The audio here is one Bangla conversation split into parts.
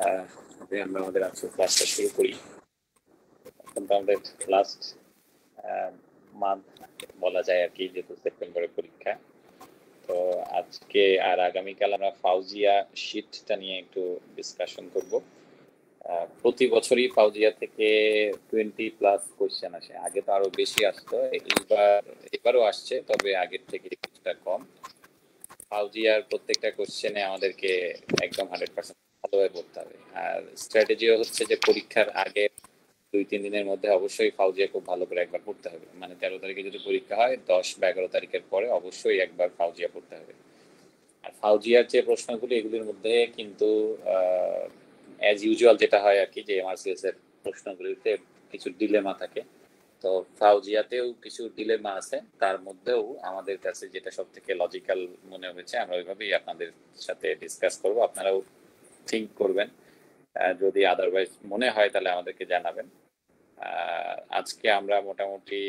আমরা আমাদের আজকে ক্লাসটা শুরু করি। এখন তো আমাদের লাস্ট মান্থ বলা যায় আর কি, যেহেতু সেপ্টেম্বরের পরীক্ষা। তো আজকে আর আগামীকাল আমরা ফাউজিয়া শীটটা নিয়ে একটু ডিসকাশন করব। প্রতি বছরই ফাউজিয়া থেকে 20+ কোয়েশ্চেন আসে, আগে তো আরো বেশি আসতো, এবারও আসছে, তবে আগের থেকে কিছুটা কম। ফাউজিয়ার প্রত্যেকটা কোশ্চেনে আমাদেরকে একদম 100% ভালোভাবে পড়তে হবে। আর স্ট্র্যাটেজিও হচ্ছে যে পরীক্ষার আগে 2-3 দিনের মধ্যে অবশ্যই ফাউজিয়া খুব ভালো করে একবার পড়তে হবে। মানে 13 তারিখে যদি পরীক্ষা হয়, 10 বা 11 তারিখের পরে অবশ্যই একবার ফাউজিয়া পড়তে হবে। আর ফাউজিয়ার যে প্রশ্নগুলি, এগুলির মধ্যে কিন্তু অ্যাজ ইউজুয়াল যেটা হয় আর কি, যে এমআরসিএস এর প্রশ্নগুলিতে কিছু ডিলেমা থাকে। তো ফাউজিয়াতেও কিছু ডিলেমা আছে, তার মধ্যেও আমাদের কাছে যেটা সব থেকে লজিক্যাল মনে হয়েছে আমরা ওইভাবেই আপনাদের সাথে ডিসকাস করব। আপনারাও থিঙ্ক করবেন, যদি আদারওয়াইজ মনে হয় তাহলে আমাদেরকে জানাবেন। আজকে আমরা মোটামুটি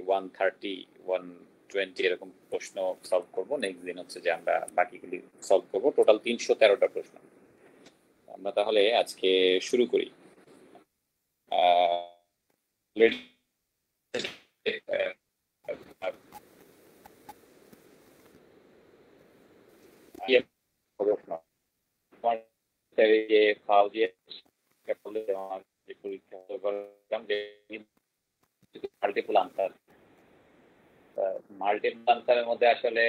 130-120 এরকম প্রশ্ন সলভ করব। নেক্সট দিন হচ্ছে যে আমরা বাকিগুলি সলভ করব। টোটাল 313টা প্রশ্ন। আমরা তাহলে আজকে শুরু করি। মাল্টিপল আনসারের মধ্যে আসলে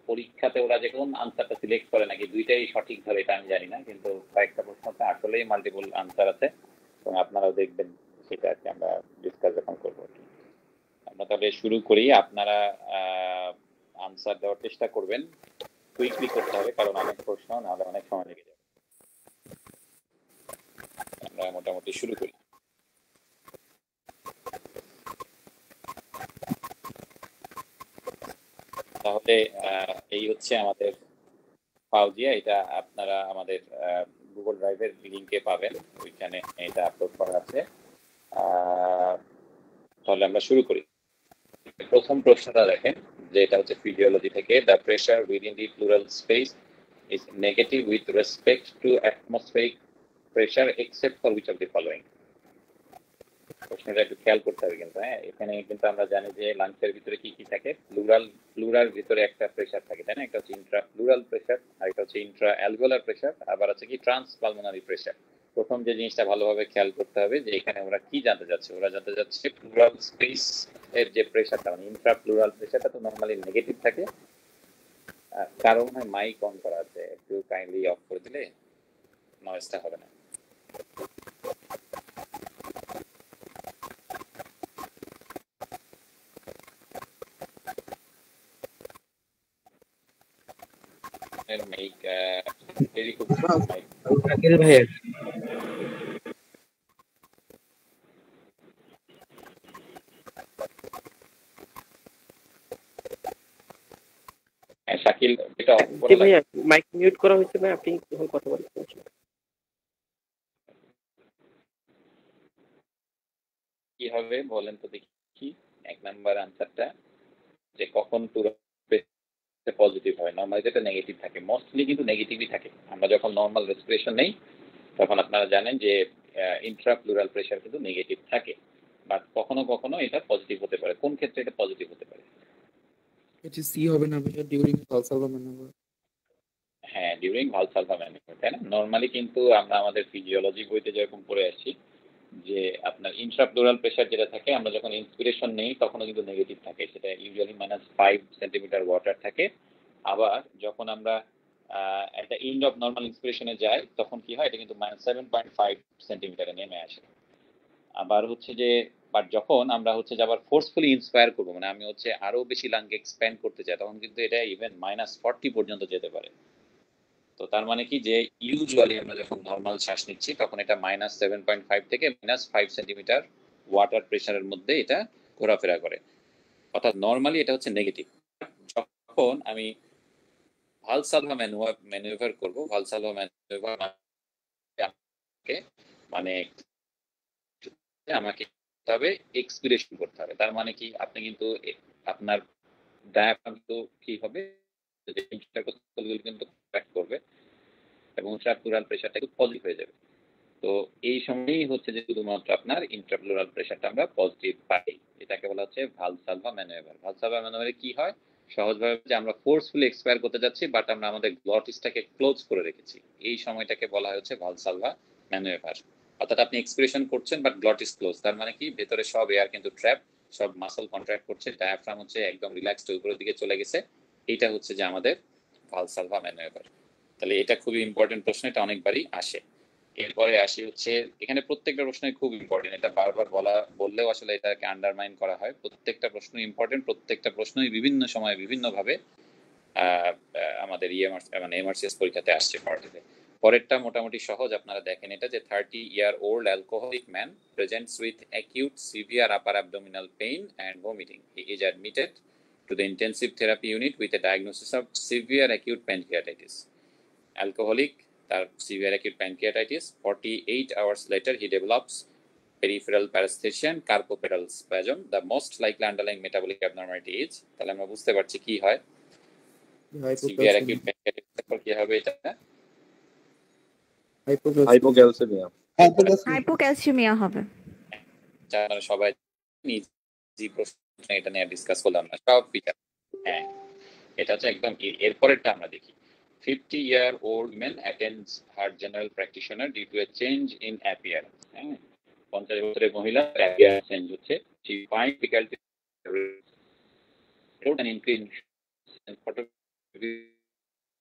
পরীক্ষাতে ওরা যে কোন আনসারটা সিলেক্ট করে নাকি দুইটাই সঠিক ধরে এটা আমি জানি না, কিন্তু কয়েকটা প্রশ্নতে আসলেই মাল্টিপল আনসার আছে, এবং আপনারাও দেখবেন সেটা আর কি আমরা ডিসকাস যখন করবো। আমরা তাহলে শুরু করি। আপনারা আনসার দেওয়ার চেষ্টা করবেন, কুইকলি করতে হবে, কারণ অনেক প্রশ্ন, নাহলে অনেক সময় লেগে যাবে। আমরা মোটামুটি শুরু করি। তাহলে এই হচ্ছে আমাদের ফাউজিয়া। এটা আপনারা আমাদের গুগল ড্রাইভের লিংকে পাবেন, ওইখানে এটা আপলোড করা আছে। তাহলে আমরা শুরু করি। প্রথম প্রশ্নটা দেখেন, যে এটা হচ্ছে ফিজিওলজি থেকে। The pressure within the plural space is negative with respect to atmospheric pressure except for which of the following. প্রশ্নটা একটু খেয়াল করতে হবে কিন্তু। হ্যাঁ, এখানে কিন্তু আমরা জানি যে লাংসের ভিতরে কি কি থাকে। প্লুরাল ভিতরে একটা প্রেসার থাকে, তাই না? একটা হচ্ছে ইন্ট্রা প্লুরাল প্রেসার, আর একটা হচ্ছে ইন্ট্রা অ্যালভিওলার প্রেসার, আবার আছে কি ট্রান্স পালমোনারি প্রেসার। প্রথম যে জিনিসটা ভালোভাবে খেয়াল করতে হবে, যে এখানে ওরা কি জানতে যাচ্ছে। ওরা জানতে যাচ্ছে প্লুরাল স্পেস এর যে প্রেসারটা, মানে ইন্ট্রা প্লুরাল প্রেসারটা তো নর্মালি নেগেটিভ থাকে। কারণ হয় মাইক অন করা আছে, একটু কাইন্ডলি অফ করে দিলে নয়েজটা হবে না। মাইক দেরি করছে মাইক। আকিল ভাইয়ের শাকিল, এটা অফ জি করা ভাইয়া, লাগবে। মাইক মিউট করা হয়েছে না, আপনি যখন কথা বলছেন। কি হবে বলেন তো দেখি। এক নাম্বার আনসারটা, যে কখন পুরো পজিটিভ হয়। নর্মালি যেটা নেগেটিভ থাকে, মোস্টলি কিন্তু নেগেটিভই থাকে। আমরা যখন নর্মাল রেসপিরেশন নেই, তখন আপনারা জানেন যে ইন্ট্রা প্লুরাল প্রেসার কিন্তু নেগেটিভ থাকে, বাট কখনো কখনো এটা পজিটিভ হতে পারে। কোন ক্ষেত্রে এটা পজিটিভ হতে পারে? এটি সি হবে না ভাইয়া, ডিউরিং ভালসালভা ম্যানুভার। হ্যাঁ, ডিউরিং ভালসালভা ম্যানুভার, তাই না? নর্মালি কিন্তু আমরা আমাদের ফিজিওলজি বইতে যেরকম পড়ে আসছি, যে আপনার ইন্ট্রাপ্লুরাল প্রেসার যেটা থাকে, আমরা যখন ইন্সপিরেশন নেই তখনও কিন্তু নেগেটিভ থাকে, সেটা ইউজুয়ালি -5 সেন্টিমিটার ওয়াটার থাকে। আবার যখন আমরা একটা এন্ড অফ নর্মাল ইন্সপিরেশনে যাই, তখন কি হয়, এটা কিন্তু -7.5 সেন্টিমিটারে নেমে আসে। আবার হচ্ছে যে, বাট যখন আমরা হচ্ছে যে আবার ফোর্সফুলি ইন্সপায়ার করবো, মানে আমি হচ্ছে আরো বেশি লাংকে এক্সপ্যান্ড করতে চাই, তখন কিন্তু এটা ইভেন -40 পর্যন্ত যেতে পারে। তো তার মানে কি, যে ইউজুয়ালি আমরা যখন নর্মাল শ্বাস নিচ্ছি, তখন এটা -7.5 থেকে -5 সেন্টিমিটার ওয়াটার প্রেসারের মধ্যে এটা ঘোরাফেরা করে। অর্থাৎ নর্মালি এটা হচ্ছে নেগেটিভ। যখন আমি ভালসালভা ম্যানুভার করব, ভালসালভা ম্যানুভার মানে আমাকে তবে এক্সপিরেশন করতে হবে। তার মানে কি, আপনি কিন্তু আপনার ডায়াফ্রাম তো কি হবে, কিন্তু করবে, এবং ইন্ট্রাপ্লুরাল প্রেসারটা একটু পজিটিভ হয়ে যাবে। তো এই সময়ই হচ্ছে যে শুধুমাত্র আপনার ইন্ট্রাপ্লুরাল প্রেসারটা আমরা পজিটিভ পাই, এটাকে বলা হচ্ছে ভালসালভা ম্যানুভার। ভালসালভা ম্যানুভারে কি হয়, সহজভাবে যে আমরা ফোর্সফুলি এক্সপায়ার করতে যাচ্ছি বাট আমরা আমাদের গ্লটিসটাকে ক্লোজ করে রেখেছি, এই সময়টাকে বলা হচ্ছে ভালসালভা ম্যানুভার। অর্থাৎ আপনি এক্সপিরেশন করছেন বাট গ্লটিস ক্লোজ, তার মানে কি ভেতরে সব এয়ার কিন্তু ট্র্যাপ, সব মাসল কন্ট্রাক্ট করছে, ডায়াফ্রাম হচ্ছে একদম রিল্যাক্সড উপরের দিকে চলে গেছে, এইটা হচ্ছে যে আমাদের ভালসালভা ম্যানুভার। তাহলে এটা খুবই ইম্পর্টেন্ট প্রশ্ন, এটা অনেকবারই আসে। এরপরে আসি হচ্ছে, এখানে প্রত্যেকটা প্রশ্নই খুব ইম্পর্টেন্ট, এটা বারবার বললেও আসলে এটাকে আন্ডারমাইন করা হয়। প্রত্যেকটা প্রশ্ন ইম্পর্টেন্ট, প্রত্যেকটা প্রশ্নই বিভিন্ন সময় বিভিন্ন ভাবে আমাদের মানে এমআরসিএস পরীক্ষাতে আসছে পার্টিতে। পরেরটা মোটামুটি সহজ, আপনারা দেখেন এটা যে 30-year-old alcoholic man presents with acute severe upper abdominal pain and vomiting. He is admitted to the intensive therapy unit with a diagnosis of severe acute pancreatitis. Alcoholic, তার severe acute pancreatitis. 48 hours later he develops peripheral paresthesia and carpoperal spasm. The most likely underlying metabolic abnormality is, তাহলে আমরা বুঝতে পারছি কি হয় severe acute pancreatitis এর কি হবে, এটা হাইপোক্যালসেমিয়া হবে। আপনারা সবাই নিজে প্রশ্ন এটা নিয়ে ডিসকাস করলাম না সব ফিচার। হ্যাঁ, এটা হচ্ছে একদম। এরপরেরটা আমরা দেখি, 50-year-old man attends her general practitioner due to a change in appearance. 50 বছরের মহিলা appearance চেঞ্জ হচ্ছে, she finds difficulty an increase in photo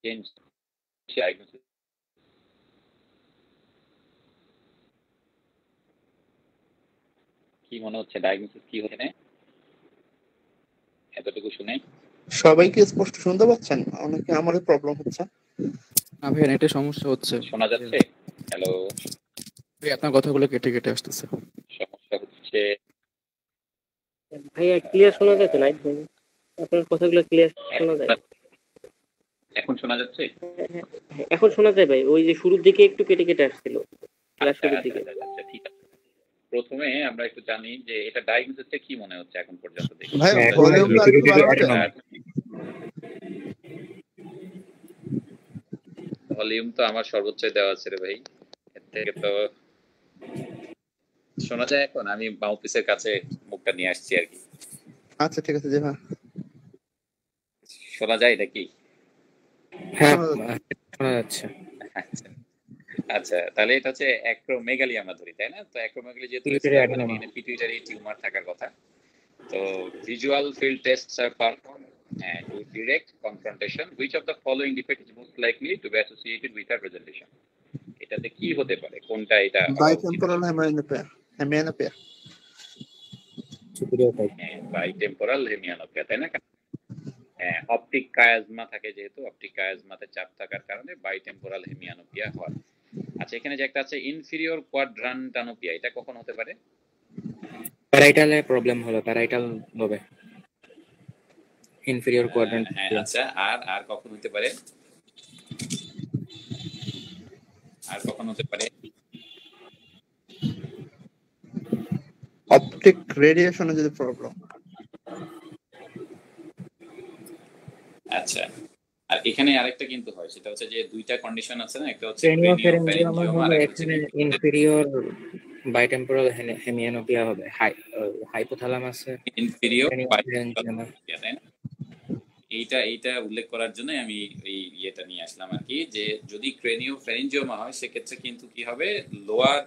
change diagnosis. কি মনে হচ্ছে ডায়াগনোসিস কি হচ্ছে না এতটুকু শুনে? সবাইকে স্পষ্ট শুনতে পাচ্ছেন? অনেকে আমারই প্রবলেম হচ্ছে। না ভাই, এটা সমস্যা হচ্ছে। শোনা যাচ্ছে? হ্যালো ভাই, আপনার কথাগুলো কেটে কেটে আসতেছে। সমস্যা হচ্ছে ভাইয়া ক্লিয়ার শোনা যাচ্ছে না? আপনার কথাগুলো ক্লিয়ার শোনা যায়? এখন শোনা যাচ্ছে? এখন শোনা যায় ভাই, ওই যে শুরুর দিকে একটু কেটে কেটে আসছিল। শুরুর দিকে ঠিক আছে। প্রথমে আমরা একটু জানি যে এটা ডায়াগনোসিসটা কি মনে হচ্ছে এখন পর্যন্ত দেখি। ভাই ভলিউমটা একটু বাড়াবেন? ভলিউম তো আমার সর্বোচ্চ দেওয়া আছে রে ভাই, এর থেকে তো শোনা যায় এখন। আমি মাউথপিসের কাছে মুখটা নিয়ে আসছি আর কি। আচ্ছা ঠিক আছে, জি হ্যাঁ শোনা যায় নাকি? হ্যাঁ শোনা যাচ্ছে। আচ্ছা, তাহলে এটা হচ্ছে অ্যাক্রোমেগালি আমরা ধরি, তাই না? তো অ্যাক্রোমেগালি যেহেতু পিটুইটারি টিউমার থাকার কথা, তো visual field tests are performed to direct confrontation. Which of the following defect is most likely to be associated with her presentation? এটাতে কি হতে পারে, কোনটা এটা? বাইটেম্পোরাল হেমিয়ানোপিয়া। বাইটেম্পোরাল হেমিয়ানোপিয়া, তাই না? অপটিক কায়াজমা থাকে, যেহেতু অপটিক কায়াজমাতে চাপ থাকার কারণে বাইটেম্পোরাল হেমিয়ানোপিয়া হয়। আচ্ছা, এখানে যে একটা আছে ইনফিরিয়র কোয়াড্রান্টানোপিয়া, এটা কখন হতে পারে? প্যারাইটালে প্রবলেম হলো, প্যারাইটাল লোবে ইনফিরিয়র কোয়াড্রান্ট। আচ্ছা, আর কখন হতে পারে? আর কখন হতে পারে? অপটিক রেডিয়েশনে যদি প্রবলেম। আচ্ছা, আর এখানে আরেকটা কিন্তু হয়, সেটা হচ্ছে যে দুইটা কন্ডিশন আছে না, একটা হচ্ছে ক্রেনিওফ্যারিঞ্জিওমা আর এখানে ইনফিরিয়র বাইটেম্পোরাল হেমিয়ানোপিয়া হবে, হাইপোথ্যালামাসে ইনফিরিয়র বাইটেম্পোরাল, তাই না? এইটা উল্লেখ করার জন্য আমি এই ইয়েটা নিয়ে আসলাম আর কি, যে যদি ক্রেনিওফ্যারিঞ্জিওমা হয় সেক্ষেত্রে কিন্তু কি হবে, লোয়ার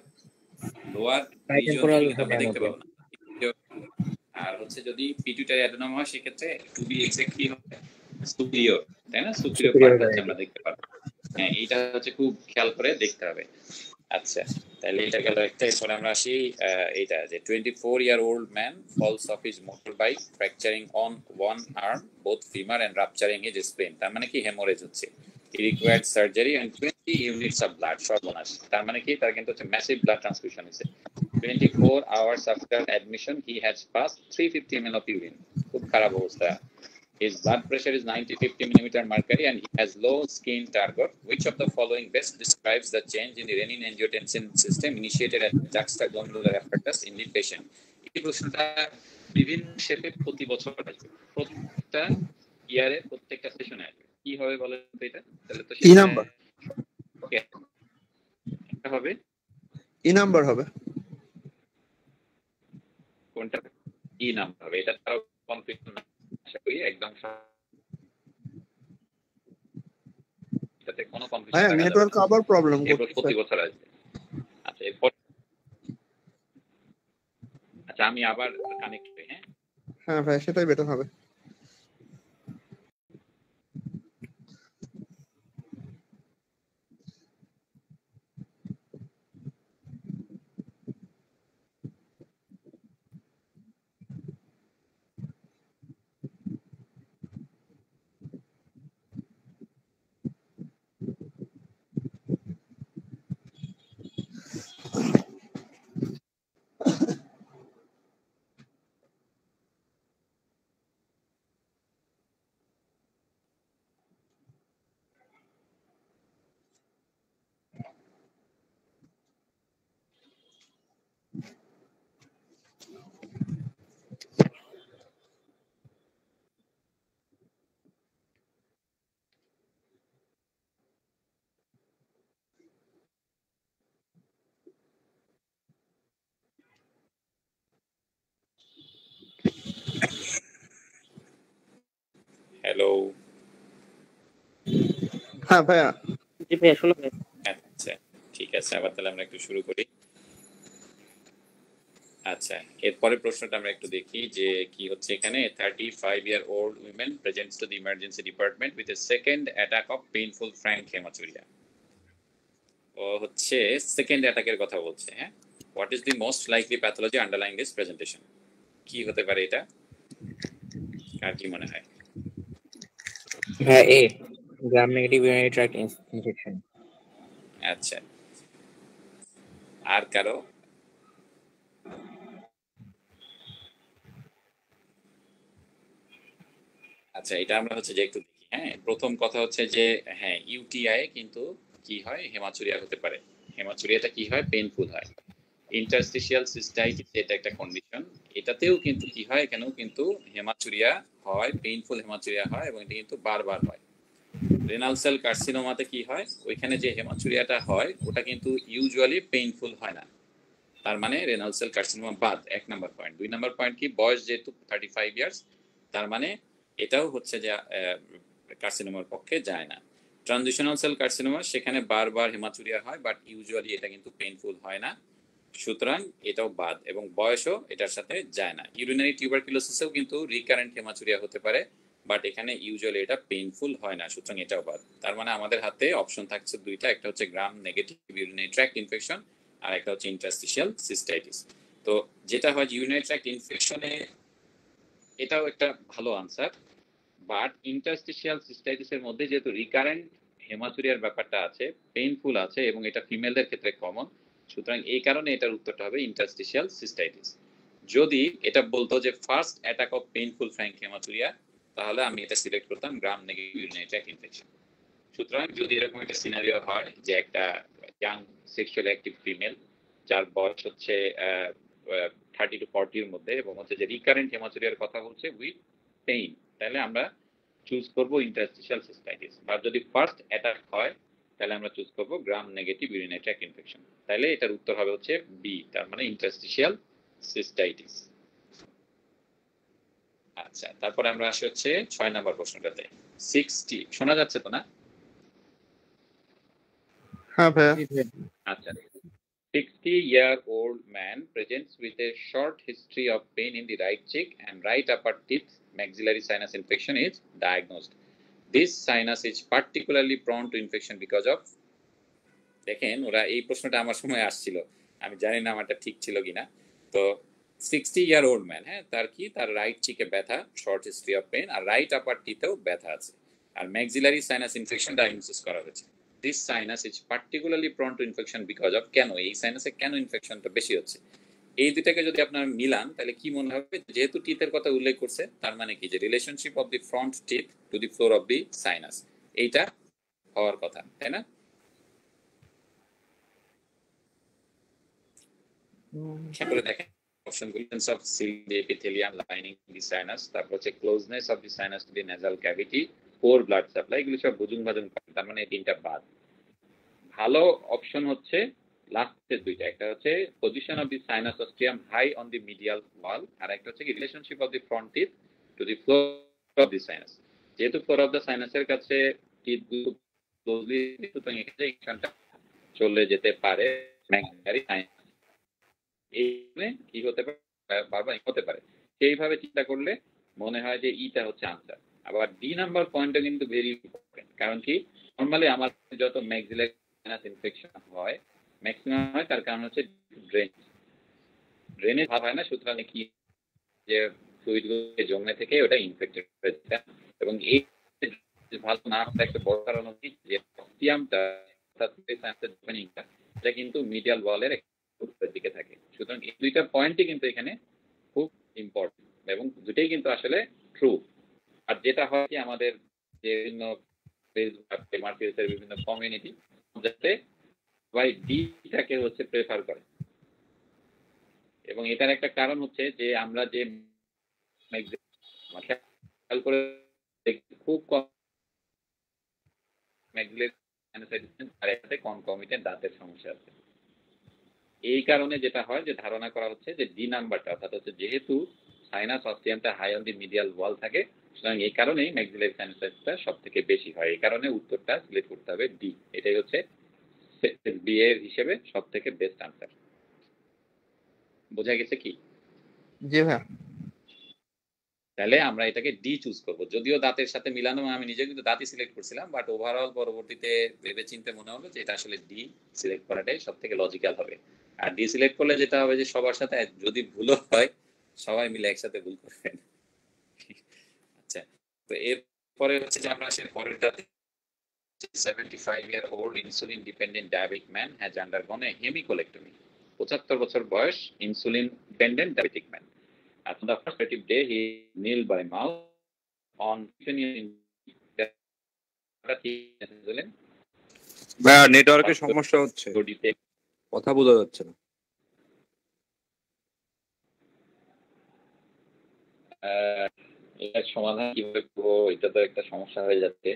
রিজিয়ন আমরা দেখতে পাবো না। আর হচ্ছে যদি পিটুইটারি অ্যাডেনোমা হয় সেক্ষেত্রে টু বি এক্সাক্ট কি হবে, সুপিরিয়র, তাই না? সুপিরিয়র পার্ট হচ্ছে আমরা দেখতে পাবো। হ্যাঁ, এইটা হচ্ছে খুব খেয়াল করে দেখতে হবে। আচ্ছা, তাহলে এটা গেল একটা। এরপরে আমরা আসি এইটা যে 24-year-old man falls off his motorbike fracturing on one arm, both femur and rupturing his spleen. তার মানে কি হেমোরেজ হচ্ছে। He required surgery and 20 units of blood. সর্বনাশ। তার মানে কি, তার কিন্তু হচ্ছে ম্যাসিভ ব্লাড ট্রান্সফিউশন হয়েছে। 24 hours after admission he has passed 350 ml of urine. খুব খারাপ অবস্থা। His blood pressure is 90-50 mm mercury and he has low skin turgor. Which of the following best describes the change in the renin-angiotensin system initiated at juxtaglomerular apparatus in the patient? এই প্রশ্নটা বিভিন্ন শেপে প্রতি বছর আসবে, প্রত্যেকটা ইয়ারে প্রত্যেকটা সেশনে আসবে। কি হবে বলেন তো এটা? তাহলে তো 3 নাম্বার। হবে? ই নাম্বার হবে। কোনটা ই নাম্বার হবে? এটা তাও কনফিউশন আশা করি একদম এটাতে কোনো কনফিউশন হ্যাঁ, থাকা যাবে নেটওয়ার্ক না। আবার প্রবলেম এরপর করতেছে। প্রতি বছর আসবে। আচ্ছা এরপর আচ্ছা আমি আবার কানেক্ট করি। হ্যাঁ হ্যাঁ ভাই, সেটাই বেটার হবে। হ্যালো। হ্যাঁ ভাইয়া। জি ভাইয়া শোনা যায়। আচ্ছা ঠিক আছে, আবার তাহলে আমরা একটু শুরু করি। আচ্ছা এরপরে প্রশ্নটা আমরা একটু দেখি যে কি হচ্ছে এখানে। 35-year-old women presents to the emergency department with a second attack of painful frank hematuria. ও হচ্ছে সেকেন্ড অ্যাটাকের কথা বলছে। হ্যাঁ, what is the most likely pathology underlying this presentation? কি হতে পারে এটা, কার কি মনে হয়? হ্যাঁ, a gram negative urinary tract infection. আচ্ছা আর কারো? আচ্ছা এটা আমরা হচ্ছে যে একটু দেখি। হ্যাঁ, প্রথম কথা হচ্ছে যে হ্যাঁ ইউটিআই কিন্তু কি হয়, হেমাচুরিয়া হতে পারে। হেমাচুরিয়াটা কি হয়, পেইনফুল হয়। ইন্টারস্টিশিয়াল সিস্টাইটিস এটা একটা কন্ডিশন, এটাতেও কিন্তু কি হয়, এখানেও কিন্তু হেমাচুরিয়া হয়, পেইনফুল হেমাচুরিয়া হয় এবং এটা কিন্তু বারবার হয়। রেনাল সেল কার্সিনোমাতে কি হয়, ওইখানে যে হেমাচুরিয়াটা হয় ওটা কিন্তু ইউজুয়ালি পেইনফুল হয় না। তার মানে রেনাল সেল কার্সিনোমা বাদ, এক নাম্বার পয়েন্ট। দুই নাম্বার পয়েন্ট কি, বয়স যেহেতু 35 ইয়ার্স, তার মানে এটাও হচ্ছে যে কার্সিনোমার পক্ষে যায় না। ট্রানজিশনাল সেল কার্সিনোমা, সেখানে বারবার হেমাচুরিয়া হয় বাট ইউজুয়ালি এটা কিন্তু পেইনফুল হয় না, সুতরাং এটাও বাদ এবং বয়সও এটার সাথে যায় না। ইউরিনারি টিউবারকুলোসিসেও কিন্তু রিকারেন্ট হেমাচুরিয়া হতে পারে বাট এখানে ইউজুয়ালি এটা পেইনফুল হয় না, সুতরাং এটাও বাদ। তার মানে আমাদের হাতে অপশন থাকছে দুইটা, একটা হচ্ছে gram negative urinary tract infection আর একটা হচ্ছে ইন্টারস্টিশিয়াল সিস্টাইটিস। তো যেটা হয় ইউরিনারি ট্র্যাক্ট ইনফেকশনে এটাও একটা ভালো আনসার, বাট ইন্টারস্টিশিয়াল সিস্টাইটিসের মধ্যে যেহেতু রিকারেন্ট হেমাচুরিয়ার ব্যাপারটা আছে, পেইনফুল আছে এবং এটা ফিমেলদের ক্ষেত্রে কমন, সুতরাং এই কারণে এটার উত্তরটা হবে ইন্টারস্টিশিয়াল সিস্টাইটিস। যদি এটা বলতো যে first attack of painful frank haematuria, তাহলে আমি এটা সিলেক্ট করতাম gram negative urinary tract infection. সুতরাং যদি এরকম একটা সিনারিও হয় যে একটা ইয়াং সেক্সুয়ালি অ্যাক্টিভ ফিমেল যার বয়স হচ্ছে 30 to 40 এর মধ্যে এবং হচ্ছে যে রিকারেন্ট হেমাচুরিয়ার কথা বলছে উইথ পেইন, তাহলে আমরা চুজ করব ইন্টারস্টিশিয়াল সিস্টাইটিস। আর যদি ফার্স্ট অ্যাটাক হয় তাহলে আমরা চুজ করব গ্রাম নেগেটিভ ইউরিনারি ট্র্যাক্ট ইনফেকশন। তাহলে এটার উত্তর হবে হচ্ছে বি, তার মানে ইন্টারস্টিশিয়াল সিস্টাইটিস। আচ্ছা তারপরে আমরা আসি হচ্ছে 6 নাম্বার প্রশ্নটাতে। 60 শোনা যাচ্ছে তো না? হ্যাঁ ভাইয়া। আচ্ছা, 60-year-old man presents with a short history of pain in the right cheek and right upper teeth. Maxillary sinus infection is diagnosed. This sinus is particularly prone to infection because of, দেখেন ওরা এই প্রশ্নটা আমার সময় আসছিল, আমি জানি না আমারটা ঠিক ছিল কিনা। তো 60-year-old man, হ্যাঁ, তার কি, তার রাইট চিকে ব্যথা, শর্ট হিস্ট্রি অফ পেন, আর রাইট আপার টিতেও ব্যথা আছে, আর ম্যাক্সিলারি সাইনাস ইনফেকশন ডায়াগনোসিস করা হয়েছে। This sinus is particularly prone to infection because of, কেন এই সাইনাসে কেন ইনফেকশনটা বেশি হচ্ছে, এই দুটাকে যদি আপনারা মিলান তাহলে কি মনে হবে, যেহেতু টিথের কথা উল্লেখ করছে তার মানে কি যে relationship of the front teeth to the floor of the sinus, এইটা হওয়ার কথা, তাই না? করে দেখেন অপশনগুলো, of seal epithelium lining the sinus, তারপর হচ্ছে closeness of the sinus to the nasal cavity, poor blood supply, এগুলো সব বুজুং বাজুং, তার মানে এই তিনটা বাদ। ভালো অপশন হচ্ছে লাস্টের দুইটা, একটা হচ্ছে position of the sinus ostium high on the medial wall, আর একটা হচ্ছে কি relationship of the front teeth to the floor of the sinus. যেহেতু ফ্লোর অফ দ্য সাইনাসের কাছে টিথ গুলো ক্লোজলি, সুতরাং এখানটা চলে যেতে পারে ম্যাক্সিলারি সাইনাস। এই কি হতে পারে, বারবার হতে পারে। সেইভাবে চিন্তা করলে মনে হয় যে ইটা হচ্ছে আনসার। আবার ডি নাম্বার পয়েন্টটা কিন্তু ভেরি ইম্পর্টেন্ট, কারণ কি নর্মালি আমার যত ম্যাক্সিলারি সাইনাস ইনফেকশন হয় ম্যাক্সিমাম হয় তার কারণ হচ্ছে ড্রেনে ভাব হয় না, সুতরাং কি যে ফ্লুইড জমে থেকে ওটা ইনফেক্টেড হয়ে যায়। এবং এই ভালো না হওয়ার একটা বড় কারণ হচ্ছে যে অস্টিয়ামটা এটা কিন্তু মিডিয়াল ওয়ালের উপরের দিকে থাকে। সুতরাং এই দুইটা পয়েন্টই কিন্তু এখানে খুব ইম্পর্টেন্ট এবং দুটোই কিন্তু আসলে ট্রু। আর যেটা হয় কি আমাদের যে বিভিন্ন বিভিন্ন কমিউনিটি যাতে সবাই ডিটাকে হচ্ছে প্রেফার করে, এবং এটার একটা কারণ হচ্ছে যে আমরা যে খেয়াল করে খুব কম কনকমিটেন্ট দাঁতের সমস্যা আছে। এই কারণে যেটা হয় যে ধারণা করা হচ্ছে যে ডি নাম্বারটা, অর্থাৎ হচ্ছে যেহেতু সাইনাস অস্টিয়ামটা high on the medial wall থাকে, সুতরাং এই কারণেই ম্যাক্সিলারি সাইনাসাইটিসটা সব থেকে বেশি হয়। এই কারণে উত্তরটা সিলেক্ট করতে হবে ডি। এটাই হচ্ছে বি এর হিসেবে সব থেকে বেস্ট আনসার। বোঝা গেছে কি? জি ভাই। তাহলে আমরা এটাকে ডি চুজ করব। যদিও দাঁতের সাথে মিলানো আমি নিজে কিন্তু দাঁতই সিলেক্ট করছিলাম, বাট ওভারঅল পরবর্তীতে ভেবে চিন্তে মনে হলো যে এটা আসলে ডি সিলেক্ট করাটাই সব থেকে লজিক্যাল হবে। আর ডি সিলেক্ট করলে যেটা হবে যে সবার সাথে যদি ভুলও হয় সবাই মিলে একসাথে ভুল করবেন। আচ্ছা, তো এরপরে হচ্ছে যে আমরা আসলে পরেরটাতে 75-year-old insulin dependent diabetic man has undergone a hemicolectomy. 75 বছর বয়স, insulin dependent diabetic man. On the first operative day, he kneel by mouth on নেটওয়ার্কের সমস্যা হচ্ছে, কথা বোঝা যাচ্ছে না। এর সমাধান কিভাবে করবো, এটা তো একটা সমস্যা হয়ে যাচ্ছে।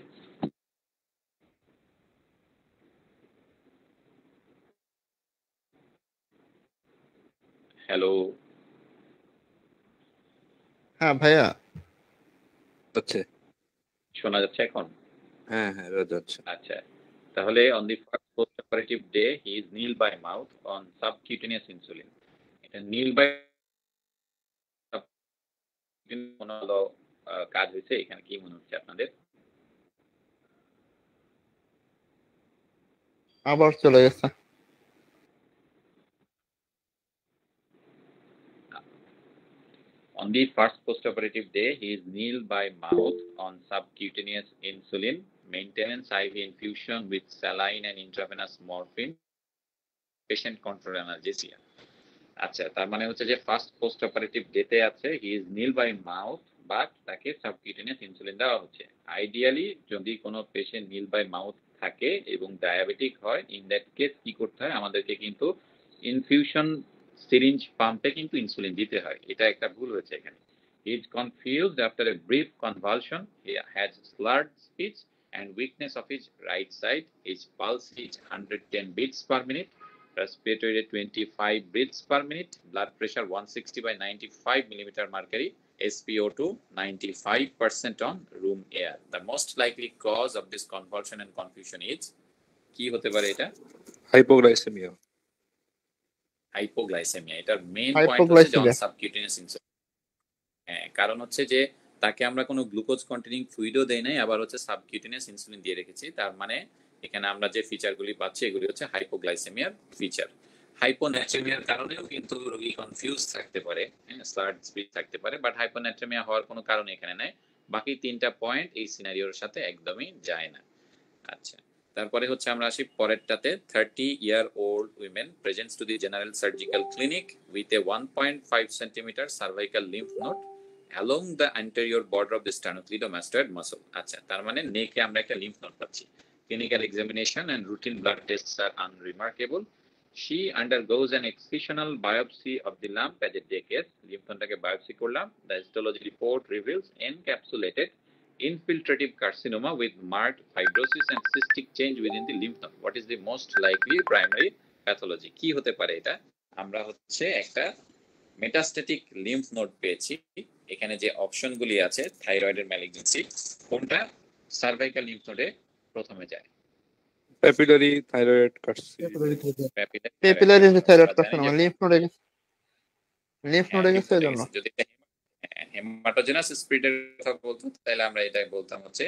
হ্যালো, হ্যাঁ ভাইয়া হচ্ছে, শোনা যাচ্ছে এখন? হ্যাঁ হ্যাঁ যাচ্ছে। আচ্ছা, তাহলে on the first post-operative day he is kneel by mouth on subcutaneous insulin. এটা kneel by মনে হলো কাজ হয়েছে, এখানে কি মনে হচ্ছে আপনাদের? আবার চলে গেছে। On the first post-operative day, he is kneel by mouth on subcutaneous insulin, maintenance IV infusion with saline and intravenous morphine, patient control analgesia. আচ্ছা, তার মানে হচ্ছে যে ফার্স্ট পোস্ট অপারেটিভ ডেতে আছে he is nil by mouth, but তাকে সাবকিউটেনিয়াস ইনসুলিন দেওয়া হচ্ছে। আইডিয়ালি যদি কোনো পেশেন্ট নীল বাই মাউথ থাকে এবং ডায়াবেটিক হয়, ইন দ্যাট কেস কি করতে হয়, আমাদেরকে কিন্তু ইনফিউশন সিরিঞ্জ পাম্পে কিন্তু ইনসুলিন দিতে হয়। এটা একটা ভুল হয়েছে এখানে। He is confused after a brief convulsion, he has slurred speech and weakness of his right side. His pulse is 110 beats per minute. Respiratory rate 25 breaths per minute, blood pressure 160/95 millimeter mercury, SpO2 95% on room air. The most likely cause of this convulsion and confusion is কি হতে পারে এটা? হাইপোগ্লাইসেমিয়া। হাইপোগ্লাইসেমিয়া এটার মেইন পয়েন্ট হচ্ছে জন সাবকিউটেনিয়াস ইনসুলিন। হ্যাঁ, কারণ হচ্ছে যে তাকে আমরা কোনো গ্লুকোজ কন্টেনিং ফ্লুইডও দেই নাই, আবার হচ্ছে সাবকিউটেনিয়াস ইনসুলিন দিয়ে রেখেছি। তার মানে এখানে আমরা যে ফিচারগুলি পাচ্ছি এগুলি হচ্ছে হাইপোগ্লাইসেমিয়ার ফিচার। হাইপোন্যাট্রেমিয়ার কারণেও কিন্তু রোগী কনফিউজ থাকতে পারে, স্লার্ড স্পিচ থাকতে পারে, বাট হাইপোন্যাট্রেমিয়া হওয়ার কোনো কারণ এখানে নাই। বাকি তিনটা পয়েন্ট এই সিনারিওর সাথে একদমই যায় না। আচ্ছা, তারপরে হচ্ছে আমরা আসি পরেরটাতে। 30-year-old women presents to the general surgical clinic with a 1.5 centimeter cervical lymph node along the anterior border of the sternocleidomastoid muscle. আচ্ছা, তার মানে নেকে আমরা একটা লিম্ফ নোড পাচ্ছি। Clinical examination and routine blood tests are unremarkable. She undergoes an excisional biopsy of the lump as a day case. Lymph নোডটাকে বায়োপসি করলাম। The histology report reveals encapsulated infiltrative carcinoma with marked fibrosis and cystic change within the lymph node. What is the most likely primary pathology কি হতে পারে এটা? আমরা হচ্ছে একটা মেটাস্ট্যাটিক লিম্ফ নোড পেয়েছি। এখানে যে অপশনগুলি আছে থাইরয়েডের ম্যালিগনেন্সি, কোনটা সার্ভাইকাল লিম্ফ নোডে প্রথমে যায়? Papillary thyroid carcinoma. Papillary thyroid carcinoma lymph নোডে গেছে এজন্য। যদি হেমাটোজেনাস স্প্রেডের কথা বলতো তাহলে আমরা এটা বলতাম হচ্ছে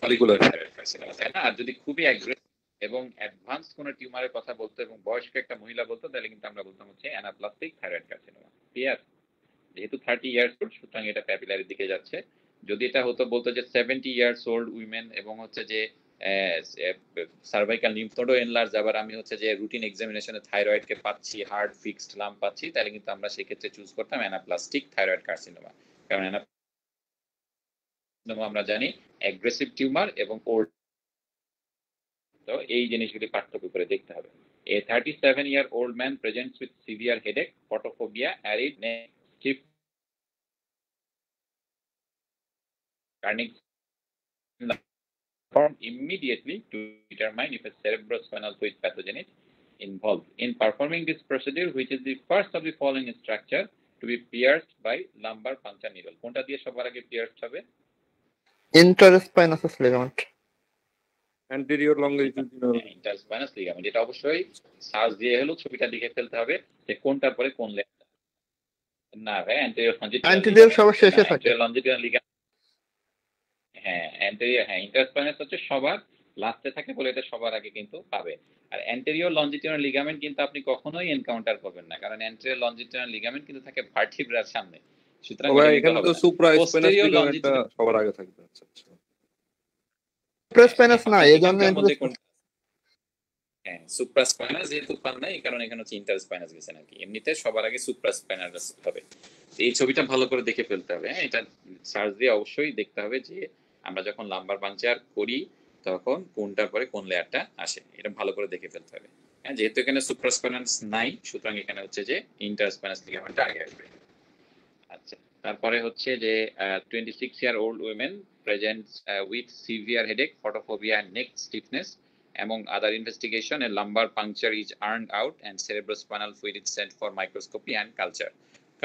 ফলিকুলার থাইরয়েড কার্সিনোমা, তাই না? আর যদি খুবই অ্যাগ্রেসিভ এবং অ্যাডভান্স কোন টিউমারের কথা বলতো এবং বয়স্ক একটা মহিলা বলতো তাহলে কিন্তু আমরা বলতাম হচ্ছে অ্যানাপ্লাস্টিক থাইরয়েড কার্সিনোমা। ক্লিয়ার? যেহেতু 30 ইয়ার্স ওল্ড সুতরাং এটা প্যাপিলারির দিকে যাচ্ছে। যদি এটা হতো বলতো যে 70 ইয়ার্স ওল্ড উইমেন এবং হচ্ছে যে সার্ভাইকাল লিম্ফ নোডও এনলার্জ, আবার আমি হচ্ছে যে রুটিন এক্সামিনেশনে থাইরয়েডকে পাচ্ছি, হার্ড ফিক্সড লাম্প পাচ্ছি, তাহলে কিন্তু আমরা সেক্ষেত্রে চুজ করতাম অ্যানাপ্লাস্টিক থাইরয়েড কার্সিনোমা। কারণ অ্যানাপ্লাস্টিক আমরা জানি অ্যাগ্রেসিভ টিউমার এবং ওল্ড, তো এই জিনিসগুলি পার্থক্য করে দেখতে হবে। A 37-year-old man presents with severe headache, photophobia, arid neck, stiff turning perform immediately to determine if a cerebrospinal fluid pathogen is involved. In performing this procedure, which is the first of the following structure to be pierced by lumbar puncture needle? কোনটা দিয়ে সবার আগে pierced হবে? Interspinous ligament. Anterior longitudinal interspinous ligament. এটা অবশ্যই সার্চ দিয়ে হলো ছবিটা দেখে ফেলতে হবে যে কোনটার পরে কোন লেয়ার। না ভাই, অ্যান্টেরিয়র সবার শেষে থাকে। লংজিটিউডিনাল লিগামেন্ট, হ্যাঁ অ্যান্টেরিয়র, হ্যাঁ ইন্টারস্পাইনাস হচ্ছে সবার লাস্টে থাকে বলে এটা সবার আগে কিন্তু পাবে। আর অ্যান্টেরিয়র লংজিটিউডিনাল লিগামেন্ট কিন্তু আপনি কখনোই এনকাউন্টার করবেন না, কারণ অ্যান্টেরিয়র লংজিটিউডিনাল লিগামেন্ট কিন্তু থাকে ভার্টিব্রার সামনে। সুতরাং এখানে তো সুপ্রাস্পাইনাস লিগামেন্টটা সবার আগে থাকবে। আচ্ছা আচ্ছা, সুপ্রাস্পাইনাস না, এজন্য হ্যাঁ সুপ্রাস্পাইনাস যেহেতু পান না এই কারণে এখানে হচ্ছে ইন্টারস্পাইনাস গেছে নাকি। এমনিতে সবার আগে সুপ্রাস্পাইনাস হবে। এই ছবিটা ভালো করে দেখে ফেলতে হবে। হ্যাঁ, এটা সার্চ দিয়ে অবশ্যই দেখতে হবে যে আমরা যখন লাম্বার পাংচার করি তখন কোনটার পরে কোন লেয়ারটা আসে, এটা ভালো করে দেখে ফেলতে হবে। হ্যাঁ, যেহেতু এখানে সুপ্রাস্পাইনাস নাই সুতরাং এখানে হচ্ছে যে ইন্টারস্পাইনাস লিগামেন্টটা আগে আসবে। আচ্ছা, তারপরে হচ্ছে যে 26-year-old women presents with severe headache, photophobia and neck stiffness. Among other investigation, a lumbar puncture is earned out and cerebrospinal fluid is sent for microscopy and culture.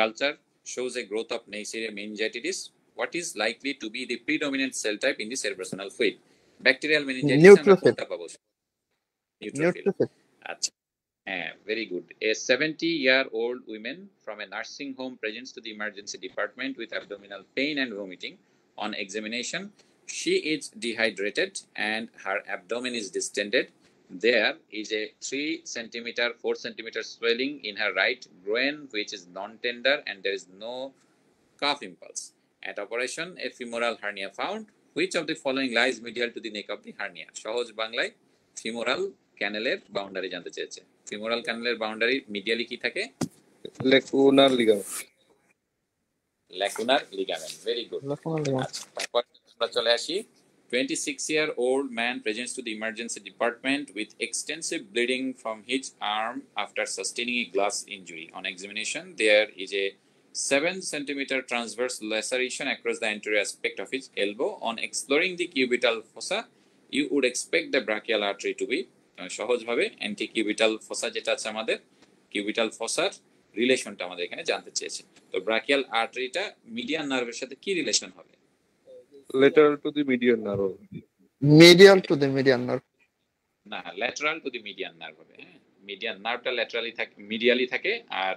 Culture shows a growth of Neisseria meningitis. What is likely to be the predominant cell type in the cerebrospinal fluid? Bacterial meningitis. Neutrophil. Achha. Very good. A 70-year-old woman from a nursing home presents to the emergency department with abdominal pain and vomiting. On examination, she is dehydrated and her abdomen is distended. There is a 3 cm, 4 cm swelling in her right groin which is non-tender and there is no cough impulse. At operation, a femoral hernia found. Which of the following lies medial to the neck of the hernia? সহজ বাংলায় femoral ক্যানেলের বাউন্ডারি জানতে চেয়েছে। ফিমোরাল ক্যানেলের বাউন্ডারি মিডিয়ালি কি থাকে? Lacunar ligament. Lacunar ligament, very good. তারপর আমরা চলে আসি 26-year-old man presents to the emergency department with extensive bleeding from his arm after sustaining a glass injury. On examination, there is a 7 cm transverse laceration across the anterior aspect of his elbow. On exploring the cubital fossa, you would expect the brachial artery to be সহজভাবে অ্যান্টি কিউবিটাল ফসা যেটা আছে আমাদের কিউবিটাল ফসার রিলেশনটা আমাদের এখানে জানতে চেয়েছে। তো ব্রাকিয়াল আর্টারিটা মিডিয়ান নার্ভের সাথে কি রিলেশন হবে? Lateral to the median nerve. Medial to the median nerve না, lateral to the median nerve হবে। হ্যাঁ, মিডিয়ান নার্ভটা ল্যাটারালি থাকে, মিডিয়ালি থাকে, আর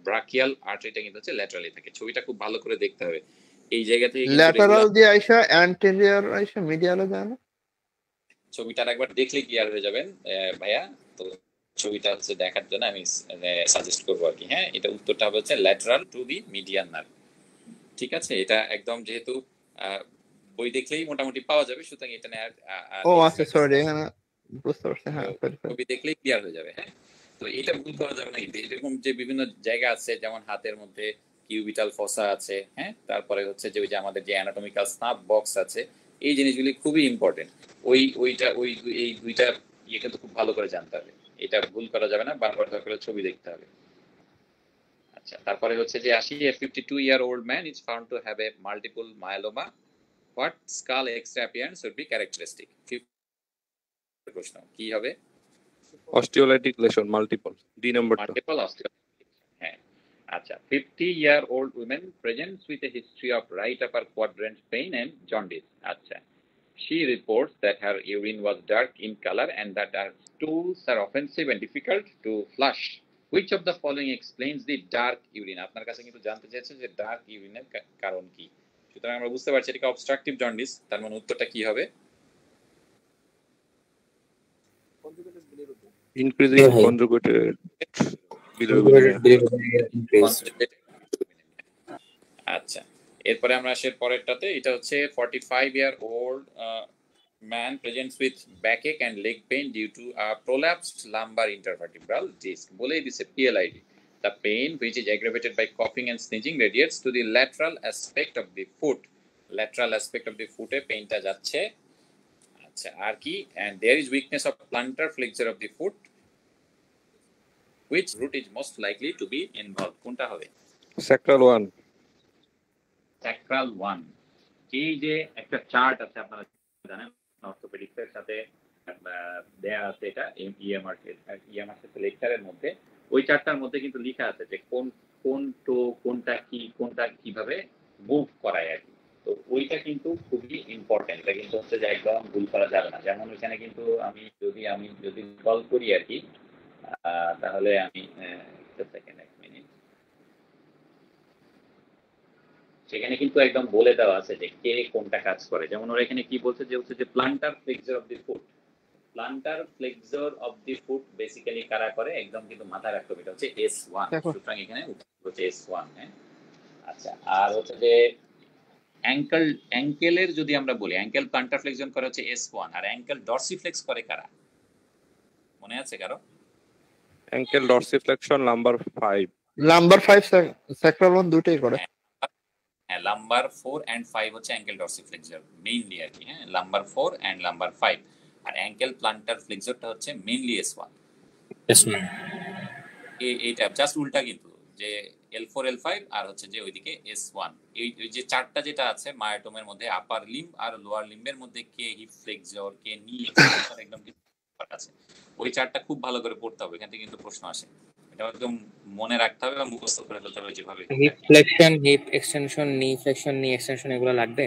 ব্রাকিয়াল আর্টারিটা কিন্তু হচ্ছে ল্যাটারালি থাকে। ছবিটা খুব ভালো করে দেখতে হবে। এই জায়গা থেকে ল্যাটারাল দিয়ে আইসা অ্যান্টেরিয়র আইসা মিডিয়ালে যায় না। ছবিটা একবার দেখলে ক্লিয়ার হয়ে যাবেন ভাইয়া। তো ছবিটা হচ্ছে দেখার জন্য আমি সাজেস্ট করবো আর কি। হ্যাঁ, এটা উত্তরটা হবে হচ্ছে lateral to the median nerve. ঠিক আছে, এটা একদম যেহেতু বই দেখলেই মোটামুটি পাওয়া যাবে সুতরাং এটা নিয়ে ও আচ্ছা সরি এখানে বুঝতে পারছি। হ্যাঁ, ছবি দেখলেই ক্লিয়ার হয়ে যাবে। হ্যাঁ, তো এটা ভুল করা যাবে না। এরকম যে বিভিন্ন জায়গা আছে যেমন হাতের মধ্যে কিউবিটাল ফসা আছে, হ্যাঁ, তারপরে হচ্ছে যে ওই যে আমাদের যে অ্যানাটমিক্যাল স্নাপ বক্স আছে, এই জিনিসগুলি খুবই ইম্পর্টেন্ট। এই দুইটা ইয়ে কিন্তু খুব ভালো করে জানতে হবে। এটা ভুল করা যাবে না, বারবার দরকার হলে ছবি দেখতে হবে। আচ্ছা, তারপরে হচ্ছে যে 52-year-old man is found to have a multiple myeloma. What skull X-ray appearance would be characteristic? প্রশ্ন কি হবে? অস্টিওলাইটিক লেশন মাল্টিপল, ডি নাম্বারটা। মাল্টিপল অস্টিওলাইটিস, হ্যাঁ। আচ্ছা, 50-year-old woman presents with a history of right upper quadrant pain and jaundice. আচ্ছা, she reports that her urine was dark in color and that her stools are offensive and difficult to flush. Which of the following explains the dark urine? আপনার কাছে কিন্তু জানতে চাইছে যে ডার্ক ইউরিনের কারণ কি। সুতরাং আমরা বুঝতে পারছি এটা অবস্ট্রাকটিভ জন্ডিস, তার মানে উত্তরটা কি হবে? Increasing conjugated bilirubin. আচ্ছা, এরপরে আমরা আসি পরেরটাতে। এটা হচ্ছে 45-year-old man presents with backache and leg pain due to a prolapsed lumbar intervertebral disc. বলেই দিছে PLID. The pain, which is aggravated by coughing and sneezing, radiates to the lateral aspect of the foot. Lateral aspect of the foot এ পেইনটা যাচ্ছে। আচ্ছা, আর কি? And there is weakness of plantar flexure of the foot. Which root is most likely to be involved? কোনটা হবে? স্যাক্রাল 1। স্যাক্রাল 1। এই যে একটা চার্ট আছে আপনারা জানেন অর্থোপেডিক্সের সাথে দেয়া আছে, এটা ইএমআর লেকচারের মধ্যে। ওই চার্টটার মধ্যে কিন্তু লেখা আছে যে কোনটা কিভাবে মুভ করায় আর কি। তো ওইটা কিন্তু খুবই ইম্পর্টেন্ট, এটা কিন্তু হচ্ছে যে একদম ভুল করা যাবে না। যেমন ওইখানে কিন্তু আমি যদি কল করি আর কি, তাহলে আমি এক মিনিট, সেখানে কিন্তু একদম বলে দেওয়া আছে যে কে কোনটা কাজ করে। যেমন ওরা এখানে কি বলছে যে হচ্ছে যে plantar flexor of the foot. Plantar flexor of the foot basically কারা করে একদম কিন্তু মাথায় রাখতে হবে, এটা হচ্ছে S1। সুতরাং এখানে হচ্ছে S1। হ্যাঁ, আচ্ছা, আর হচ্ছে যে অ্যাঙ্কেলের যদি আমরা বলি, অ্যাঙ্কেল প্লান্টার ফ্লেক্সন করে হচ্ছে S1, আর অ্যাঙ্কেল ডরসিফ্লেক্স করে কারা? মনে আছে কারো? Ankle dorsiflexion lumbar 5। Number 5 sacral 1 দুটেই করে। হ্যাঁ, লাম্বার 4 and 5 হচ্ছে অ্যাঙ্কেল ডরসিফ্লেক্সর মেইনলি আর কি। হ্যাঁ, লাম্বার 4 and লাম্বার 5, আর অ্যাঙ্কেল প্লান্টার ফ্লেক্সরটা হচ্ছে মেইনলি S1। এইটা জাস্ট উল্টা কিন্তু, যে L4 L5 আর হচ্ছে যে ওইদিকে S1। এই যে চারটা যেটা আছে মায়োটোমের মধ্যে, আপার লিম্ব আর লোয়ার লিম্বের মধ্যে কে হিপ ফ্লেক্সর, কে নি এক্সটেনশন, একদম আছে। ওই চারটা খুব ভালো করে পড়তে হবে, এখান থেকে কিন্তু প্রশ্ন আসে। এটা একদম মনে রাখতে হবে বা মুখস্থ করে ফেলতে হবে যেভাবে। হিপ ফ্লেকশন, হিপ এক্সটেনশন, নি ফ্লেকশন, নি এক্সটেনশন এগুলো লাগবে।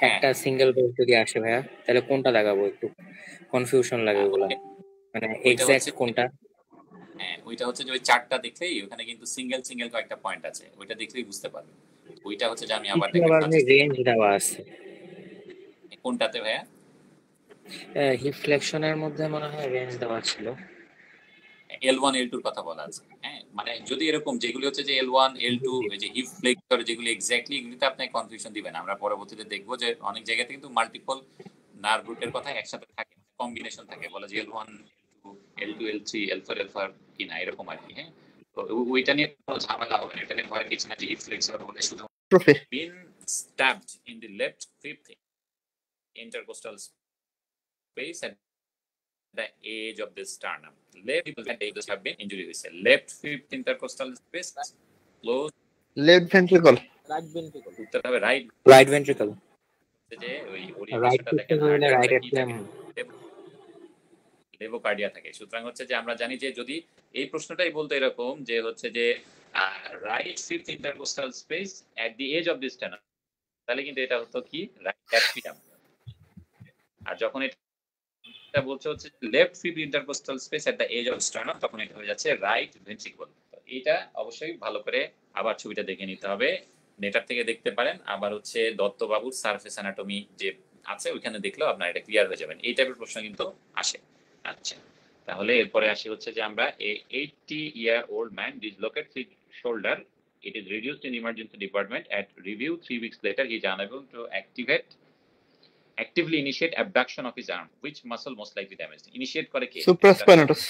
একটা সিঙ্গেল বেস যদি আসে ভাইয়া, তাহলে কোনটা লাগাবো? একটু কনফিউশন লাগে ওগুলো, মানে এক্সাক্ট কোনটা। হ্যাঁ, ওইটা হচ্ছে যে ওই চারটা দেখলেই ওখানে কিন্তু সিঙ্গেল কয়েকটা পয়েন্ট আছে, ওইটা দেখলেই বুঝতে পারবে। ওইটা হচ্ছে যে আমি আবার রেঞ্জ দেওয়া আছে কোনটাতে ভাইয়া? হিপ ফ্লেকশনের মধ্যে মনে হয় রেঞ্জ দেওয়া ছিল। L1 L2 এর কথা বলা আছে। হ্যাঁ, মানে যদি এরকম যেগুলি হচ্ছে যে L1 L2 এই যে হিপ ফ্লেক্সর যেগুলি এক্স্যাক্টলি, এগুলিতে আপনি কনফিউশন দিবেন। আমরা পরবর্তীতে দেখবো যে অনেক জায়গাতে কিন্তু মাল্টিপল নার্ভ রুটের কথা একসাথে থাকে, কম্বিনেশন থাকে, বলে যে L1 L2 L3 L4 L5 কিনা এরকম আর কি। হ্যাঁ, তো ওইটা নিয়ে কোনো ঝামেলা হবে না, এটা নিয়ে ভয় কিছু না যে হিপ ফ্লেক্সর বলে শুধু been stabbed in the left fifth intercostal space at the edge of the sternum. Left people have been injury হয়েছে। Left fifth intercostal space close left ventricle, right ventricle, উত্তর হবে রাইট ভেন্ট্রিকল। যে ওই রাইট পিস্টন হলে রাইট অ্যাট্রিয়াম, লেভোকার্ডিয়া থাকে। সুতরাং হচ্ছে যে আমরা জানি যে যদি এই প্রশ্নটাই বলতো এরকম যে হচ্ছে যে right fifth intercostal space at the edge of the sternum, তাহলে কিন্তু এটা হতো কি রাইট অ্যাট্রিয়াম। আর যখন এটা বলছে হচ্ছে left fifth intercostal space at the edge of sternum, তখন এটা হয়ে যাচ্ছে রাইট ভেন্ট্রিকল। এটা অবশ্যই ভালো করে আবার ছবিটা দেখে নিতে হবে, নেটার থেকে দেখতে পারেন, আবার হচ্ছে দত্তবাবুর সারফেস অ্যানাটমি যে আছে ওইখানে দেখলেও আপনারা এটা ক্লিয়ার হয়ে যাবেন। এই টাইপের প্রশ্ন কিন্তু আসে। আচ্ছা, তাহলে এরপরে আসি হচ্ছে যে আমরা 80-year-old man dislocated his shoulder. It is reduced in emergency department. At review 3 weeks later, he is unable to actively initiate abduction of his arm. Which muscle most likely damaged? Initiate করে কে? সুপ্রাস্পাইনাটাস।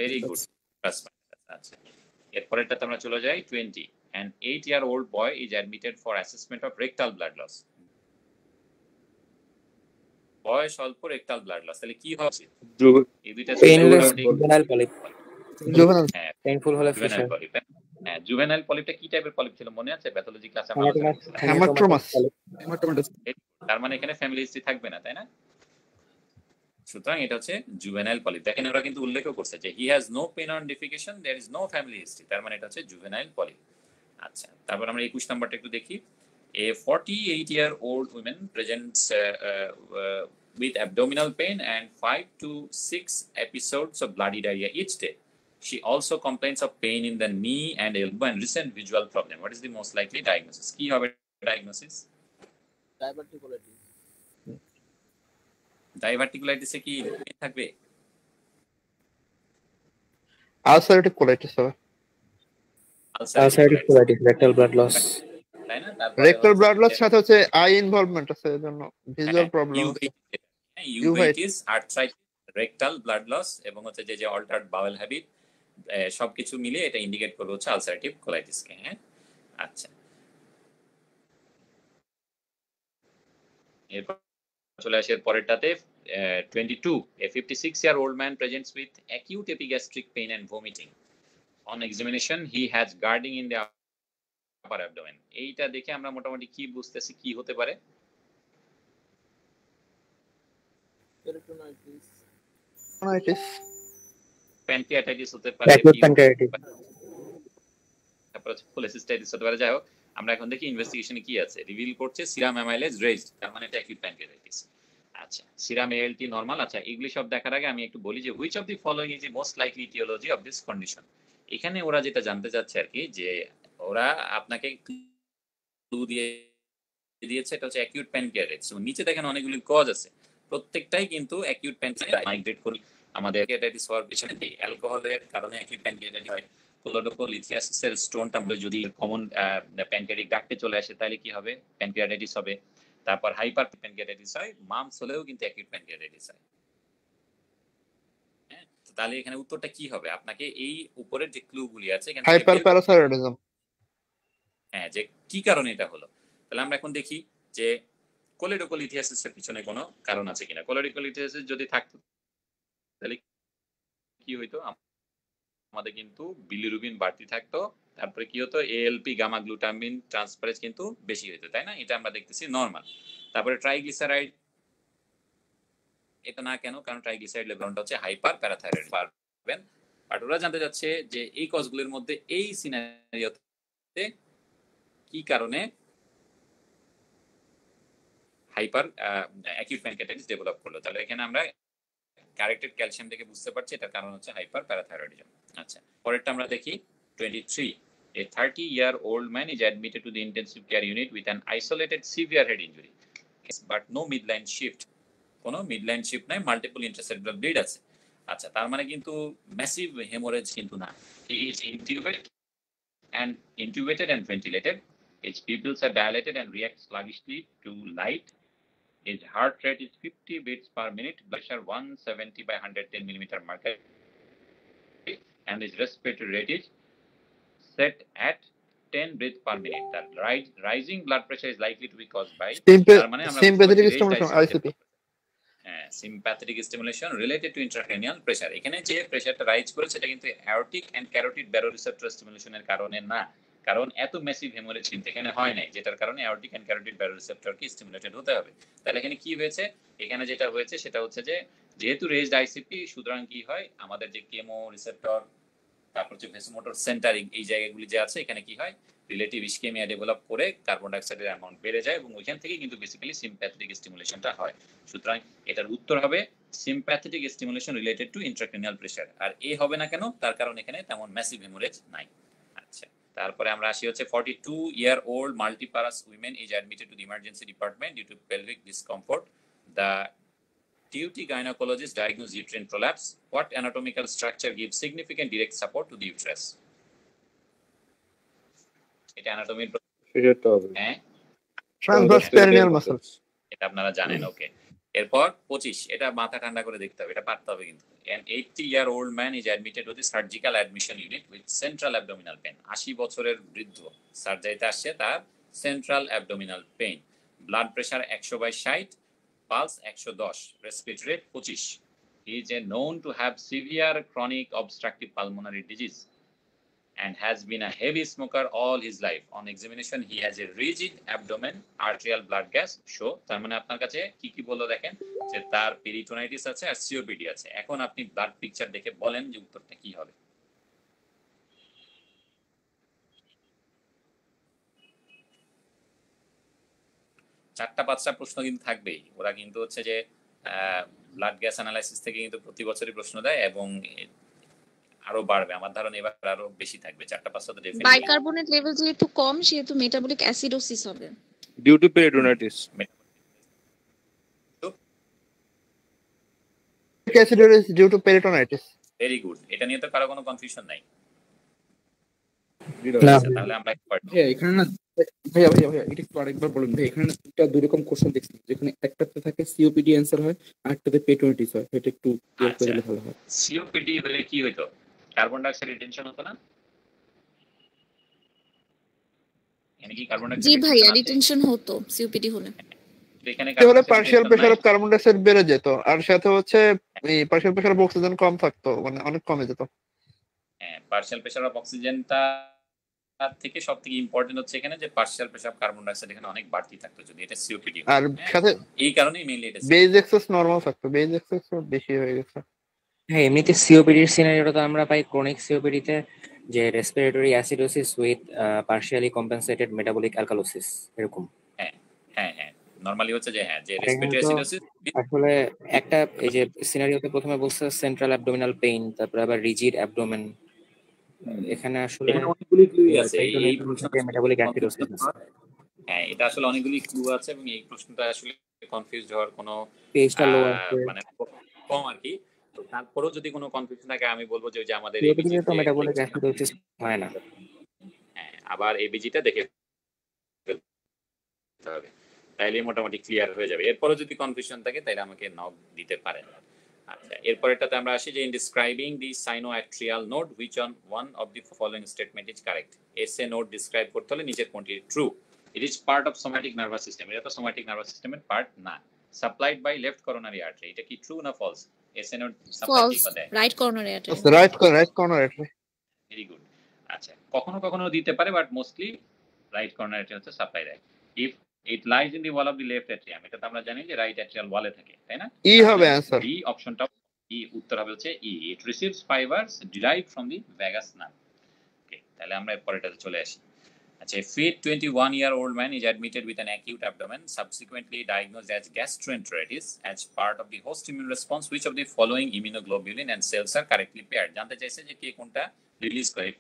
Very good. আচ্ছা, এরপরেরটাতে আমরা চলে যাই 20. An 8-year-old boy is admitted for assessment of rectal blood loss. বয়স অল্প, রেকটাল ব্লাড লস, তাহলে কি হবে? এই দুইটা জুভেনাইল পলিপ। হ্যাঁ, পেইনফুল হলে ফিশার। হ্যাঁ, জুভেনাইল পলিপটা কি টাইপের পলিপ ছিল মনে আছে? প্যাথোলজি ক্লাসে আমরা হেমাটোমাস। তার মানে এখানে ফ্যামিলি হিস্ট্রি থাকবে না, তাই না? সুতরাং এটা হচ্ছে জুভেনাইল পলিপ। দেখেন ওরা কিন্তু উল্লেখও করছে যে he has no pain on defecation, there is no family history, তার মানে এটা হচ্ছে জুভেনাইল পলিপ। আচ্ছা, তারপর আমরা 21 নাম্বারটা একটু দেখি। A 48-year-old woman presents with abdominal pain and 5 to 6 episodes of bloody diarrhea each day. She also complains of pain in the knee and elbow and recent visual problem. What is the most likely diagnosis? কি হবে diagnosis? ডাইভার্টিকুলাইটিসে কি থাকবে? আলসারেটিভ কোলাইটিস হবে। Ulcerative colitis, rectal blood loss, তাই না? রেক্টাল ব্লাড লস সাথে হচ্ছে আই ইনভলভমেন্ট আছে, এজন্য ভিজুয়াল প্রবলেম আছে। Uveitis, arthritis, rectal blood loss এবং হচ্ছে যে অল্টারড বাওয়েল হ্যাবিট, সবকিছু মিলে এটা ইন্ডিকেট করবে হচ্ছে আলসারেটিভ কোলাইটিসকে। হ্যাঁ, আচ্ছা, এরপর চলে আসে পরেরটাতে। 22, a 56-year-old man presents with acute epigastric pain and vomiting. On examination, he has guarding in the upper abdomen. এইটা দেখে আমরা মোটামুটি কি বুঝতেছি কি হতে পারে? প্যানক্রিয়াটাইটিস হতে পারে, তারপর হচ্ছে কোলেসিস্টাইটিস হতে পারে। যাই হোক, আমরা এখন দেখি ইনভেস্টিগেশনে কি আছে। রিভিল করছে সিরাম অ্যামাইলেজ রেজড, তার মানে এটা অ্যাকিউট প্যানক্রিয়াটাইটিস। আচ্ছা, সিরাম এএলটি নরমাল। আচ্ছা, এগুলি সব দেখার আগে আমি একটু বলি যে which of the following is the most likely aetiology of this condition. এখানে ওরা যেটা জানতে চাচ্ছে আর কি, যে ওরা আপনাকে ক্লু দিয়ে দিয়েছে এটা হচ্ছে অ্যাকিউট প্যানক্রিয়াটাইটিস। নিচে দেখেন অনেকগুলি কজ আছে, প্রত্যেকটাই কিন্তু অ্যাকিউট প্যানক্রিয়াটাইটিস মাইগ্রেট করি আমাদের প্যানক্রিয়াটাইটিস হওয়ার পিছনে অ্যালকোহলের কারণে অ্যাকিউট প্যানক্রিয়াটাইটিস হয়। কোলোডোকোলিথিয়াসিসের স্টোন আমরা যদি কমন প্যানক্রিয়াটিক ডাক্টে চলে আসে তাহলে কি হবে? প্যানক্রিয়াটাইটিস হবে। তারপর হাইপার প্যানক্রিয়াটাইটিস হয়, মামস হলেও কিন্তু অ্যাকিউট প্যানক্রিয়াটাইটিস হয়। হ্যাঁ, তাহলে এখানে উত্তরটা কি হবে? আপনাকে এই উপরের যে ক্লুগুলি আছে এখানে হাইপার প্যারাথাইরয়েডিজম। হ্যাঁ, যে কি কারণে এটা হলো, তাহলে আমরা এখন দেখি যে কোলেডোকোলিথিয়াসিসের পিছনে কোনো কারণ আছে কিনা। কোলেডোকোলিথিয়াসিস যদি থাকতো তাহলে কি হইতো? আমাদের কিন্তু বিলিরুবিন বাড়তি থাকতো, তারপরে কি হতো? এএলপি গামা গ্লুটামিন ট্রান্সফারেজ কিন্তু বেশি হইতো, তাই না? এটা আমরা দেখতেছি নরমাল। তারপরে ট্রাইগ্লিসারাইড এটা না কেন? কারণ ট্রাইগ্লিসারাইড লেভেলটা হচ্ছে হাইপার প্যারাথাইরয়েড পারবেন। বাট ওরা জানতে যাচ্ছে যে এই কজগুলোর মধ্যে এই সিনারিওতে কি কারণে হাইপার অ্যাকিউট প্যানক্রিয়াটাইটিস ডেভেলপ করলো। তাহলে এখানে আমরা কারেক্টেড ক্যালসিয়াম দেখে বুঝতে পারছি এটার কারণ হচ্ছে হাইপার প্যারাথাইরয়েডিজম। আচ্ছা, পরেরটা আমরা দেখি। 23, a 30-year-old man is admitted to the intensive care unit with an isolated severe head injury but no midline shift, কোনো midline shift নাই, মাল্টিপল ইন্ট্রাসেরেব্রাল ব্লিড আছে। আচ্ছা, তার মানে কিন্তু ম্যাসিভ হেমোরেজ কিন্তু না। he is intubated and ventilated, his pupils are dilated and react sluggishly to light, his heart rate is 50 beats per minute, blood pressure 170 by 110 millimeter mercury, and his respiratory rate is set at 10 breaths per minute. The rising blood pressure is likely to be caused by sympathetic stimulation ICP. Sympathetic stimulation related to intracranial pressure. এখানে যে প্রেসারটা রাইজ করেছে সেটা কিন্তু অ্যাওরটিক এন্ড ক্যারোটিড ব্যারোরিসেপ্টর স্টিমুলেশনের কারণে না, কারণ এত ম্যাসিভ হেমোরেজ কিন্তু এখানে হয় নাই, যেটার কারণে অ্যাওরটিক এন্ড ক্যারোটিড ব্যারোরিসেপ্টরকে স্টিমুলেটেড হতে হবে। তাহলে এখানে কি হয়েছে? এখানে যেটা হয়েছে সেটা হচ্ছে যে যেহেতু রেজড আইসিপি, সুতরাং কি হয়? আমাদের যে কেমো রিসেপ্টর, তারপর যে ভেসোমোটর সেন্টার, এই জায়গাগুলি যে আছে এখানে কি হয়? রিলেটিভ ইসকেমিয়া ডেভেলপ করে কার্বন ডাইঅক্সাইডের অ্যামাউন্ট বেড়ে যায় এবং ওইখান থেকে কিন্তু বেসিক্যালি সিম্প্যাথেটিক স্টিমুলেশনটা হয়। সুতরাং এটার উত্তর হবে sympathetic stimulation related to intracranial pressure. আর এ হবে না কেন? তার কারণ এখানে তেমন ম্যাসিভ হেমোরেজ নাই। আচ্ছা, তারপরে আমরা আসি হচ্ছে 42-year-old multiparous women is admitted to the emergency department due to pelvic discomfort. The duty gynecologist diagnosed uterine prolapse. What anatomical structure gives significant direct support to the uterus? এটা অ্যানাটমির হ্যাঁ, ট্রান্সভার্স পেরিনিয়াল মাসলস, এটা আপনারা জানেন। ওকে, এরপর 25, এটা মাথা ঠান্ডা করে দেখতে হবে, এটা পারতে হবে কিন্তু। An 80-year-old man is admitted to the surgical admission unit with central abdominal pain. 80 বছরের বৃদ্ধ সার্জারিতে আসছে, তার central abdominal pain, blood pressure 100/60, pulse 110, respiratory rate 25. He is known to have severe chronic obstructive pulmonary disease and has been a heavy smoker all his life. On examination, he has a rigid abdomen, arterial blood gas show. তার মানে আপনার কাছে কি কি বললো দেখেন, যে তার পেরিটোনাইটিস আছে আর সিওপিডি আছে। এখন আপনি ব্লাড পিকচার দেখে বলেন যে উত্তরটা কি হবে। চারটা পাঁচটা প্রশ্ন কিন্তু থাকবেই, ওরা কিন্তু হচ্ছে যে ব্লাড গ্যাস অ্যানালাইসিস থেকে কিন্তু প্রতি বছরই প্রশ্ন দেয় এবং আরো বাড়বে, আমার ধারণা এবার আরো বেশি থাকবে। চারটা পাঁচটা তো ডেফিনেটলি। বাইকার্বনেট লেভেল যেহেতু কম সেহেতু মেটাবলিক অ্যাসিডোসিস হবে due to peritonitis. Acidosis due to peritonitis. Very good, এটা নিয়ে তো কারো কোনো কনফিউশন নাই। না তাহলে আমরা ভাইয়া এখানে না ভাইয়া এটা একটু আরেকবার বলুন ভাই। এখানে না দুটা দুই রকম কোশ্চেন দেখছি, যেখানে একটাতে থাকে সিওপিডি অ্যান্সার হয় আর একটাতে পেটোনিটিস হয়। এটা একটু ক্লিয়ার করে দিলে ভালো হয়। সিওপিডি হলে কি হইতো? কার্বন ডাই অক্সাইড রিটেনশন হতো না? এখানে কি কার্বন ডাই জি অক্সাইড ভাইয়া রিটেনশন হতো সিওপিডি হলে এখানে তাহলে partial pressure of carbon dioxide বেড়ে যেত, আর সাথে হচ্ছে এই পার্শিয়াল প্রেসার অফ অক্সিজেন কম থাকতো, মানে অনেক কমে যেত। হ্যাঁ, পার্শিয়াল প্রেসার অফ অক্সিজেনটা থেকে সবথেকে ইম্পর্টেন্ট হচ্ছে এখানে যে partial pressure of carbon dioxide এখানে অনেক বাড়তি থাকতো যদি এটা সিওপিডি হয়। আর সাথে এই কারণেই মেইনলি এটা বেজ এক্সেস নরমাল থাকতো, বেজ এক্সেস বেশি হয়ে গেছে। হ্যাঁ, এমনিতে সিওপিডির সিনারিওটা তো আমরা পাই ক্রনিক সিওপিডিতে, যে respiratory acidosis with partially compensated metabolic alkalosis এরকম। হ্যাঁ হ্যাঁ হ্যাঁ, নরমালি হচ্ছে যে হ্যাঁ যে রেসপিরেটরি অ্যাসিডোসিস আসলে একটা এই যে সিনারিওতে প্রথমে বলছে সেন্ট্রাল অ্যাবডোমিনাল পেইন, তারপর আবার রিজিড অ্যাবডোমেন। এখানে আসলে এখানে অনেকগুলি ক্লু আছে এই প্রশ্নটা মেটাবলিক অ্যাসিডোসিস। হ্যাঁ, এটা আসলে অনেকগুলি ক্লু আছে এবং এই প্রশ্নটা আসলে কনফিউজ হওয়ার কোনো পেজটা লো আছে মানে কম আর কি। তো তারপরেও যদি কোনো কনফিউশন থাকে আমি বলবো যে ওই যে আমাদের সিওপিডিতে তো মেটাবলিক অ্যাসিডোসিস হয় না। হ্যাঁ, আবার এবিজিটা দেখে ফেলতে হবে, তাইলে মোটামুটি ক্লিয়ার হয়ে যাবে। এরপরে যদি কনফিউশন থাকে তাহলে আমাকে নক দিতে পারেন। আচ্ছা, এরপরেরটাতে আমরা আসি যে in describing the sinoatrial node which on one of the following statement is correct. SA node describe করতে হলে নিচের কোনটি true? It is part of somatic nervous system. এটা তো সোম্যাটিক নার্ভাস সিস্টেমের পার্ট না। Supplied by left coronary artery, এটা কি ট্রু না ফলস? এসএ নোড সাপ্লাই কি করে? Right corner artery. Right corner artery. Very good. আচ্ছা, কখনো কখনো দিতে পারে but mostly right corner artery হচ্ছে সাপ্লাই দেয়। If it lies in the wall of the left atrium, এটা তো আমরা জানি যে রাইট অ্যাট্রিয়াল ওয়ালে থাকে, তাই না? ই হবে आंसर। এই অপশনটা ই, উত্তর হবে হচ্ছে ই। it receives fibers derived from the vagus nerve। ওকে, তাহলে আমরা পরেরটাতে চলে আসি। আচ্ছা, a fit 21-year-old man is admitted with an acute abdomen subsequently diagnosed as gastroenteritis as part of the host immune response. Which of the following immunoglobulin and cells are correctly paired? জানতে চাইছে যে কে কোনটা রিলিজ করে,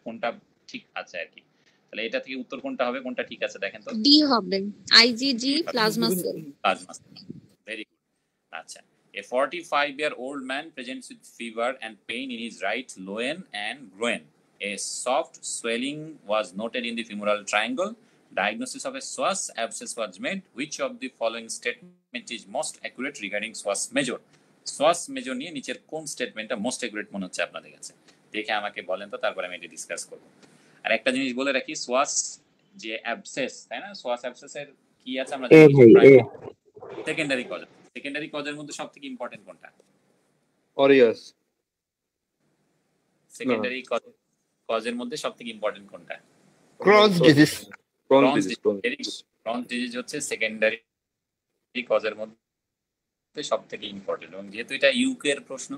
কোনটা ঠিক আছে আর কি। তাহলে এটা থেকে উত্তর কোনটা হবে, কোনটা ঠিক আছে দেখেন তো। ডি হবে, IgG plasma sell. Plasma sell, very good. আচ্ছা, a 45-year-old man presents with fever and pain in his right loin and groin. A soft swelling was noted in the femoral triangle. Diagnosis of a psoas abscess was made. Which of the following statement is most accurate regarding psoas major? psoas major নিয়ে নিচের কোন স্টেটমেন্টটা মোস্ট অ্যাকুরেট মনে হচ্ছে আপনাদের কাছে, দেখে আমাকে বলেন তো, তারপরে আমি এটা ডিসকাস করব। আর একটা জিনিস বলে রাখি, সোয়াস যে অ্যাবসেস, তাই না? সোয়াস অ্যাবসেসের কি আছে আমরা জানি, সেকেন্ডারি কজ। সেকেন্ডারি কজের মধ্যে সবথেকে ইম্পর্টেন্ট কোনটা? অরিয়াস। সেকেন্ডারি কজের মধ্যে সবথেকে ইম্পর্টেন্ট কোনটা? Crohn's disease. ক্রনস ডিজিজ হচ্ছে সেকেন্ডারি কজের মধ্যে সবথেকে ইম্পর্টেন্ট। এবং যেহেতু এটা ইউকে এর প্রশ্ন,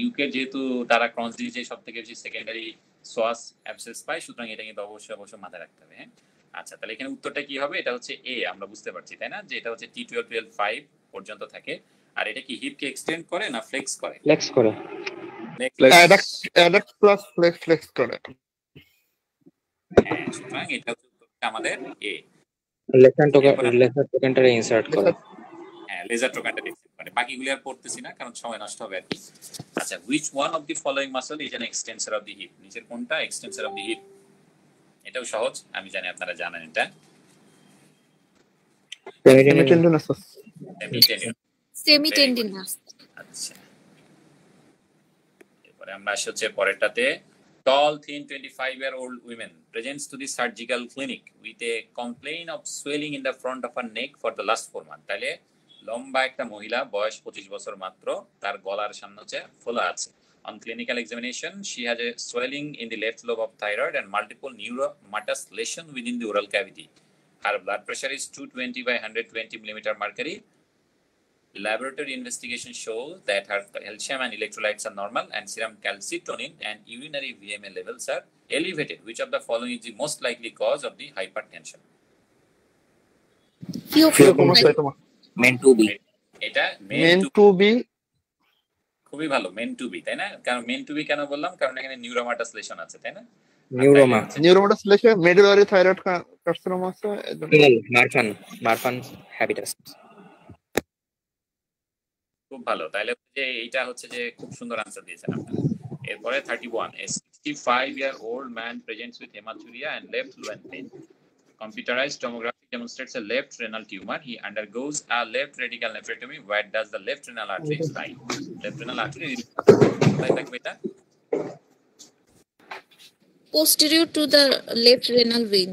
ইউকে যেহেতু তারা ক্রনস ডিজিজে সবথেকে বেশি সেকেন্ডারি সোয়াস অ্যাবসেস পায়, সুতরাং এটা কিন্তু অবশ্যই মাথায় রাখতে হবে। হ্যাঁ, আচ্ছা, তাহলে এখানে উত্তরটা কি হবে? এটা হচ্ছে এ। আমরা বুঝতে পারছি, তাই না, যে এটা হচ্ছে T12 T5 পর্যন্ত থাকে। আর এটা কি হিপকে এক্সটেন্ড করে না ফ্লেক্স করে? ফ্লেক্স করে। অ্যাডাক্ট প্লাস ফ্লেক্স করে। হ্যাঁ, সুতরাং এটা হচ্ছে উত্তরটা আমাদের এ। লেজার টোকেন্টারে ইনসার্ট করে। হ্যাঁ, লেজার টোকেন্টারে ইনসার্ট করে। বাকিগুলো আর পড়তেছি না কারণ সময় নষ্ট হবে আর কি। আচ্ছা, which one of the following muscle is an extensor of the hip? নিচের কোনটা এক্সটেন্সর অফ দি হিপ? এটাও সহজ, আমি জানি আপনারা জানেন এটা। সেমিটেন্ডিনাস। আচ্ছা, এরপরে আমরা আসি হচ্ছে পরেরটাতে। Tall, thin 25-year-old women presents to the surgical clinic with a complaint of swelling in the front of her neck for the last 4 months. তাহলে লম্বা একটা মহিলা, বয়স 25 বছর মাত্র, তার গলার সামনে হচ্ছে ফোলা আছে। On clinical examination, she has a swelling in the left lobe of thyroid and multiple neuromatous lesion within the oral cavity. Her blood pressure is 220 by 120 millimeter mercury. Laboratory investigation shows that her calcium and electrolytes are normal and serum calcitonin and urinary VMA levels are elevated. Which of the following is the most likely cause of the hypertension? Phaeochromocytoma meant to be. এটা মেন টু বি খুবই ভালো, মেন টু বি, তাই না? কারণ মেন টু বি কেন বললাম? কারণ এখানে নিউরোমাটাস লেশন আছে, তাই না? নিউরোমাটাস লেশন, মেডুলারি থাইরয়েড কার্সিনোমা আছে। মারফান হ্যাবিটাস। খুব ভালো, তাহলে যে এইটা হচ্ছে যে খুব সুন্দর আনসার দিয়েছেন আপনারা। এরপরে 31, a 65-year-old man presents with hematuria and left lower pain. Computerized tomography demonstrates a left renal tumor. He undergoes a left radical nephrectomy. Where does the left renal artery lie? Left renal artery posterior to the left renal vein.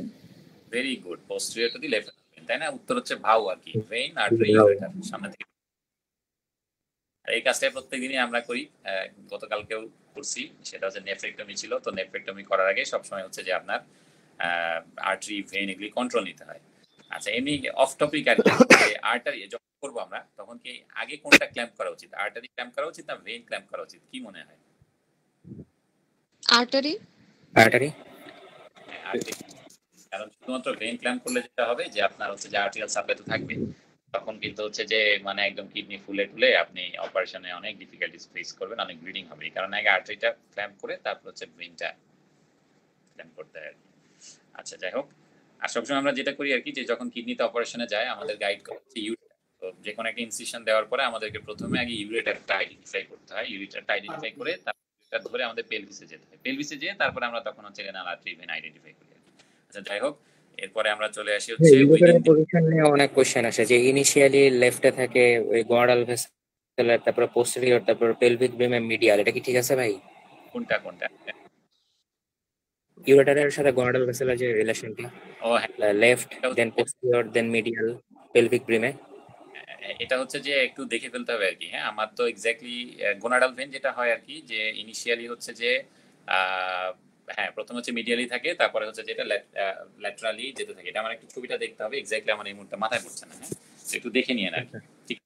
Very good, posterior to the left renal vein, তাই না? উত্তর হচ্ছে ভাউ আর কি, vein artery সামনে থেকে। এই কাজটা প্রত্যেকদিনই আমরা করি, গতকালকেও করছি, সেটা হচ্ছে নেফ্রেক্টমি ছিল। তো নেফ্রেক্টমি করার আগে সবসময় হচ্ছে যে আপনার আর্টারি ভেইন এগুলি কন্ট্রোল নিতে হয়। আচ্ছা, এমনি অফ টপিক আর কি, আর্টারি যখন করবো আমরা তখন কি আগে কোনটা ক্ল্যাম্প করা উচিত? আর্টারি ক্ল্যাম্প করা উচিত না ভেইন ক্ল্যাম্প করা উচিত? কি মনে হয়? Artery. কারণ শুধুমাত্র ভেইন ক্ল্যাম্প করলে যেটা হবে যে আপনার হচ্ছে যে আর্টেরিয়াল সাপ্লাই তো থাকবে, তখন কিন্তু হচ্ছে যে মানে একদম কিডনি ফুলে টুলে আপনি অপারেশনে অনেক ডিফিকাল্টিস ফেস করবেন, অনেক ব্লিডিং হবে। এই কারণে আগে আর্টারিটা ক্ল্যাম্প করে তারপর হচ্ছে ভেইনটা ক্ল্যাম্প করতে হয়। আচ্ছা, যাই হোক, আর সবসময় আমরা যেটা করি আর কি, যে যখন কিডনিতে অপারেশনে যায় আমাদের গাইড করা হচ্ছে ইউরেটার। তো যে কোনো একটা ইনসিশন দেওয়ার পরে আমাদেরকে প্রথমে আগে ইউরেটারটা আইডেন্টিফাই করতে হয়। ইউরেটারটা আইডেন্টিফাই করে তারপর ধরে আমাদের পেলভিসে যেতে হয়। পেলভিসে যেয়ে তারপরে আমরা তখন হচ্ছে রেনাল আর্টারি ভেন আইডেন্টিফাই করি। আচ্ছা, যাই হোক, এরপরে আমরা চলে আসি হচ্ছে পজিশন নিয়ে অনেক কোশ্চেন আসে, যে ইনিশিয়ালি লেফটে থাকে ওই গর্ডাল ভেসেল, তারপরে পোস্টেরিয়র, তারপর পেলভিক ব্রেমে মিডিয়াল। এটা কি ঠিক আছে ভাই? কোনটা ইউরেটারের সাথে গর্ডাল ভেসেলের যে রিলেশনটা, ও হ্যাঁ, লেফট দেন পোস্টেরিয়র দেন মিডিয়াল পেলভিক ব্রেমে, এটা হচ্ছে যে একটু দেখে ফেলতে হবে আর কি। হ্যাঁ, আমার তো এক্স্যাক্টলি গোনাডাল ভেন যেটা হয় আর কি, যে ইনিশিয়ালি হচ্ছে যে হ্যাঁ প্রথম হচ্ছে মিডিয়ালি থাকে, তারপরে হচ্ছে যেটা ল্যাটারালি যেতে থাকে। এটা আমার একটু ছবিটা দেখতে হবে, এক্স্যাক্টলি আমার এই মুহূর্তে মাথায় পড়ছে না। হ্যাঁ, একটু দেখে নিয়ে না, ঠিক।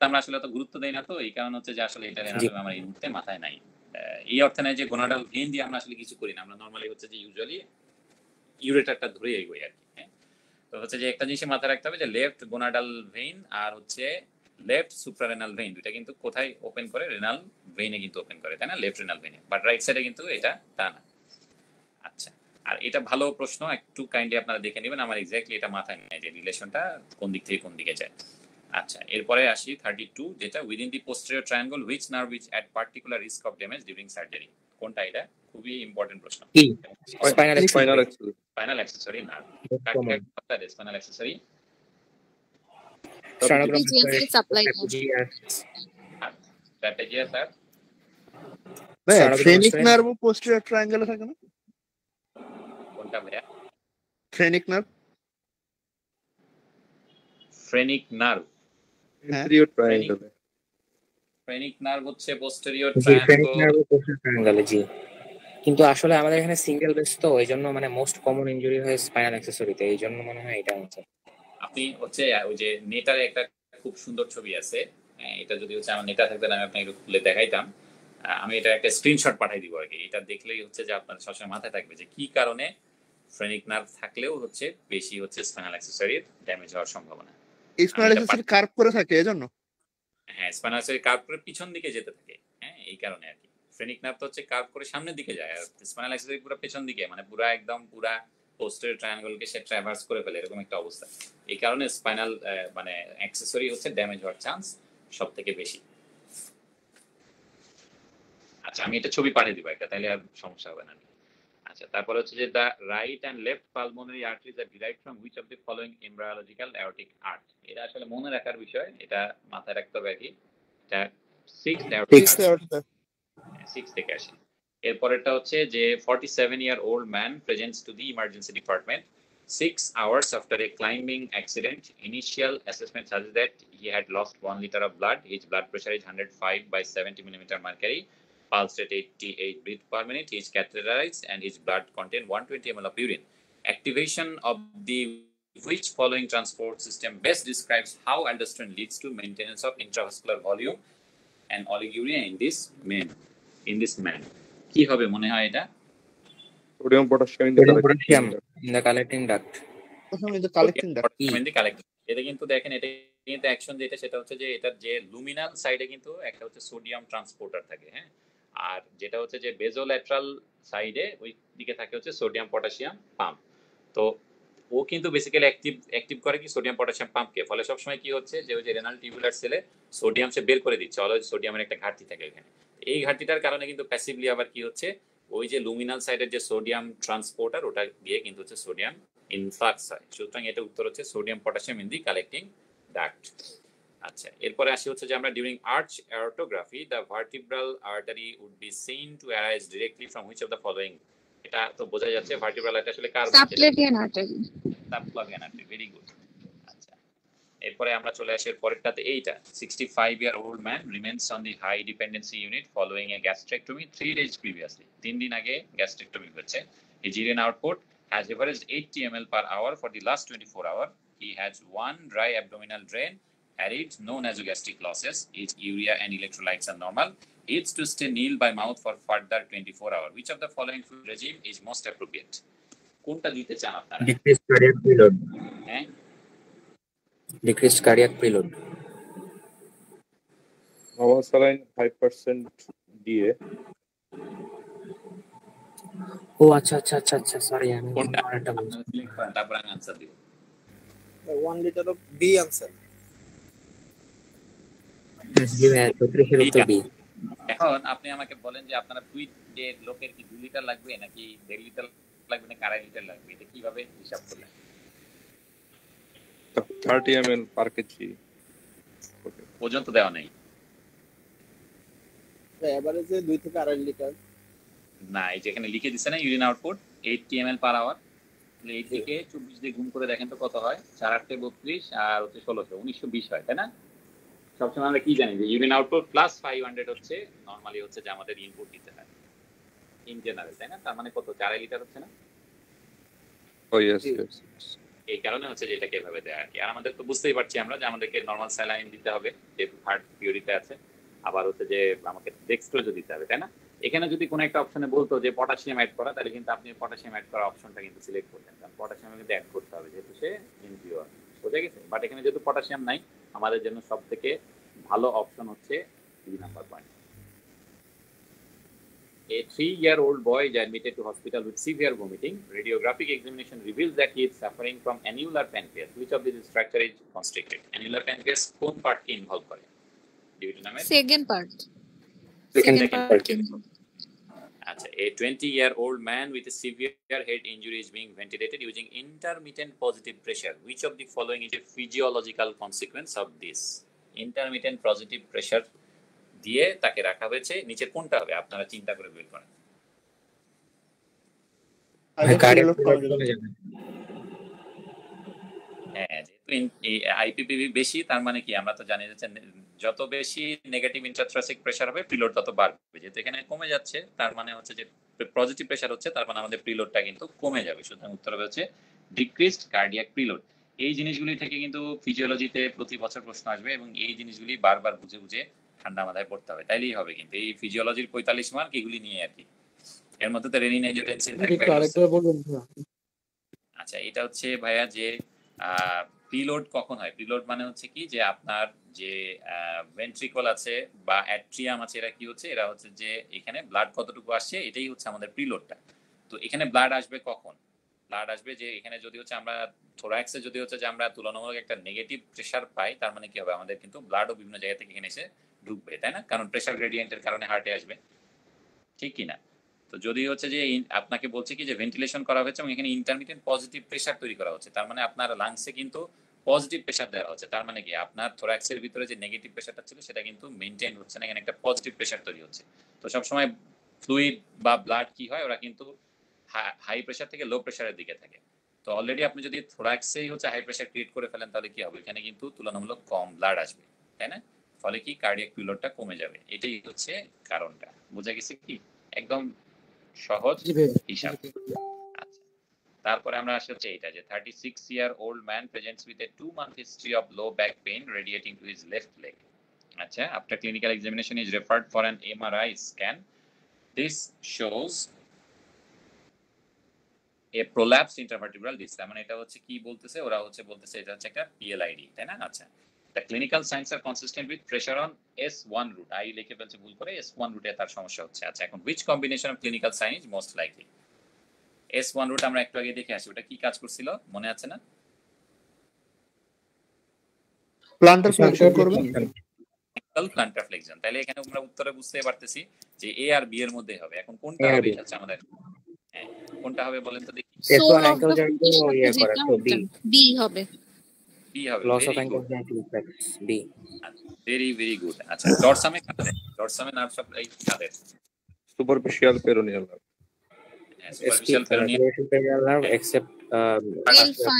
আমরা আসলে তো গুরুত্ব দেই না, তো এই কারণে হচ্ছে যে আসলে এটা আমার এই মুহূর্তে মাথায় নাই। এই অর্থে নাই যে গোনাডাল ভেন দিয়ে আমরা আসলে কিছু করি না, আমরা নরমালি হচ্ছে যে ইউজুয়ালি ইউরেটারটা ধরে এগোই আর কি। হ্যাঁ, তো হচ্ছে যে একটা জিনিস মাথায় রাখতে হবে যে লেফট গোনাডাল ভেইন আর হচ্ছে লেফট সুপ্রারেনাল ভেইন, দুটা কিন্তু কোথায় ওপেন করে? রেনাল ভেইনে কিন্তু ওপেন করে, তাই না? লেফট রেনাল ভেইনে, বাট রাইট সাইডে কিন্তু এটা তা না। আচ্ছা, আর এটা ভালো প্রশ্ন, একটু কাইন্ডলি আপনারা দেখে নেবেন, আমার এক্স্যাক্টলি এটা মাথায় নেই যে রিলেশনটা কোন দিক থেকে কোন দিকে যায়। আচ্ছা, এরপরে আসি 32, যেটা within the posterior triangle which nerve is at particular risk of damage during surgery? কোনটা? এটা খুবই ইম্পর্টেন্ট প্রশ্ন। Spinal accessory nerve. Spinal accessory trapezia, sir. Phrenic nerve posterior ট্রায়াঙ্গেলে থাকে না? কোনটা ভাইয়া? Phrenic nerve. Phrenic nerve, inferior ট্রায়াঙ্গেলে। ফ্রেনিক নার্ভ হচ্ছে পোস্টেরিয়র ট্রায়াঙ্গেলে, জি। কিন্তু আসলে আমাদের এখানে সিঙ্গেল বেস, তো এই জন্য মানে মোস্ট কমন ইনজুরি হয় স্পাইনাল অ্যাক্সেসরিতে, এই জন্য মনে হয় এটা হচ্ছে। আপনি হচ্ছে ওই যে নেটারে একটা খুব সুন্দর ছবি আছে, এটা যদি হচ্ছে আমার নেটা থাকতেন আমি আপনাকে একটু খুলে দেখাইতাম। আমি এটা একটা স্ক্রিনশট পাঠাই দিব আর কি। এটা দেখলেই হচ্ছে যে আপনার সবসময় মাথায় থাকবে যে কি কারণে ফ্রেনিক নার্ভ থাকলেও হচ্ছে বেশি হচ্ছে স্পাইনাল অ্যাক্সেসরির ড্যামেজ হওয়ার সম্ভাবনা। স্পাইনাল অ্যাক্সেসরি কার্ভ করে থাকে এজন্য। হ্যাঁ, স্পাইনাল অ্যাক্সেসরি কার্ভ করে পিছন দিকে যেতে থাকে। হ্যাঁ, এই কারণে আর কি। ফ্রেনিক নার্ভ তো হচ্ছে কার্ভ করে সামনের দিকে যায়, আর স্পাইনাল অ্যাক্সেসরি পুরো পেছন দিকে, মানে পুরো একদম পুরা পোস্টেরিয়র ট্রায়াঙ্গলকে সে ট্রাভার্স করে ফেলে, এরকম একটা অবস্থা। এই কারণে স্পাইনাল মানে অ্যাক্সেসরি হচ্ছে ড্যামেজ হওয়ার চান্স সবথেকে বেশি। আচ্ছা, আমি এটা ছবি পাঠিয়ে দিব একটা, তাহলে আর সমস্যা হবে না। আচ্ছা, তারপরে হচ্ছে যে the right and left pulmonary arteries are derived from which of the following embryological aortic arch? এটা আসলে মনে রাখার বিষয়, এটা মাথায় রাখতে হবে আর কি। এটা 6 থেকে আসে। এরপরেরটা হচ্ছে যে 47-year-old man presents to the emergency department. 6 hours after a climbing accident. Initial assessment suggests that he had lost 1 liter of blood. His blood pressure is 105 by 70 millimeter mercury. Pulse rate 88 beats per minute. He is catheterized and his blood contained 120 ml of urine. Activation of the which following transport system best describes how aldosterone leads to maintenance of intravascular volume and oliguria in this man? কি হবে মনে হয় এটা? Sodium potassium potassium in the collecting duct. এটা কিন্তু দেখেন, এটা কিন্তু অ্যাকশন যেটা সেটা হচ্ছে যে এটা যে লুমিনাল সাইডে কিন্তু একটা হচ্ছে সোডিয়াম ট্রান্সপোর্টার থাকে, হ্যাঁ, আর যেটা হচ্ছে যে বেজোল্যাট্রাল সাইডে ওই দিকে থাকে হচ্ছে সোডিয়াম পটাশিয়াম পাম্প। তো ও কিন্তু বেসিক্যালি অ্যাক্টিভ করে কি সোডিয়াম পটাশিয়াম পাম্পকে, ফলে সবসময় কি হচ্ছে যে ওই যে রেনাল টিউবুলার সেলে সোডিয়াম সে বের করে দিচ্ছে, অলওয়েজ সোডিয়ামের একটা ঘাটতি থাকে এখানে। এই ঘাটতিটার কারণে কিন্তু প্যাসিভলি আবার কি হচ্ছে ওই যে লুমিনাল সাইডের যে সোডিয়াম ট্রান্সপোর্টার ওটা দিয়ে কিন্তু হচ্ছে সোডিয়াম ইনফ্লাক্স হয়। সুতরাং এটা উত্তর হচ্ছে sodium potassium in the collecting duct. আচ্ছা, এরপরে আসি হচ্ছে যে আমরা during arch aortography the vertebral artery would be seen to arise directly from which of the following. এটা তো বোঝা যাচ্ছে ভার্টিব্রাল আর্টারি আসলে কার? Subclavian artery. Subclavian artery, very good. আচ্ছা, এরপরে আমরা চলে আসি পরেরটাতে, এইটা 65-year-old man remains on the high dependency unit following a gastrectomy 3 days previously. 3 দিন আগে গ্যাস্ট্রেক্টমি হয়েছে। His urine output has averaged 80 ml per hour for the last 24 hours. He has 1 dry abdominal drain, arid, no nasogastric losses. His urea and electrolytes are normal. He needs to stay nil by mouth for further 24 hours. Which of the following food regime is most appropriate? কোনটা দিতে চান আপনারা? Decreased cardiac preload. হ্যাঁ, Decreased cardiac preload. নভাসালাইন 5% দিয়ে। ও আচ্ছা আচ্ছা আচ্ছা আচ্ছা, সরি আমি কোনটা আরেকটা বলছি। আপনারা সিলেক্ট করেন, তারপর আমি আনসার দিব। 1 liter of B answer. এখন আপনি আমাকে বলেন যে আপনারা যে লোকের কি 2 লিটার লাগবে নাকি 1.5 লিটার লাগবে নাকি 2.5 লিটার লাগবে, এটা কিভাবে হিসাব করলেন? 30 ml per kg পর্যন্ত দেওয়া নেই এভারেজে 2 থেকে 2.5 লিটার না, এই যেখানে লিখে দিচ্ছে না urine output 80 ml per hour, 8 থেকে 24 দিয়ে গুণ করে দেখেন তো কত হয়, 4 8 32 আর হচ্ছে 1600 1920 হয়, তাই না? সবসময় আমরা কি জানি যে ইউরিন আউটপুট প্লাস 500 হচ্ছে নরমালি হচ্ছে যে আমাদের ইনপুট দিতে হয় ইন জেনারেল, তাই না? তার মানে কত, 4 লিটার হচ্ছে না? ও ইয়েস ইয়েস। এই কারণে হচ্ছে যে এটাকে এভাবে দেয় আর কি। আর আমাদের তো বুঝতেই পারছি আমরা যে আমাদেরকে নরমাল স্যালাইন দিতে হবে যে হার্ট পিউরিতে আছে, আবার হচ্ছে যে আমাকে ডেক্সট্রোজও দিতে হবে, তাই না? এখানে যদি কোনো একটা অপশনে বলতো যে পটাশিয়াম অ্যাড করা, তাহলে কিন্তু আপনি পটাশিয়াম অ্যাড করা অপশনটা কিন্তু সিলেক্ট করতেন, কারণ পটাশিয়াম কিন্তু অ্যাড করতে হবে যেহেতু সে এনজিও, বোঝা গেছে? বাট এখানে যেহেতু পটাশিয়াম নাই, আমাদের জন্য সব থেকে ভালো অপশন হচ্ছে 3 number point. A 3-year-old boy is admitted to hospital with severe vomiting. Radiographic examination reveals that he is suffering from annular pancreas. Which of these structure is constricted? Annular pancreas কোন পার্ট কে ইনভলভ করে? ডিভিটি নামে সেকেন্ড পার্ট। আচ্ছা, a 20-year-old man with a severe head injury is being ventilated using intermittent positive pressure. Which of the following is a physiological consequence of this? Intermittent positive pressure দিয়ে তাকে রাখা হয়েছে, নিচে কোনটা হবে আপনারা চিন্তা করে বের করেন। হ্যাঁ, যেহেতু আইপিপিভি বেশি, তার মানে কি আমরা তো জানি যে যত বেশি নেগেটিভ ইন্ট্রাথ্রাসিক প্রেসার হবে প্রিলোড তত বাড়বে, যেহেতু এখানে কমে যাচ্ছে তার মানে হচ্ছে যে পজিটিভ প্রেসার হচ্ছে, তার মানে আমাদের প্রিলোডটা কিন্তু কমে যাবে। সুতরাং উত্তর হবে হচ্ছে ডিক্রিজড কার্ডিয়াক প্রিলোড। এই জিনিসগুলি থেকে কিন্তু ফিজিওলজিতে প্রতি বছর প্রশ্ন আসবে এবং এই জিনিসগুলি বারবার বুঝে বুঝে ঠান্ডা মাথায় পড়তে হবে, তাইলেই হবে। কিন্তু এই ফিজিওলজির 45 মার্ক এগুলি নিয়ে আর কি, এর মধ্যে তো রেনিন এনজিওটেনসিন থাকবে। আচ্ছা, এটা হচ্ছে ভাইয়া যে প্রিলোড কখন হয়? প্রিলোড মানে হচ্ছে কি যে আপনার যে ভেন্ট্রিকল আছে বা অ্যাট্রিয়াম আছে, এরা কি হচ্ছে, এরা হচ্ছে যে এখানে ব্লাড কতটুকু আসছে এটাই হচ্ছে আমাদের প্রিলোডটা। তো এখানে ব্লাড আসবে কখন? ব্লাড আসবে যে এখানে যদি হচ্ছে আমরা থোরাক্সে যদি হচ্ছে যে আমরা তুলনামূলক একটা নেগেটিভ প্রেসার পাই, তার মানে কি হবে, আমাদের কিন্তু ব্লাডও বিভিন্ন জায়গা থেকে এখানে এসে ঢুকবে, তাই না? কারণ প্রেসার গ্রেডিয়েন্টের কারণে হার্টে আসবে, ঠিক কি না? তো যদি হচ্ছে যে আপনাকে বলছে কি যে ভেন্টিলেশন করা হয়েছে এবং এখানে ইন্টারমিটেন্ট পজিটিভ প্রেসার তৈরি করা হচ্ছে, তার মানে আপনার লাংসে কিন্তু পজিটিভ প্রেসার দেওয়া হচ্ছে, তার মানে কি আপনার থোরাক্সের ভিতরে যে নেগেটিভ প্রেসারটা ছিল সেটা কিন্তু মেইনটেইন হচ্ছে না, এখানে একটা পজিটিভ প্রেসার তৈরি হচ্ছে। তো সবসময় ফ্লুইড বা ব্লাড কি হয়, ওরা কিন্তু হাই প্রেসার থেকে লো প্রেসারের দিকে থাকে। তো অলরেডি আপনি যদি থোরাক্সেই হচ্ছে হাই প্রেসার ক্রিয়েট করে ফেলেন তাহলে কি হবে, এখানে কিন্তু তুলনামূলক কম ব্লাড আসবে, তাই না? ফলে কি কার্ডিয়াক প্রিলোডটা কমে যাবে, এটাই হচ্ছে কারণটা। বুঝা গেছে কি? একদম সহজ হিসাব। আচ্ছা, তারপরে আমরা আসি হচ্ছে এটা যে 36-year-old man presents with a 2-month history of low back pain radiating to his left leg. Acha, after clinical examination is referred for an MRI scan. This shows a prolapsed intervertebral disc. মানে এটা হচ্ছে কি বলতেছে, ওরা হচ্ছে বলতেছে এটা হচ্ছে একটা PLID, তাই না? আচ্ছা, the clinical signs are consistent with pressure on S1 root. I লিখে ফেলছে ভুল করে, S1 রুটে তার সমস্যা হচ্ছে। আচ্ছা, এখন which combination of clinical sign is most likely? S1 root আমরা একটু আগে দেখে আসি, ওটা কি কাজ করছিল মনে আছে না? প্লান্টার ফ্লেক্সন করবে, প্লান্টার ফ্লেক্সন। তাহলে এখানে আমরা উত্তরে বুঝতে পারতেছি যে এ আর বি এর মধ্যে হবে। এখন কোনটা হবে আচ্ছা আমাদের, হ্যাঁ কোনটা হবে বলেন তো দেখি। সোল অফ দ্য ফুট ইয়ে করে তো বি হবে, বি হবে, loss of ankle joint reflex B. Very very good. আচ্ছা, ডরসামে কাদের, ডরসামে নার্ভ সাপ্লাই কাদের? Superficial peroneal nerve, superficial peroneal nerve except L5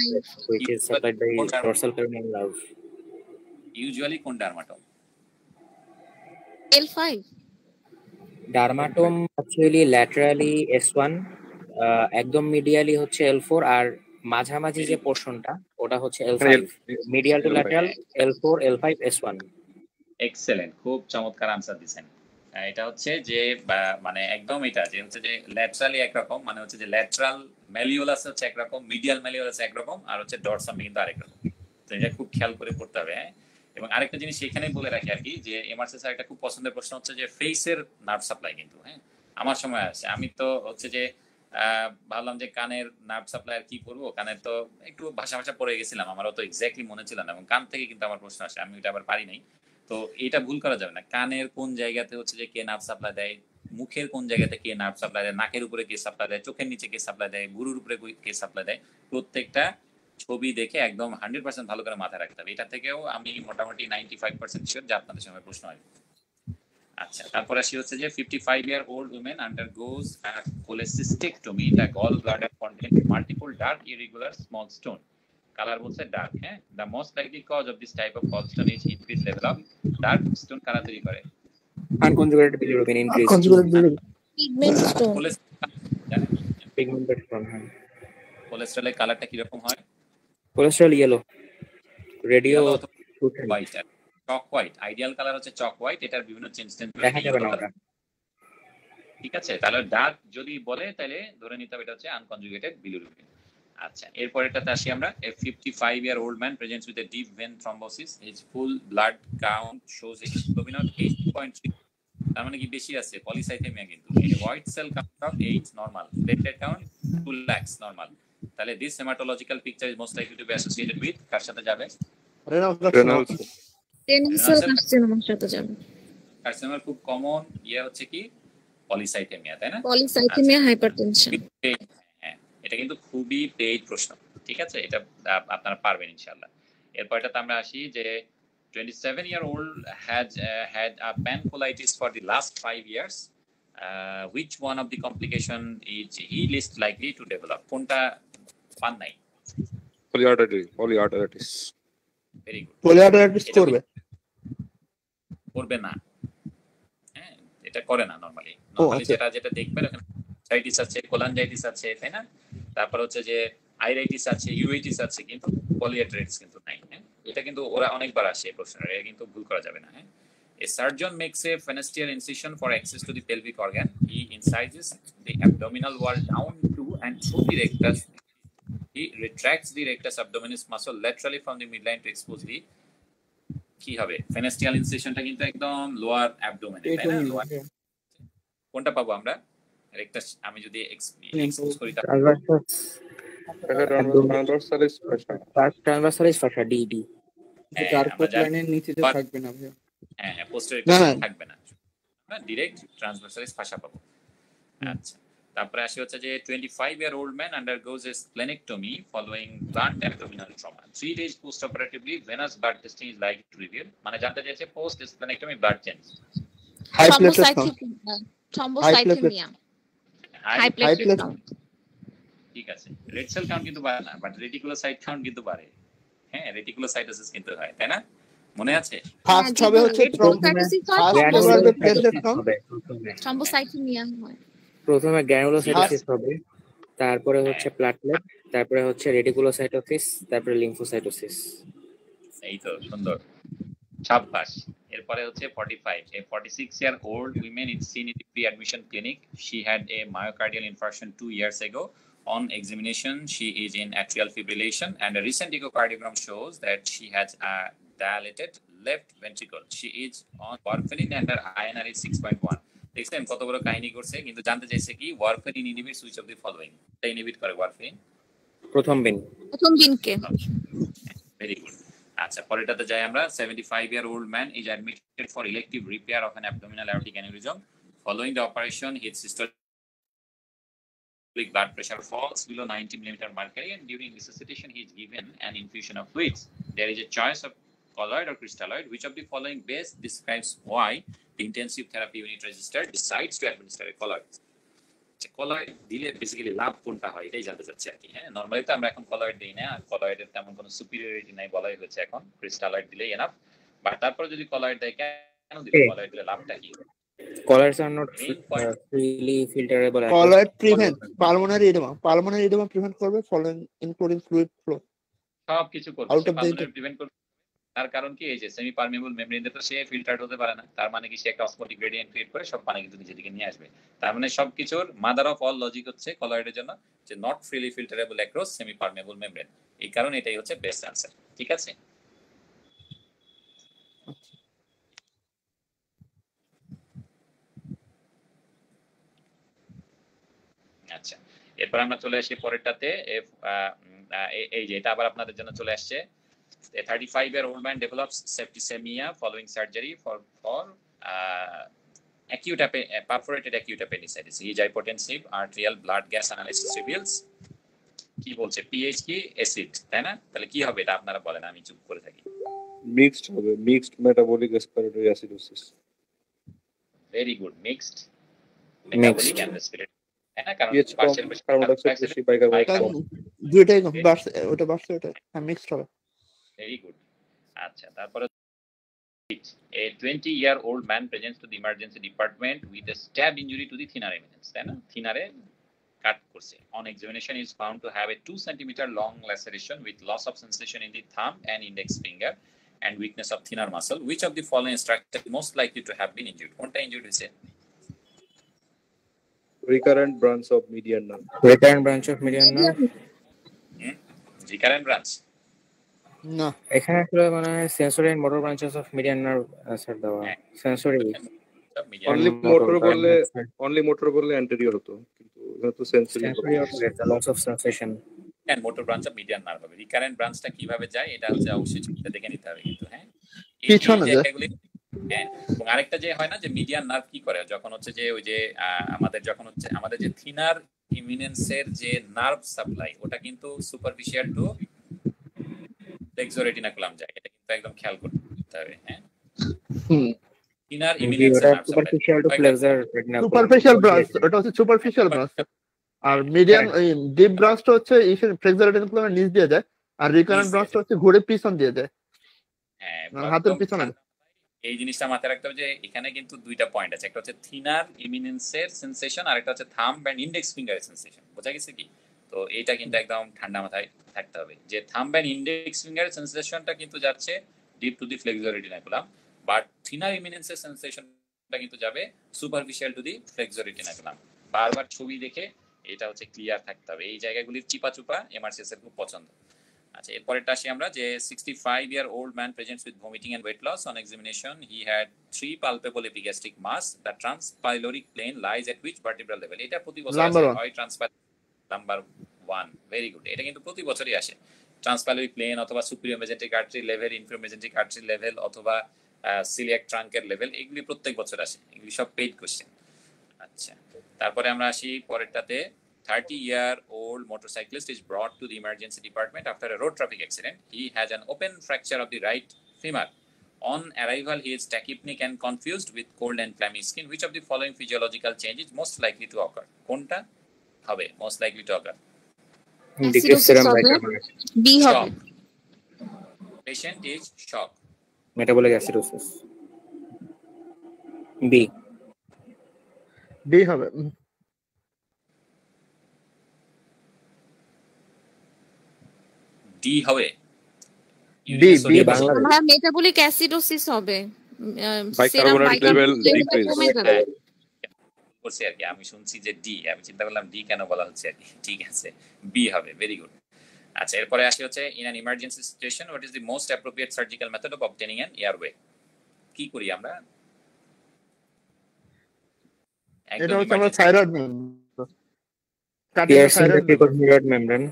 which is supplied by dorsal peroneal nerve. usually কোন dermatome? L5 dermatome actually laterally S1, একদম মিডিয়ালি হচ্ছে L4, আর মাঝামাঝি যে পোরশনটা ওটা হচ্ছে L5। Medial two lateral L4, L5, S1। Excellent, খুব চমৎকার আনসার দিয়েছেন। এটা হচ্ছে যে মানে একদম এটা যে হচ্ছে যে ল্যাটারালি একরকম, মানে হচ্ছে যে ল্যাটারাল ম্যালিওলাস হচ্ছে একরকম, মিডিয়াল ম্যালিওলাস একরকম, আর হচ্ছে ডরসাম কিন্তু আরেক রকম। তো এটা খুব খেয়াল করে পড়তে হবে। হ্যাঁ, এবং আরেকটা জিনিস এখানে বলে রাখি আর কি, যে এমআরসি স্যার একটা খুব পছন্দের প্রশ্ন হচ্ছে যে ফেসের নার্ভ সাপ্লাই কিন্তু, হ্যাঁ আমার সময় আসে, আমি তো হচ্ছে যে ভাবলাম যে কানের নার্ভ সাপ্লাই আর কি করবো, কানের তো একটু ভাষা পড়ে গেছিলাম, আমারও তো এক্স্যাক্টলি মনে ছিল না, এবং কান থেকে কিন্তু আমার প্রশ্ন আসে, আমি ওটা আবার পারি নাই। তো এটা ভুল করা যাবে না, কানের কোন জায়গাতে হচ্ছে যে কে নার্ভ সাপ্লাই দেয়, মুখের কোন জায়গাতে কে নার্ভ সাপ্লাই দেয়, নাকের উপরে কে সাপ্লাই দেয়, চোখের নিচে কে সাপ্লাই দেয়, গুরুর উপরে কে সাপ্লাই দেয়, প্রত্যেকটা ছবি দেখে একদম 100% ভালো করে মাথায় রাখতে হবে। এটা থেকেও আমি মোটামুটি 95% শিওর যে আপনাদের সঙ্গে প্রশ্ন আসবে। আচ্ছা, তারপর আসি হচ্ছে যে 55-year-old woman undergoes a cholecystectomy. The gallbladder contains multiple dark irregular small stone. Color বলছে dark, হ্যাঁ। The most likely cause of this type of gallstone is increased level of dark stone কারা তৈরি করে? Unconjugated bilirubin increase. Pigment stone, Pigmented stone, হ্যাঁ। কোলেস্টেরলের কালারটা কি রকম হয়? কোলেস্টেরল ইয়েলো, রেডিও হোয়াইট, চক হোয়াইট। আইডিয়াল কালার হচ্ছে চক হোয়াইট, এটার বিভিন্ন চেঞ্জ দেখা যাবে না ওটা। ঠিক আছে, তাহলে ডার্ক যদি বলে তাহলে ধরে নিতে হবে এটা হচ্ছে আনকনজুগেটেড বিলিরুবিন। আচ্ছা, এরপর এটাতে আসি আমরা। A 55-year-old man presents with a deep vein thrombosis. His full blood count shows a hemoglobin of 8.3, তার মানে কি বেশি আছে, পলিসাইথেমিয়া কিন্তু। White sell count of 8 normal, platelet count 2 lakhs normal. তাহলে this hematological picture is most likely to be associated with কার সাথে যাবে? রেনাল টেনসেল কার্সিনোমার সাথে যাবে। কার্সিনোমার খুব কমন ইয়ে হচ্ছে কি পলিসাইথেমিয়া, তাই না? Polycythaemia, hypertension. হ্যাঁ, এটা কিন্তু খুবই পেইড প্রশ্ন, ঠিক আছে, এটা আপনারা পারবেন ইনশাআল্লাহ। এরপর এটাতে আমরা আসি যে 27-year-old had a pancolitis for the last 5 years. Which one of the complication is he least likely to develop? কোনটা পান নাই? polyarteritis. Very good. পলিআর্টারাইটিস করবে না, হ্যাঁ এটা করে না নরমালি। নরমালি যেটা দেখবেন ওখানে সাইটিস আছে, কোলানজাইটিস আছে, তাই না? তারপর হচ্ছে যে আইরাইটিস আছে, ইউরাইটিস আছে, কিন্তু পলিআর্টারাইটিস কিন্তু নাই। হ্যাঁ, এটা কিন্তু ওরা অনেকবার আসে এই প্রশ্নটা, এটা কিন্তু ভুল করা যাবে না। হ্যাঁ, a surgeon makes a fenestrial incision for access to the pelvic organ. He incises the abdominal wall down to and through the rectus. He retracts the rectus abdominis muscle laterally from the midline to expose the কি হবে ফেনেস্ট্রিয়াল ইনসিশনটা কিন্তু একদম লোয়ার অ্যাবডোমেনে, তাই না? লোয়ার কোনটা পাবো আমরা? রেকটাস আমি যদি এক্সপোজ করি ট্রান্সভার্সালিস ফাসা ডিডি, কার্পোট লাইনের নিচে যে থাকবে না ভাই। হ্যাঁ, পোস্টেরিয়র থাকবে না, আমরা ডাইরেক্ট ট্রান্সভার্সালিস ফাসা পাবো। আচ্ছা, তারপরে আসি হচ্ছে যে 25-year-old man undergoes a splenectomy following blunt abdominal trauma. 3 days post-operatively, venous blood testing is likely to reveal. মানে জানতে চাইছে post splenectomy blood change. Thrombocythaemia, high platelet count. ঠিক আছে, রেড সেল কাউন্ট কিন্তু বাড়ে না, বাট রেটিকুলোসাইট কাউন্ট কিন্তু বাড়ে। হ্যাঁ, রেটিকুলোসাইটোসিস কিন্তু হয়, তাই না? মনে আছে? ফার্স্ট হবে হচ্ছে থ্রম্বোসাইটোপিনিয়া হয়। প্রথমে গ্র্যানুলোসাইটোসিস হবে, তারপরে হচ্ছে প্লাটলেট, তারপরে হচ্ছে রেটিকুলোসাইটোসিস, তারপরে লিম্ফোসাইটোসিস। এই তো সুন্দর, সাব্বাস। এরপরে হচ্ছে 45, a 46-year-old woman is seen in the pre-admission clinic. She had a myocardial infarction 2 years ago. On examination, she is in atrial fibrillation, and a recent echocardiogram shows that she has a dilated left ventricle. She is on warfarin and her INR is 6.1. দেখছেন কত বড় কাহিনী করছে, কিন্তু জানতে চাইছে কি warfarin inhibits which of the following? এটা ইনহিবিট করে ওয়ারফারিন প্রথম দিনকে। Very good. আচ্ছা, পরেরটাতে যাই আমরা। 75-year-old man is admitted for elective repair of an abdominal aortic aneurysm. Following the operation, his systolic blood pressure falls below 90 mm mercury, and during resuscitation, he is given an infusion of fluids. There is a choice of colloid or crystalloid. Which of the following best describes why the intensive therapy unit register decides to administer a colloid? Colloid দিলে বেসিক্যালি লাভ কোনটা হয় এটাই জানতে চাচ্ছি আর কি। হ্যাঁ, নরমালি তো আমরা এখন কলয়েড দিই না, আর কলয়েডের তেমন কোনো সুপিরিয়রিটি নাই বলাই হয়েছে, এখন ক্রিস্টালয়েড দিলেই এনাফ। বাট তারপর যদি কলয়েড দেয়, কেন দিলে কলয়েড দিলে লাভটা কি? Colloids are not freely filterable. Colloid prevent pulmonary edema prevent করবে, following including fluid flow, সব কিছু করবে, পালমোনারি প্রিভেন্ট করবে। তার কারণ কি, এই যে সেমি পারমিয়েবল মেমব্রেন তো সে ফিল্টারড হতে পারে না, তার মানে কি সে একটা অসমোটিক গ্রেডিয়েন্ট ক্রিয়েট করে সব পানি কিন্তু নিচের দিকে নিয়ে আসবে। তার মানে সবকিছুর মাদার অফ অল লজিক হচ্ছে কলয়েডের জন্য যে not freely filterable across semi permeable membrane. এই কারণে এটাই হচ্ছে বেস্ট আনসার। ঠিক আছে, আচ্ছা এরপর আমরা চলে আসি পরেরটাতে। এই যে এটা আবার আপনাদের জন্য চলে আসছে। A 35-year-old man develops septicemia following surgery for perforated acute appendicitis. He is hypotensive. Arterial blood gas analysis reveals কি বলছে, পিএইচ কি অ্যাসিড, তাই না? তাহলে কি হবে এটা আপনারা বলেন, আমি চুপ করে থাকি। মিক্সড হবে, mixed metabolic respiratory acidosis. Very good, mixed metabolic and respiratory. হ্যাঁ, কারণ পার্শিয়াল কার্বন ডাইঅক্সাইড বেশি, বাইকার্বনেট কম, দুইটাই কম, ওটা বাড়ছে, ওটা মিক্সড হবে। Very good. আচ্ছা, তারপরে a 20-year-old man presents to the emergency department with a stab injury to the thenar eminence, তাই না? থিনারে কাট করছে। On examination is found to have a 2 cm long laceration with loss of sensation in the thumb and index finger and weakness of thenar muscle. Which of the following structure is most likely to have been injured? কোনটা ইনজুর্ড হয়েছে? recurrent branch of median nerve. Recurrent branch of median nerve? Recurrent branch? না, এখানে আসলে মানে sensory and motor branches of median nerve answer দেওয়া। সেন্সরি অনলি মোটর বললে অ্যান্টেরিয়র হতো, কিন্তু এটা তো sensory loss of sensation and motor branch of median nerve হবে। রিকারেন্ট ব্রাঞ্চটা কিভাবে যায় এটা হচ্ছে অবশ্যই চিন্তা দেখে নিতে হবে কিন্তু। হ্যাঁ, পিছনে যায়। হ্যাঁ, এবং আরেকটা যে হয় না যে মিডিয়ান নার্ভ কি করে, যখন হচ্ছে যে ওই যে আমাদের যখন হচ্ছে আমাদের যে থিনার ইমিনেন্সের যে নার্ভ সাপ্লাই, ওটা কিন্তু সুপারফিশিয়াল টু ফ্লেক্সোরেটিনাকুলাম যায়, এটা কিন্তু একদম খেয়াল করতে হবে। হ্যাঁ, থিনার ইমিনেন্সের nerve superficial to flexor retinaculum, superficial branch, ওটা হচ্ছে সুপারফিশিয়াল ব্রাঞ্চ। আর মিডিয়ান ডিপ ব্রাঞ্চটা হচ্ছে ফ্লেক্সোরেটিনাকুলামের নিচ দিয়ে যায়, আর রিকারেন্ট ব্রাঞ্চটা হচ্ছে ঘুরে পিছন দিয়ে যায়। হ্যাঁ, হাতের পিছনে। এই জিনিসটা মাথায় রাখতে হবে যে এখানে কিন্তু দুইটা পয়েন্ট আছে, একটা হচ্ছে থিনার ইমিনেন্সের সেন্সেশন আর একটা হচ্ছে থাম্ব এন্ড ইন্ডেক্স ফিঙ্গারের সেন্সেশন। বোঝা গেছে কি? তো এইটা কিন্তু একদম ঠান্ডা মাথায় থাকতে হবে যে থাম্ব এন্ড ইন্ডেক্স ফিঙ্গারের সেন্সেশনটা কিন্তু যাচ্ছে deep to the flexor retinaculum, but thenar ইমিনেন্সের সেন্সেশনটা কিন্তু যাবে সুপারফিশিয়াল টু দি ফ্লেক্সোরেটিনাকুলাম। বারবার ছবি দেখে এটা হচ্ছে ক্লিয়ার থাকতে হবে। এই জায়গাগুলির চিপা চুপা এমআরসিএস এর খুব পছন্দ। আচ্ছা, এরপরেরটা আসি আমরা যে 65-year-old man presents with vomiting and weight loss. On examination, he had 3 palpable epigastric mass. The transpyloric plane lies at which vertebral level? এটা প্রতি বছর আসে, হয় নাম্বার 1। ভেরি গুড, এটা কিন্তু প্রতি বছরই আসে। ট্রান্সপাইলোরিক প্লেন অথবা superior mesenteric artery level, inferior mesenteric artery level অথবা সিলিয়াক ট্রাঙ্কের লেভেল, এগুলি প্রত্যেক বছর আসে, এগুলি সব পেইড কোশ্চেন। আচ্ছা, তারপরে আমরা আসি পরেরটাতে। 30-year-old motorcyclist is brought to the emergency department after a road traffic accident. He has an open fracture of the right femur. On arrival, he is tachypneic and confused with cold and clammy skin. Which of the following physiological change is most likely to occur? কোনটা হবে most likely to occur? Decrease acidosis serum হবে, বাইকার্বনেট, বি হবে। Shock, patient is shock, metabolic acidosis, B. D হবে। ডি হবে, ডি ডি হবে। বাংলাদেশ। ভাইয়া মেটাবলিক অ্যাসিডোসিস হবে, সেরাম বাইকার্বনেট লেভেল বাইকার্বনেট লেভেলটা ডিক্রিজ। কমে যাবে। করছি আর কি, আমি শুনছি যে ডি, আমি চিন্তা করলাম ডি কেন বলা হচ্ছে আর কি। ঠিক আছে, বি হবে, ভেরি গুড। আচ্ছা, এরপরে আসি হচ্ছে in an emergency situation what is the most appropriate surgical method of obtaining an airway. কি করি আমরা? এটা হচ্ছে আমরা থাইরয়েড পিয়ার্সিং দ্য পিকোথাইরয়েড মেমব্রেন,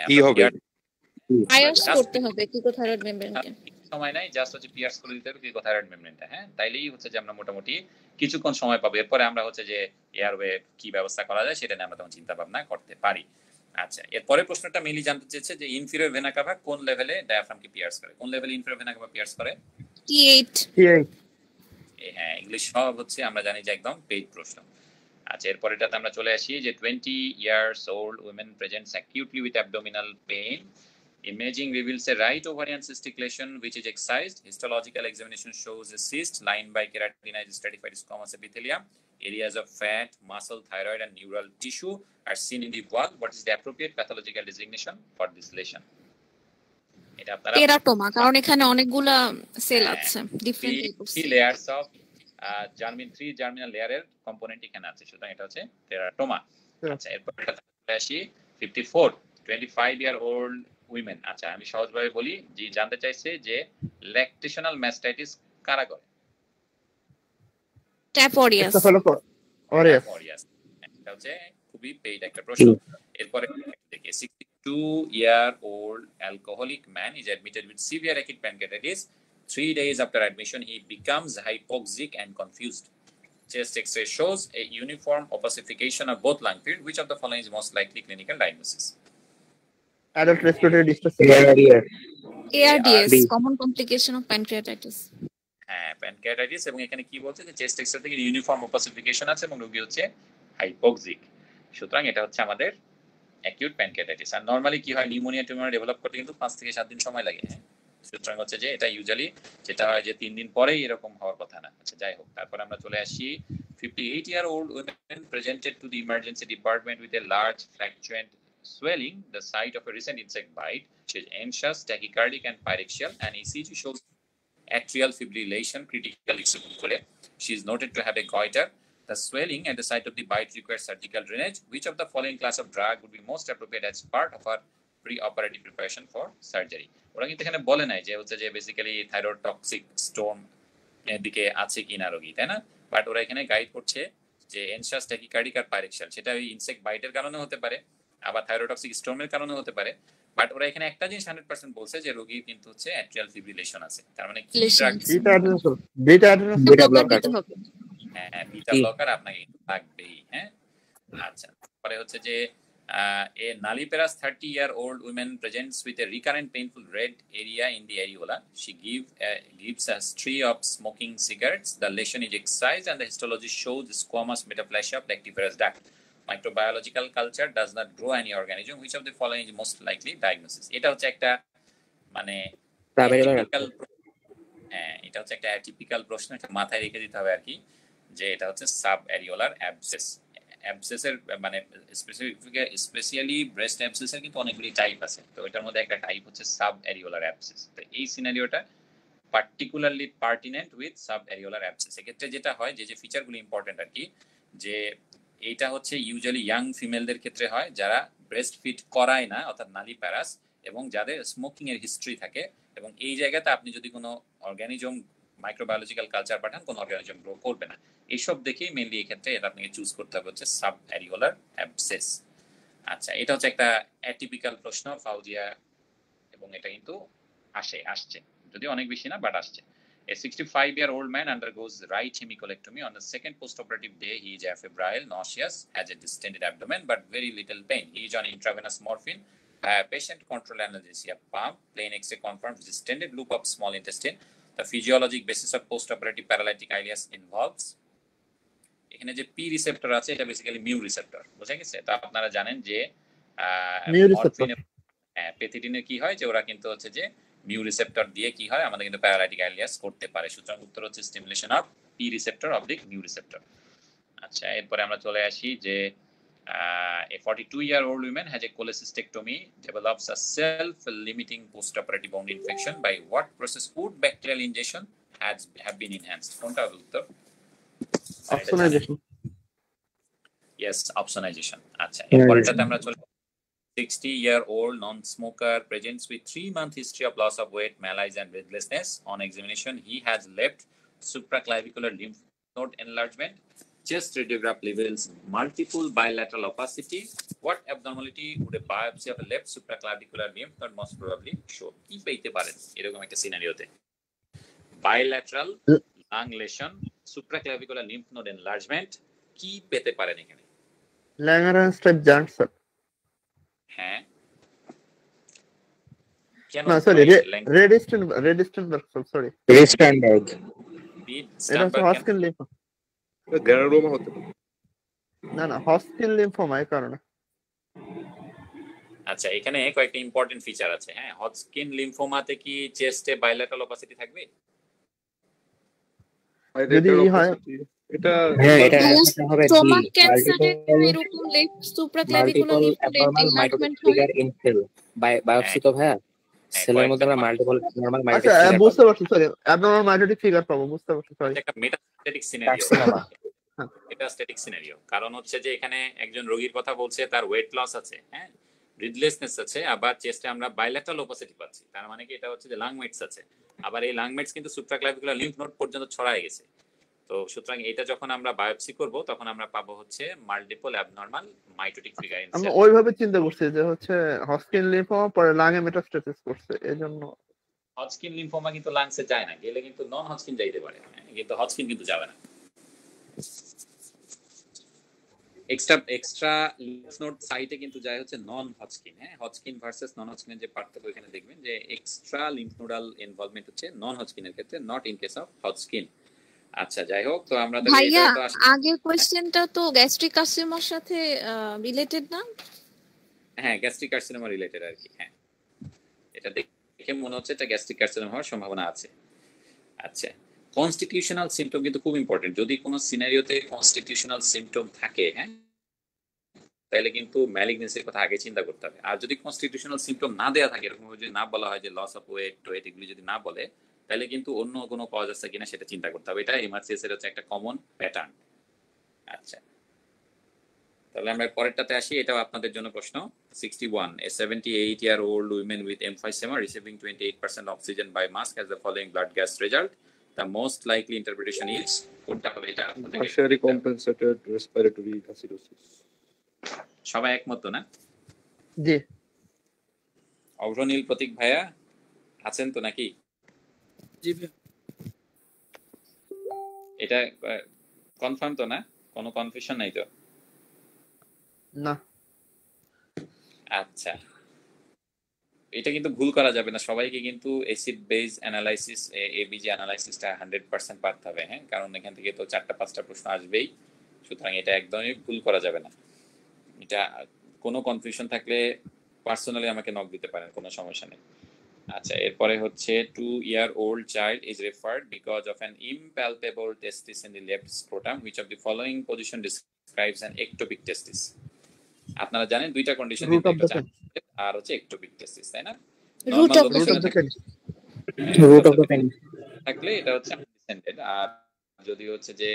কি হবে? পায়ার্স করতে হবে কিকোথাইরয়েড মেমব্রেনকে। সময় নাই, জাস্ট হচ্ছে পিয়ার্স করে দিতে হবে কিকোথাইরয়েড মেমব্রেনটা। হ্যাঁ, তাইলেই হচ্ছে যে আমরা মোটামুটি কিছুক্ষণ সময় পাবো। এরপরে আমরা হচ্ছে যে এয়ারওয়ে কি ব্যবস্থা করা যায় সেটা নিয়ে আমরা তখন চিন্তা ভাবনা করতে পারি। আচ্ছা, এরপরে প্রশ্নটা মিলি জানতে চেয়েছে যে ইনফিরিয়র ভেনা কাভা কোন লেভেলে ডায়াফ্রামকে পিয়ার্স করে, কোন লেভেলে ইনফিরিয়র ভেনা কাভা পিয়ার্স করে? T8 হ্যাঁ, ইংলিশ সব হচ্ছে আমরা জানি যে একদম পেইড প্রশ্ন। আচ্ছা, এরপরেটাতে আমরা চলে আসি যে 20 years old women presents acutely with abdominal pain. Imaging reveals a right ovarian cystic lesion which is excised. Histological examination shows a cyst lined by keratinized stratified squamous epithelium. Areas of fat, muscle, thyroid and neural tissue are seen in the wall. What is the appropriate pathological designation for this lesion? এটা আপনারা টেরাটোমা, কারণ এখানে অনেকগুলা সেল আছে different type of three layers of three germinal layer component এখানে আছে, সুতরাং এটা হচ্ছে টেরাটোমা। আচ্ছা, এরপর আসি 54 25-year-old women। আচ্ছা, আমি সহজভাবে বলি যে জানতে চাইছে যে ল্যাকটেশনাল ম্যাস্টাইটিস কারা করে? ট্যাপোরিয়াস। ট্যাপোরিয়াস, এটা হচ্ছে খুবই পেইড একটা প্রশ্ন। এরপরে দেখি 62-year-old alcoholic man is admitted with severe acute pancreatitis. 3 days after admission, he becomes hypoxic and confused. Chest X-ray shows a uniform opacification of both lung field. Which of the following is most likely clinical diagnosis? Adult respiratory distress ARDS, common complication of pancreatitis. হ্যাঁ, প্যানক্রিয়াটাইটিস। এবং এখানে কি বলছে যে চেস্ট এক্স-রে থেকে ইউনিফর্ম opacification আছে এবং রোগী হচ্ছে হাইপোক্সিক, সুতরাং এটা হচ্ছে আমাদের অ্যাকিউট প্যানক্রিয়াটাইটিস। আর নরমালি কি হয়, নিউমোনিয়া টিউমার ডেভেলপ করতে কিন্তু 5 থেকে 7 দিন সময় লাগে। হ্যাঁ, সুতরাং হচ্ছে যে এটা ইউজুয়ালি যেটা হয় যে 3 দিন পরেই এরকম হওয়ার কথা না। আচ্ছা, যাই হোক, তারপর আমরা চলে আসি 58-year-old woman presented to the emergency department with a large fluctuant swelling the site of a recent insect bite. She is anxious, tachycardic and pyrexial, and ECG shows atrial fibrillation, critical extrapolate. She is noted to have a goiter. The swelling at the site of the bite requires surgical drainage. Which of the following class of drug would be most appropriate as part of our pre-operative preparation for surgery? ওরা কিন্তু এখানে বলে নাই যে হচ্ছে যে বেসিক্যালি থাইরয়েড টক্সিক স্টোন এর দিকে আছে কিনা রোগী, তাই না? বাট ওরা এখানে গাইড করছে যে এনশাস, ট্যাকিকার্ডিক আর পাইরেক্সিয়াল, সেটা ওই ইনসেক্ট বাইটের কারণে হতে পারে, আবার থাইরোটক্সিক স্টোনের কারণে হতে পারে। বাট ওরা এখানে একটা জিনিস 100% বলছে যে রোগীর কিন্তু হচ্ছে অ্যাট্রিয়াল ফিব্রিলেশন আছে, তার মানে কি বিটা ব্লকার হ্যাঁ, বিটা ব্লকার আপনাকে লাগবেই। হ্যাঁ, আচ্ছা, পরে হচ্ছে যে a nulliparous 30-year-old woman presents with a recurrent painful red area in the areola. She gives a history of smoking cigarettes. The lesion is excised and the histology shows squamous metaplasia of lactiferous duct. Microbiological culture does not grow any organism. Which of the following is most likely diagnosis? এটা হচ্ছে একটা মানে এটা হচ্ছে একটা অ্যাটিপিক্যাল প্রশ্ন, এটা মাথায় রেখে দিতে হবে আর কি, যে এটা হচ্ছে সাব অ্যারিওলার অ্যাবসেস। অ্যাবসেসের মানে স্পেশালি ব্রেস্ট অ্যাবসেসের কিন্তু অনেকগুলি টাইপ আছে, তো এটার মধ্যে একটা টাইপ হচ্ছে সাব অ্যারিওলার অ্যাবসেস। তো এই সিনারিওটা particularly pertinent with sub areolar abscess. এক্ষেত্রে যেটা হয়, যে ফিচারগুলো ইম্পর্টেন্ট আর কি, যে এইটা হচ্ছে ইউজুয়ালি ইয়াং ফিমেলদের ক্ষেত্রে হয় যারা ব্রেস্ট ফিড করায় না, অর্থাৎ নালিপ্যারাস, এবং যাদের স্মোকিং এর হিস্ট্রি থাকে। এবং এই জায়গাতে আপনি যদি কোনো অর্গানিজম মাইক্রোবায়োলজিক্যাল কালচার পাঠান, কোনো অর্গানিজম গ্রো করবে না। এইসব দেখেই মেনলি এই ক্ষেত্রে এটা আপনাকে চুজ করতে হবে হচ্ছে সাব অ্যারিওলার অ্যাবসেস। আচ্ছা, এটা হচ্ছে একটা অ্যাটিপিক্যাল প্রশ্ন ফাউজিয়া, এবং এটা কিন্তু আসছে যদিও অনেক বেশি না, বাট আসছে। A 65-year-old man undergoes right hemicolectomy. On the second post-operative day, he is afebrile, nauseous, has a distended abdomen, but very little pain. He is on intravenous morphine, patient-controlled analgesia pump. Plain X-ray confirms distended loop of small intestine. The physiologic basis of post-operative paralytic ileus involves এখানে যে পি রিসেপ্টর আছে, এটা বেসিক্যালি মিউ রিসেপ্টর, বুঝা গেছে? তো আপনারা জানেন যে মিউ রিসেপ্টর। হ্যাঁ, পেথিডিনের কি হয় যে ওরা কিন্তু হচ্ছে যে মিউ রিসেপ্টর দিয়ে কি হয় আমাদের কিন্তু প্যারালাইটিক আইলিয়াস করতে পারে। সুতরাং উত্তর হচ্ছে stimulation of P receptor oblique mu receptor. আচ্ছা, এরপরে আমরা চলে আসি যে a 42-year-old woman has a cholecystectomy, develops a self-limiting post-operative wound infection. By what process would bacterial ingestion have been enhanced? কোনটা হবে উত্তর? অপশনাইজেশন। Yes, opsonization. আচ্ছা, এরপরটাতে আমরা চলে 60-year-old non-smoker presents with 3-month history of loss of weight, malaise and breathlessness. On examination, he has left supraclavicular lymph node enlargement, chest radiograph reveals multiple bilateral opacity. What abnormality would a biopsy of a left supraclavicular lymph node most probably show? কি পেতে পারেন এরকম একটা সিনারিওতে? Bilateral lung lesion, supraclavicular lymph node enlargement, কি পেতে পারেন এখানে? Langerhans type giant cell. হ্যাঁ, না সরি, রেডিস্টেনবার্গ সেল, সরি রেস্টানবার্গ। এটা হচ্ছে হজকিন লিম্ফোমা। গ্যানোলোমা হতে পারে। না হজকিন লিম্ফোমা এই কারণে। আচ্ছা, এখানে কয়েকটা ইম্পর্টেন্ট ফিচার আছে। হ্যাঁ, হজকিন লিম্ফোমাতে কি চেস্টে বাইলেটারাল অপাসিটি থাকবে? যদি হয় এটা হ্যাঁ, এটা হবে স্টোমাক ক্যান্সারে এরকম left supraclavicular abnormal mitotic figure in cell biopsy তো ভাইয়া সেলের মধ্যে আমরা মাল্টিপল নরমাল মাইটোটিক আচ্ছা ফিগার বুঝতে পারছি, সরি অ্যাবনর্মাল মাইটোটিক ফিগার পাবো, বুঝতে পারছি, সরি। একটা মেটাস্ট্যাটিক সিনারিও, এটা স্ট্যাটিক সিনারিও। কারণ হচ্ছে যে এখানে একজন রোগীর কথা বলছে, তার ওয়েট লস আছে, হ্যাঁ, ব্রিথলেসনেস আছে, আবার চেস্টে আমরা বাইলেটারাল ওপাসিটি পাচ্ছি। তার মানে কি এটা হচ্ছে যে লাং মেটস আছে, আবার এই লাং মেটস কিন্তু সুপ্রাক্লাভিকুলার লিম্ফ নোড পর্যন্ত ছড়ায় গেছে। তো সুতরাং এটা যখন আমরা বায়োপসি করব তখন আমরা পাবো হচ্ছে multiple abnormal mitotic figure in আমরা সেল। ওইভাবে চিন্তা করছি যে হচ্ছে হজকিন লিম্ফোমা পরে লাংয়ে মেটাস্টেসিস করছে, এজন্য। হজকিন লিম্ফোমা কিন্তু লাংসে যায় না, গেলে কিন্তু নন হজকিন যাইতে পারে, কিন্তু হজকিন কিন্তু যাবে না। এক্সট্রা লিম্ফ নোড সাইটে কিন্তু যায় হচ্ছে নন হজকিন। হ্যাঁ, হজকিন ভার্সেস নন হজকিনের যে পার্থক্য এখানে দেখবেন যে এক্সট্রা লিম্ফ নোডাল ইনভলভমেন্ট হচ্ছে নন হজকিনের ক্ষেত্রে, not in case of Hodgkin. আচ্ছা, যাই হোক, তো আমরা ভাইয়া আগের কোশ্চেনটা তো গ্যাস্ট্রিক কার্সিনোমার সাথে রিলেটেড না? হ্যাঁ, গ্যাস্ট্রিক কার্সিনোমা রিলেটেড আর কি। হ্যাঁ, এটা দেখে মনে হচ্ছে এটা গ্যাস্ট্রিক কার্সিনোমা হওয়ার সম্ভাবনা আছে। আচ্ছা, কনস্টিটিউশনাল সিম্পটম কিন্তু খুব ইম্পর্টেন্ট। যদি কোনো সিনারিওতে কনস্টিটিউশনাল সিম্পটম থাকে, হ্যাঁ, তাহলে কিন্তু ম্যালিগনেন্সির কথা আগে চিন্তা করতে হবে। আর যদি কনস্টিটিউশনাল সিম্পটম না দেয়া থাকে, এরকম যদি না বলা হয় যে লস অফ ওয়েট এগুলি যদি না বলে, তাহলে কিন্তু অন্য কোনো কজ আছে কিনা সেটা চিন্তা করতে হবে। এটা এমআরসিএস এর হচ্ছে একটা কমন প্যাটার্ন। আচ্ছা, তাহলে আমরা পরেরটাতে আসি, এটাও আপনাদের জন্য প্রশ্ন। 61, a 78-year-old woman with emphysema receiving 28% oxygen by mask has the following blood gas result. The most likely interpretation is কোনটা হবে এটা? partially compensated respiratory acidosis. সবাই একমত না? জি। অগ্রনীল প্রতীক ভাইয়া আছেন তো নাকি? জি ভাই। এটা কনফার্ম তো না? কোনো কনফিউশন নাই তো? না। আচ্ছা, এটা কিন্তু ভুল করা যাবে না। সবাইকে কিন্তু অ্যাসিড বেস অ্যানালাইসিস, এবিজি অ্যানালাইসিসটা 100% পারতে হবে। হ্যাঁ, কারণ এখান থেকে তো 4-5টা প্রশ্ন আসবেই। সুতরাং এটা একদমই ভুল করা যাবে না। এটা কোনো কনফিউশন থাকলে পার্সোনালি আমাকে নক দিতে পারেন, কোনো সমস্যা নেই। আচ্ছা, এরপরে হচ্ছে 2-year-old child is referred because of an impalpable testis in the left scrotum. Which of the following position describes an ectopic testis? আপনারা জানেন দুইটা কন্ডিশন, আর হচ্ছে ectopic testis, তাই না? রুট অফ দ্য পেনিস থাকলে এটা হচ্ছে আনডিসেন্ডেড, আর যদি হচ্ছে যে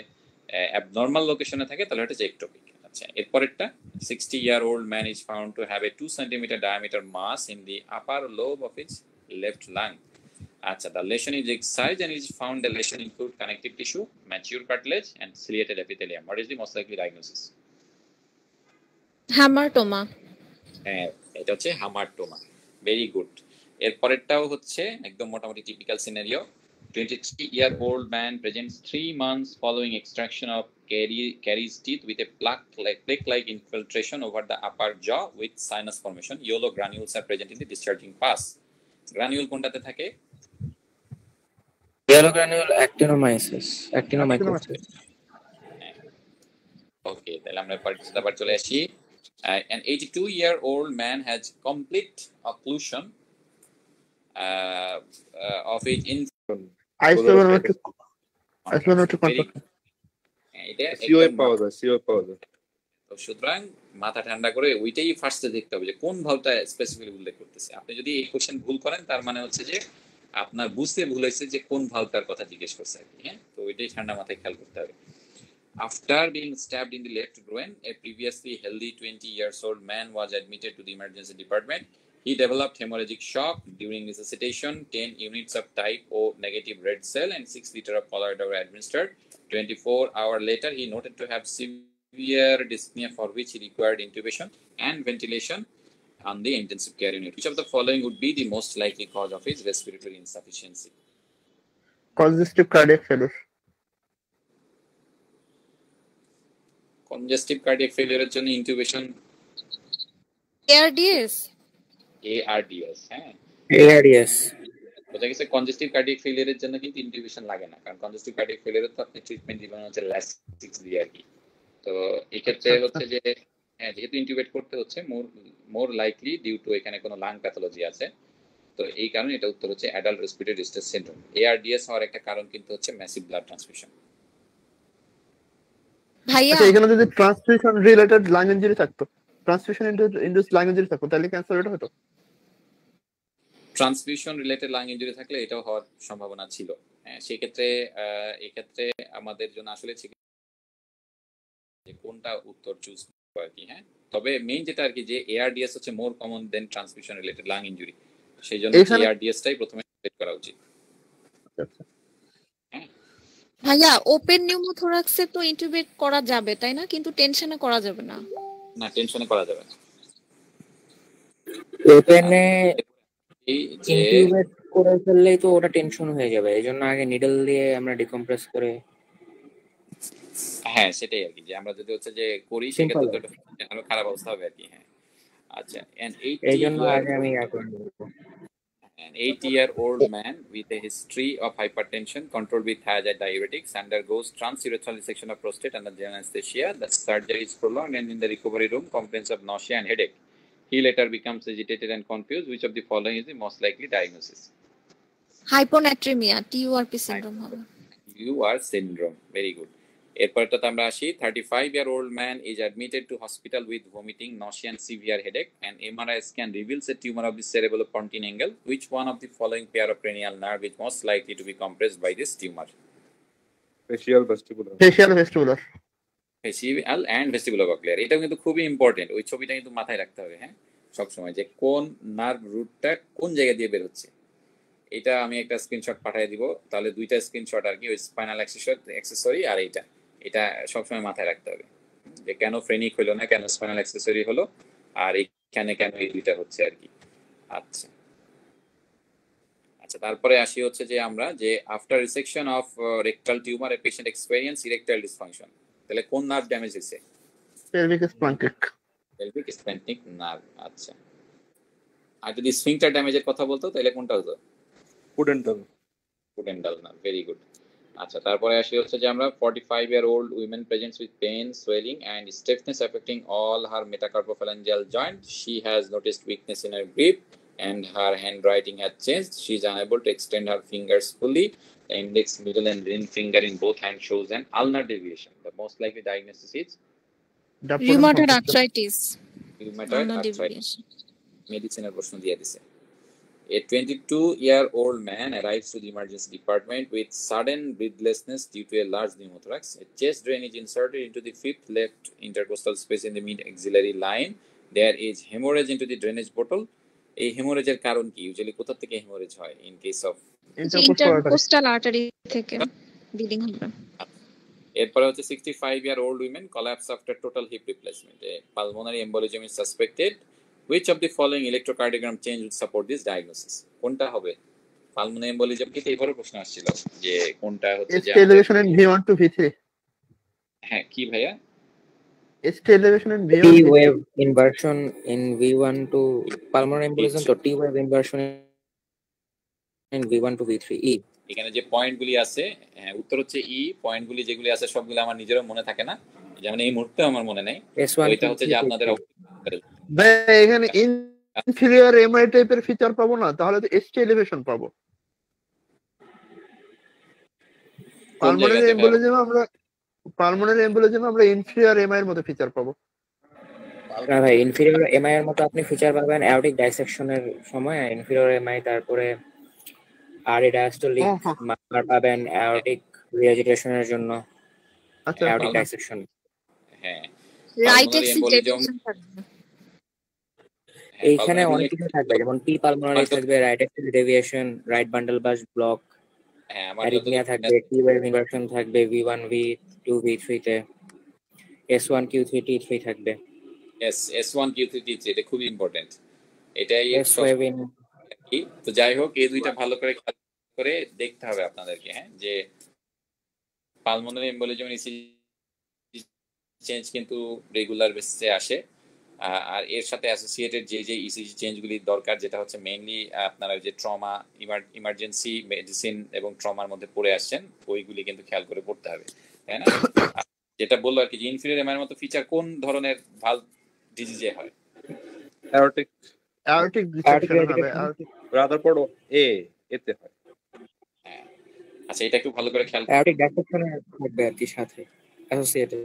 অ্যাবনরমাল লোকেশনে থাকে তাহলে এটা হচ্ছে ectopic। আচ্ছা, এরপরেরটা 60-year-old man is found to have a 2 cm diameter mass in the upper lobe of his left lung. আচ্ছা, the lesion is excised and is found the lesion include connective tissue, mature cartilage and ciliated epithelium. What is the most likely diagnosis? হ্যামারটোমা। হ্যাঁ, এটা হচ্ছে হামারটোমা। Very good. এরপরেরটাও হচ্ছে একদম মোটামুটি typical scenario. 23-year-old man presents 3 months following extraction of caries teeth with a plaque-like infiltration over the upper jaw with sinus formation. Yellow granules are present in the discharging pus. Granule কোনটাতে থাকে? yellow granule actinomyces. ওকে, তাহলে আমরা পরেরটাতে আবার চলে আসি। An 82-year-old man has complete occlusion of his আইসোনোমেট্রিক Very এটা সিওএ একদম পাওয়া যায়, সিওএ পাওয়া যায়। তো সুতরাং মাথা ঠান্ডা করে ওইটাই ফার্স্টে দেখতে হবে যে কোন ভালটা স্পেসিফিক্যালি উল্লেখ করতেছে। আপনি যদি এই কোশ্চেন ভুল করেন তার মানে হচ্ছে যে আপনার বুঝতে ভুল হয়েছে যে কোন ভালটার কথা জিজ্ঞেস করছে আর কি। হ্যাঁ, তো ওইটাই ঠান্ডা মাথায় খেয়াল করতে হবে। After being stabbed in the left groin, a previously healthy 20-year-old man was admitted to the emergency department. He developed hemorrhagic shock during resuscitation. 10 units of type O negative red cell and 6 liters of colloid were administered. 24 hours later, he noted to have severe dyspnea for which he required intubation and ventilation on the intensive care unit. Which of the following would be the most likely cause of his respiratory insufficiency? congestive cardiac failure. Congestive cardiac failure এর জন্য intubation ARDS ARDS, হ্যাঁ ARDS বোঝা গেছে। কনজেস্টিভ কার্ডিয়াক ফেলিয়ারের জন্য কিন্তু ইন্টিউবেশন লাগে না, কারণ কনজেস্টিভ কার্ডিয়াক ফেলিয়ারে তো আপনি ট্রিটমেন্ট দিবেন হচ্ছে ল্যাসিক্স দিয়ে আর কি। তো এই ক্ষেত্রে হচ্ছে যে হ্যাঁ, যেহেতু ইন্টিউবেট করতে হচ্ছে মোর লাইকলি ডিউ টু এখানে কোনো লাং প্যাথোলজি আছে, তো এই কারণে এটা উত্তর হচ্ছে adult respiratory distress syndrome. ARDS হওয়ার একটা কারণ কিন্তু হচ্ছে ম্যাসিভ ব্লাড ট্রান্সফিউশন। ভাইয়া আচ্ছা, এখানে যদি ট্রান্সফিউশন রিলেটেড লাং ইনজুরি থাকতো, ট্রান্সফিউশন ইনডিউস লাং ইনজুরি থাকতো, তাহলে ক্যান্সার রেট হতো। ট্রান্সফিউশন রিলেটেড লাং ইনজুরি থাকলে এটাও হওয়ার সম্ভাবনা ছিল। হ্যাঁ, সেক্ষেত্রে এক্ষেত্রে আমাদের জন্য আসলে যে কোনটা উত্তর চুজ করবো আর কি। হ্যাঁ, তবে মেইন যেটা আর কি যে ARDS হচ্ছে মোর কমন দেন ট্রান্সফিউশন রিলেটেড লাং ইনজুরি, সেই জন্য ARDS টাই প্রথমে সিলেক্ট করা উচিত। ভাইয়া ওপেন নিউমোথোরাক্সে তো ইন্টিউবেট করা যাবে তাই না, কিন্তু টেনশনে করা যাবে না। না, টেনশনে করা যাবে না। ওপেনে এই যে ইনকিউবেট করে ফেললেই তো ওটা টেনশন হয়ে যাবে, এইজন্য আগে নিডল দিয়ে আমরা ডিকম্প্রেস করে হ্যাঁ সেটাই আর কি, যে আমরা যদি হচ্ছে যে করি সেক্ষেত্রে তো আরো খারাপ অবস্থা হবে আর কি। হ্যাঁ আচ্ছা, এইজন্য আগে আমি an 80-year-old man with a history of hypertension controlled with thiazide diuretics undergoes transurethral resection of prostate under general anesthesia. The surgery is prolonged and in the recovery room complains of nausea and headache. He later becomes agitated and confused. Which of the following is the most likely diagnosis? হাইপোনাট্রিমিয়া TURP syndrome হবে। UR syndrome, very good. এরপরটা আমরা আসি 35-year-old man is admitted to hospital with vomiting, nausea and severe headache. An MRI scan reveals a tumor of the cerebellopontine angle. Which one of the following pair of cranial nerve is most likely to be compressed by this tumor? Facial vestibular. Facial vestibular. Facial and vestibulocochlear, এটা কিন্তু খুবই ইম্পর্টেন্ট। ওই ছবিটা কিন্তু মাথায় রাখতে হবে হ্যাঁ সব সময়, যে কোন নার্ভ রুটটা কোন জায়গা দিয়ে বের হচ্ছে। এটা আমি একটা স্ক্রিনশট পাঠিয়ে দিব, তাহলে দুইটা স্ক্রিনশট আর কি, ওই স্পাইনাল অ্যাক্সেসরি আর এটা সবসময় মাথায় রাখতে হবে, যে কেন ফ্রেনিক হলো না, কেন স্পাইনাল অ্যাক্সেসরি হলো, আর এখানে কেন এই দুইটা হচ্ছে আর কি। আচ্ছা আচ্ছা, তারপরে আসি হচ্ছে যে আমরা যে after resection of rectal tumour a patient experience erectile dysfunction, তাহলে কোন নার্ভ ড্যামেজ হয়েছে? Pelvic splanchnic. Pelvic splanchnic nerve. আচ্ছা, আর যদি স্ফিংক্টার ড্যামেজের কথা বলতো তাহলে কোনটা হতো? Pudendal. Pudendal nerve, very good. আচ্ছা, তারপরে আসি হচ্ছে যে আমরা 45-year-old women presents with pain, swelling and stiffness affecting all her metacarpophalangeal joint. She has noticed weakness in her grip and her handwriting has changed. She is unable to extend her fingers fully. The index, middle and ring finger in both hands shows an ulnar deviation. The most likely diagnosis is rheumatoid arthritis. rheumatoid arthritis. মেডিসিনের প্রশ্ন দিয়ে দিছে। A 22-year-old man arrives to the emergency department with sudden breathlessness due to a large pneumothorax. A chest drain is inserted into the fifth left intercostal space in the mid-axillary line. There is hemorrhage into the drainage bottle. এই হেমোরেজের কারণ কি? ইউজুয়ালি কোথা থেকে হেমোরেজ হয়? In case of intercostal artery থেকে ব্লিডিং হবে। এরপরে হচ্ছে 65-year-old women collapse after total hip replacement. A pulmonary embolism is suspected. Which of the following electrocardiogram change would support this diagnosis? কোনটা হবে? পালমোনারি এম্বোলিজম কি এইবারও প্রশ্ন আসছিল যে কোনটা হচ্ছে যে elevation in V1 to V3। হ্যাঁ কি ভাইয়া? ST elevation in V1 T wave inversion in V1 to pulmonary embolism, তো T wave inversion in V1 to V3 E। এখানে যে পয়েন্টগুলি আছে উত্তর হচ্ছে ই। পয়েন্টগুলি যেগুলি আছে সবগুলো আমার নিজেরও মনে থাকে না, যেমন এই মুহূর্তে আমার মনে নাই। S1 ওইটা হচ্ছে যে আপনাদের ভাই এখানে ইনফিরিয়র এমআই টাইপের ফিচার পাবো না, তাহলে তো এসটি এলিভেশন পাবো। পালমোনারি এমবোলিজমে আমরা ইনফিরিয়র এমআই এর মতো ফিচার পাবো। না ভাই, ইনফিরিয়র এমআই এর মতো আপনি ফিচার পাবেন অ্যাওরটিক ডাইসেকশনের সময়, ইনফিরিয়র এমআই, তারপরে আরএ ডায়াস্টোলিক মার্কার পাবেন অ্যাওরটিক রিএজিটেশনের জন্য, আচ্ছা অ্যাওরটিক ডাইসেকশন। হ্যাঁ, রাইট pulmonary embolism, এক্সিটেশন থাকবে। এইখানে অনেক কিছু থাকবে, যেমন টি পালমোনারি থাকবে, রাইট এক্সিল ডেভিয়েশন, রাইট বান্ডল বাস ব্লক, হ্যাঁ আমার অ্যারিথমিয়া থাকবে, টি ওয়েভ ইনভার্সন থাকবে V1 V2 V3 তে, S1 Q3 T3 থাকবে, S1 Q3 T3, এটা খুবই ইম্পর্টেন্ট। এটাই S wave in কি। তো যাই হোক, এই দুইটা ভালো করে খেয়াল করে দেখতে হবে আপনাদেরকে, হ্যাঁ, যে পালমোনারি এমবোলিজম ইসিজি চেঞ্জ কিন্তু রেগুলার বেসিসে আসে, আর এর সাথে অ্যাসোসিয়েটেড যে যে ইসিজি চেঞ্জগুলি দরকার, যেটা হচ্ছে মেইনলি আপনারা যে ট্রমা, ইমার্জেন্সি মেডিসিন এবং ট্রমার মধ্যে পড়ে আসছেন, ওইগুলি কিন্তু খেয়াল করে পড়তে হবে, তাই না? যেটা বললো আর কি, যে ইনফিরিয়র এমআই এর মতো ফিচার কোন ধরনের ভালভ ডিজিজে হয়? অ্যাওরটিক ডিসেকশন হবে, রাদারফোর্ড এতে হয়। হ্যাঁ, আচ্ছা, এটা একটু ভালো করে খেয়াল অ্যাওরটিক ডাইসেকশন থাকবে আর কি সাথে অ্যাসোসিয়েটেড।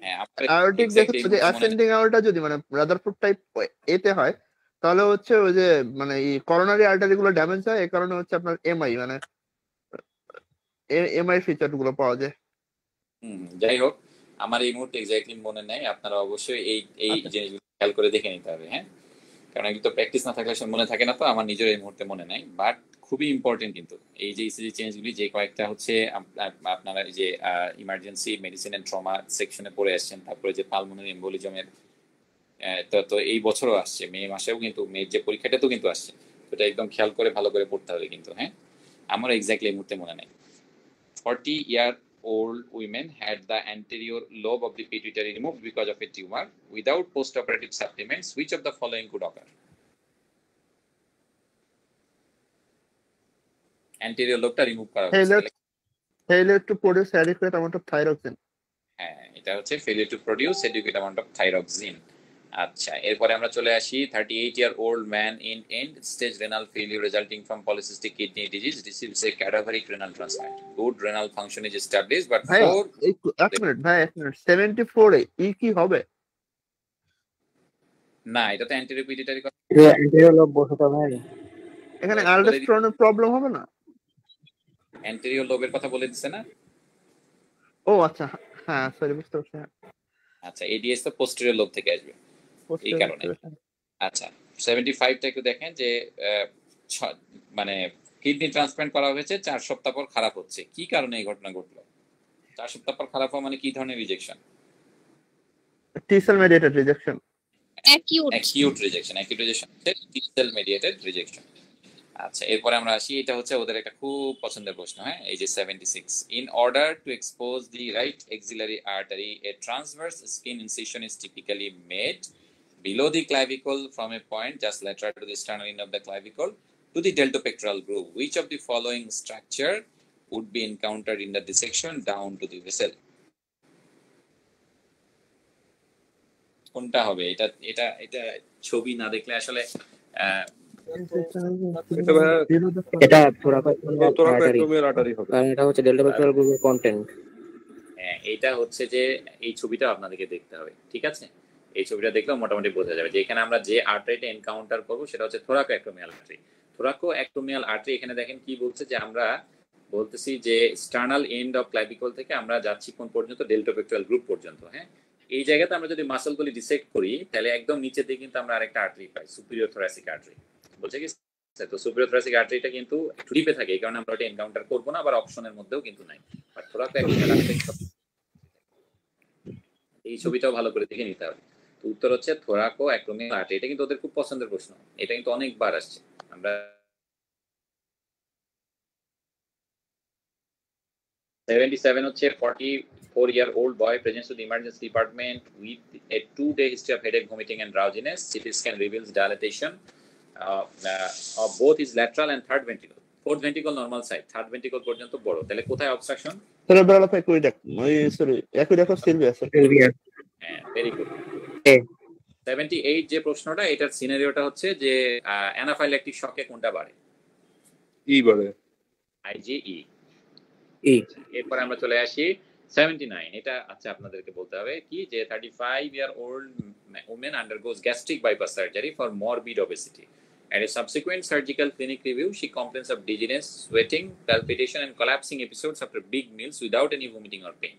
হ্যাঁ, অ্যাওরটিক যদি অ্যাসেন্ডিং আউটটা যদি মানে রাদারফোর্ড টাইপ এতে হয়, তাহলে হচ্ছে ওই যে মানে এই করোনারি আর্টারি গুলো ড্যামেজ হয়, এই কারণে হচ্ছে আপনার এমআই মানে এমআই ফিচার গুলো পাওয়া যায়। যাই হোক, আমার এই মুহূর্তে এক্স্যাক্টলি মনে নেই, আপনারা অবশ্যই এই জিনিসগুলো খেয়াল করে দেখে নিতে হবে, হ্যাঁ, কারণ এগুলো তো প্র্যাকটিস না থাকলে মনে থাকে না। তো আমার নিজের এই মুহূর্তে মনে নাই, বাট খুবই ইম্পর্টেন্ট কিন্তু এই যে ইসিজি চেঞ্জগুলি, যে কয়েকটা হচ্ছে আপনারা যে ইমার্জেন্সি মেডিসিন এন্ড ট্রমা সেকশনে পড়ে আসছেন, তারপরে যে পালমোনারি এমবোলিজমের তো এই বছরও আসছে, মে মাসেও কিন্তু মেয়ের যে পরীক্ষাটা তো কিন্তু আসছে, এটা একদম খেয়াল করে ভালো করে পড়তে হবে কিন্তু, হ্যাঁ। আমার এক্স্যাক্টলি এই মুহূর্তে মনে নাই। 40-year-old women had the anterior lobe of the pituitary removed because of a tumor without post-operative supplements. Which of the following could occur? Anterior lobe টা রিমুভ করা হয়েছে। Failure to produce adequate amount of thyroxine. হ্যাঁ, এটা হচ্ছে failure to produce adequate amount of thyroxine. আচ্ছা, এরপরে আমরা চলে আসি 38-year-old man in end stage renal failure resulting from polycystic kidney disease receives a cadaveric renal transplant. Good renal function is established, but এক মিনিট 74 এ কি হবে? না, এটা তো anterior pituitary, অ্যান্টেরিয়র লোব বসতে ভাই, এখানে অ্যালডোস্টেরনের প্রবলেম হবে না? anterior লোবের কথা বলে দিছে না? ও আচ্ছা, হ্যাঁ সরি, বুঝতে পারছি। আচ্ছা, এডিএস তো পোস্টেরিয়র লোব থেকে আসবে এই কারণে। আচ্ছা, 75টা একটু দেখেন যে মানে কিডনি ট্রান্সপ্লান্ট করা হয়েছে, 4 সপ্তাহ পর খারাপ হচ্ছে। কি কারণে এই ঘটনা ঘটলো? 4 সপ্তাহ পর খারাপ হওয়া মানে কি ধরনের রিজেকশন? টি sell mediated rejection, acute rejection টি সেল মেডিয়েটেড রিজেকশন। আচ্ছা, এরপরে আমরা আসি, এটা হচ্ছে ওদের একটা খুব পছন্দের প্রশ্ন, হ্যাঁ, এই যে 76, in order to expose the right axillary artery A transverse skin incision is typically made below the clavicle from a point just lateral to the sternal end of the clavicle to the deltopectoral groove. Which of the following structure would be encountered in the dissection down to the vessel? কোনটা হবে? এটা ছবি না দেখলে আসলে এটা থোরাকোএক্টোমিয়াল আর্টারি হবে, কারণ এটা হচ্ছে ডেল্টাপেক্টোরাল গ্রুপের কন্টেন্ট। হ্যাঁ, এটা হচ্ছে যে এই ছবিটা আপনাদেরকে দেখতে হবে, ঠিক আছে? এই ছবিটা দেখলেও মোটামুটি বোঝা যাবে যে এখানে আমরা যে আর্টারিটা এনকাউন্টার করবো সেটা হচ্ছে থোরাকোএক্টোমিয়াল আর্টারি। থোরাকোএক্টোমিয়াল আর্টারি এখানে দেখেন কি বলছে, যে আমরা বলতেছি যে স্টার্নাল এন্ড অফ ক্লাভিকল থেকে আমরা যাচ্ছি কোন পর্যন্ত? ডেল্টোপেক্টোরাল গ্রুপ পর্যন্ত, হ্যাঁ। এই জায়গাতে আমরা যদি মাসলগুলি ডিসেক্ট করি, তাহলে একদম নিচে দিয়ে কিন্তু আমরা আরেকটা আর্টারি পাই, সুপিরিয়র থোরাসিক আর্টারি, বলছে কি? তো সুপিরিয়র থোরাসিক আর্টারিটা কিন্তু একটু ডিপে থাকে, এই কারণে আমরা ওটা এনকাউন্টার করবো না, আবার অপশনের মধ্যেও কিন্তু নাই। বাট থোরাকোএক্টোমিয়াল আর্টারি এই ছবিটাও ভালো করে দেখে নিতে হবে। উত্তর হচ্ছে থোরাকোএক্টোমিয়াল আর্টারি। এটা কিন্তু ওদের খুব পছন্দের প্রশ্ন, এটা কিন্তু অনেকবার আসছে। আমরা 77 হচ্ছে 44-year-old boy presents to the emergency department with a 2-day history of headache, vomiting and drowsiness. CT scan reveals dilatation of both his lateral and third ventricle. Fourth ventricle normal side, third ventricle পর্যন্ত বড়। তাহলে কোথায় obstruction? Cerebral of aqueduct, sorry aqueduct of Sylvius. হ্যাঁ, ভেরি গুড। 78 যে প্রশ্নটা, এটার সিনারিওটা হচ্ছে যে অ্যানাফাইল্যাকটিক শকে কোনটা বাড়ে? ই বলে আইজিই। ই। এরপরে আমরা চলে আসি 79। এটা আচ্ছা আপনাদেরকে বলতে হবে কি যে 35-year-old woman undergoes gastric bypass surgery for morbid obesity. At a subsequent surgical clinic review, she complains of dizziness, sweating, palpitation, and collapsing episodes after big meals without any vomiting or pain.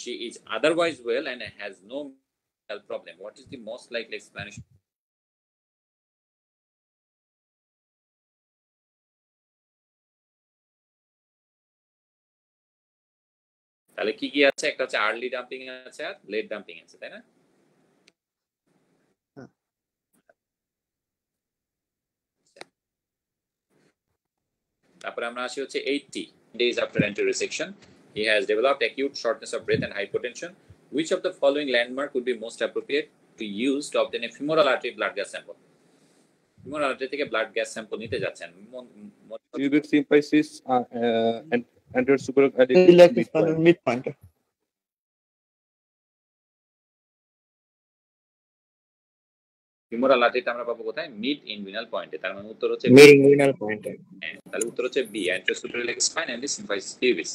She is otherwise well and has no health problem. What is the most likely explanation? তাহলে কি কি আছে? একটা হচ্ছে আর্লি ডাম্পিং আছে আর লেট ডাম্পিং আছে, তাই না? তারপরে আমরা আসি হচ্ছে 80 days after anterior resection, he has developed acute shortness of breath and hypotension. Which of the following landmark would be most appropriate to use to obtain a femoral artery blood gas sample? Femoral artery থেকে blood gas sample নিতে যাচ্ছেন, pubic symphysis and anterior suprachiasmatic midpoint. Femoral আর্টারিটা আমরা পাবো কোথায়? মিড ইনগুইনাল পয়েন্টে। তার মানে উত্তর হচ্ছে মিড ইনগুইনাল পয়েন্টে। হ্যাঁ, তাহলে উত্তর হচ্ছে B, anterosuperior spine and the symphysis pubis।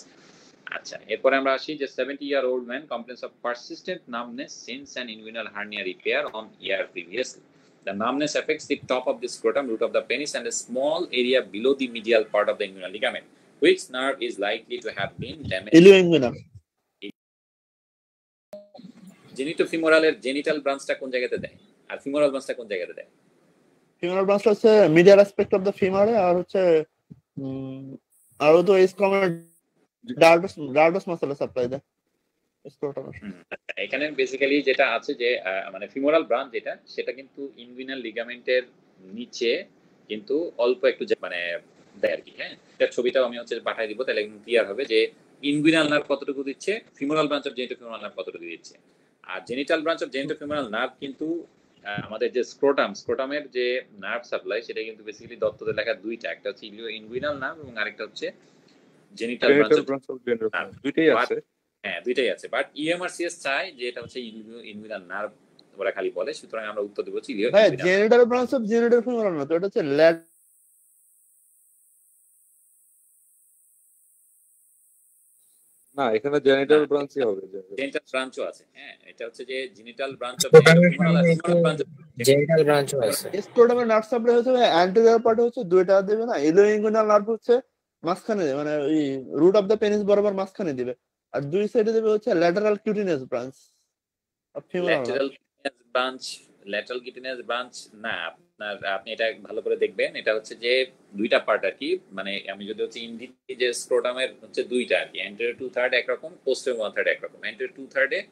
আচ্ছা, এরপরে আমরা আসি যে 70-year-old man complains of persistent numbness since an inguinal hernia repair on year previously. The numbness affects the top of the scrotum, root of the penis, and a small area below the medial part of the inguinal ligament. Which nerve is likely to have been damaged? Ilioinguinal. জেনিটোফিমোরালের জেনিটাল ব্রাঞ্চটা কোন জায়গাতে দেয়, আর ফিমোরাল ব্রাঞ্চটা কোন জায়গাতে দেয়? ফিমোরাল ব্রাঞ্চটা হচ্ছে মিডিয়াল অ্যাসপেক্ট অফ দ্য ফিমারে, আর হচ্ছে আর তো ইসকমার ডার্ডাস মাসেলে সাপ্লাই দেয়। এখানে বেসিক্যালি যেটা আছে যে মানে ফিমোরাল ব্রাঞ্চ যেটা, সেটা কিন্তু ইনগুইনাল লিগামেন্টের নিচে কিন্তু অল্প একটু মানে দেয় আর কি। হ্যাঁ, এটা ছবিটাও আমি হচ্ছে পাঠিয়ে দিব, তাহলে একদম ক্লিয়ার হবে যে ইনগুইনাল নার্ভ কতটুকু দিচ্ছে, femoral branch of genitofemoral nerve কতটুকু দিচ্ছে। আর genital branch of genitofemoral nerve কিন্তু আমাদের যে স্ক্রোটামের যে নার্ভ সাপ্লাই, সেটা কিন্তু বেসিক্যালি দত্তদের লেখা দুইটা, একটা হচ্ছে ইনগুইনাল নার্ভ এবং আরেকটা হচ্ছে জেনিটাল ব্রাঞ্চ অফ জেনিটোফিমোরাল। দুইটাই আছে, হ্যাঁ দুইটাই আছে, বাট ইএমআরসিএস চাই যে এটা হচ্ছে ইনগুইনাল নার্ভ ওরা খালি বলে, সুতরাং আমরা উত্তর দেব হচ্ছে জেনিটাল ব্রাঞ্চ অফ জেনিটোফিমোরাল না, তো এটা হচ্ছে না, এখানে জেনিটাল ব্রাঞ্চই হবে। জেনিটাল ব্রাঞ্চও আছে। হ্যাঁ, এটা হচ্ছে যে জেনিটাল ব্রাঞ্চ অফ জেনিটোফিমোরাল আর ফিমোরাল ব্রাঞ্চ জেনিটাল ব্রাঞ্চও আছে। স্ক্রোটামের নার্ভ সাপ্লাই হচ্ছে অ্যান্টেরিয়র পার্ট হচ্ছে দুইটা দেবে না, ইলিওইঙ্গুইনাল নার্ভ হচ্ছে মাঝখানে, মানে ওই রুট অফ দ্য পেনিস বরাবর মাঝখানে দিবে, আর দুই সাইডে দেবে হচ্ছে lateral cutaneous branch of femoral branch. Lateral cutaneous branch না, আপনার আপনি এটা ভালো করে দেখবেন, এটা হচ্ছে যে দুইটা পার্ট আর কি। মানে আমি যদি হচ্ছে ইনভিটি যে স্ক্রোটামের হচ্ছে দুইটা আর কি, অ্যান্টেরিয়র 2/3 একরকম, পোস্টেরিয়র 1/3 একরকম। অ্যান্টেরিয়র 2/3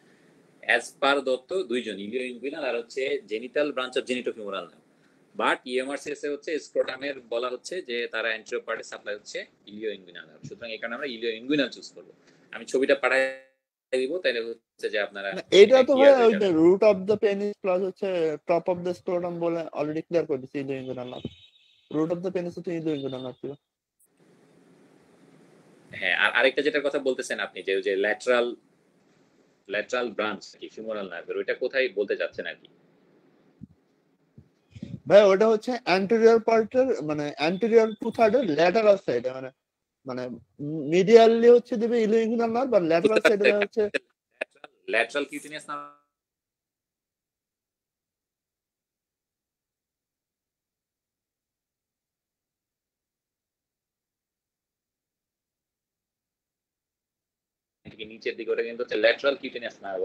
অ্যাজ পার দত্ত দুইজন, ইলিওইঙ্গুইনাল আর হচ্ছে genital branch of genitofemoral nerve. But EMRCS এ হচ্ছে স্ক্রোটামের বলা হচ্ছে যে তারা অ্যান্টেরিয়র পার্টে সাপ্লাই হচ্ছে ইলিওইঙ্গুইনাল নার্ভ, সুতরাং এখানে আমরা ইলিওইঙ্গুইনাল চুজ করব। আমি ছবিটা পাঠাই দিব, তাহলে হচ্ছে যে আপনারা এটা তো ভাই ওই যে root of the penis plus হচ্ছে টপ অফ দ্য স্ক্রোটাম বলে অলরেডি ক্লিয়ার করে দিয়েছি ilioinguinal nerve. Root of the penis হচ্ছে ইলিওইঙ্গুইনাল নার্ভ। হ্যাঁ, আর আরেকটা যেটা কথা বলতেছেন আপনি যে ওই যে ল্যাটারাল ব্রাঞ্চ কি ফিমোরাল নার্ভের, ওইটা কোথায় বলতে যাচ্ছেন আর কি? ভাই ওটা হচ্ছে অ্যান্টেরিয়র পার্টের, মানে অ্যান্টেরিয়র 2/3 এর ল্যাটারাল সাইডে, মানে মিডিয়ালি হচ্ছে দিবে ইলিওইঙ্গুইনাল নার্ভ, আর ল্যাটারাল সাইডে হচ্ছে ল্যাটারাল কিউটিনিয়াস নার্ভ। নিচের দিকে ওটা কিন্তু হচ্ছে ল্যাটারাল কিউটিনিয়াস নার্ভ।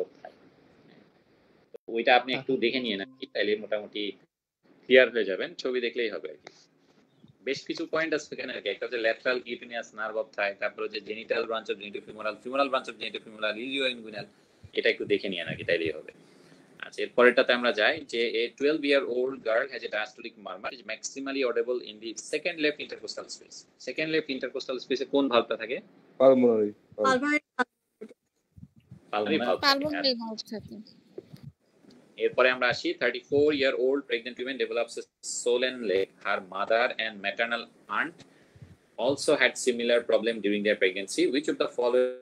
ওইটা আপনি একটু দেখে নিয়ে নাকি, তাহলে মোটামুটি ক্লিয়ার হয়ে যাবেন, ছবি দেখলেই হবে আর কি। বেশ কিছু পয়েন্ট আছে এখানে আর কি, একটা হচ্ছে lateral cutaneous nerve of thigh, তারপর হচ্ছে genital branch of genitofemoral, femoral branch of genitofemoral, ilioinguinal, এটা একটু দেখে নিয়ে নাকি, তাইলেই হবে। আচ্ছা, এর পরেরটাতে আমরা যাই যে a 12-year-old girl has a diastolic murmur is maximally audible in the second left intercostal space. Second left intercostal space এ কোন ভালভটা থাকে? পালমোনারি। পালমোনারি ভালভ থাকে। এরপরে আমরা আসি 34-year-old pregnant woman develops a swollen leg. Her mother and maternal aunt also had similar problem during their pregnancy. Which of the following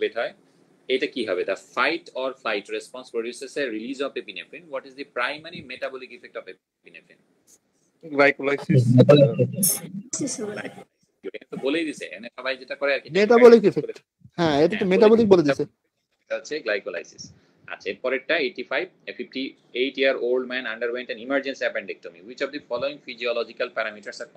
বের হয়, এটা কি হবে? The fight or flight response produces A release of epinephrine. What is the primary metabolic effect of epinephrine? Glycolysis. এটা তো বলেই দিছে, এখানে সবাই যেটা করে আর কি, মেটাবলিক ইফেক্ট। হ্যাঁ, এটা তো মেটাবলিক বলে দিছে। এটা হচ্ছে গ্লাইকোলাইসিস। আচ্ছা, এরপরেরটা 85, a 58-year-old man underwent an emergency appendectomy. Which of the following physiological parameters are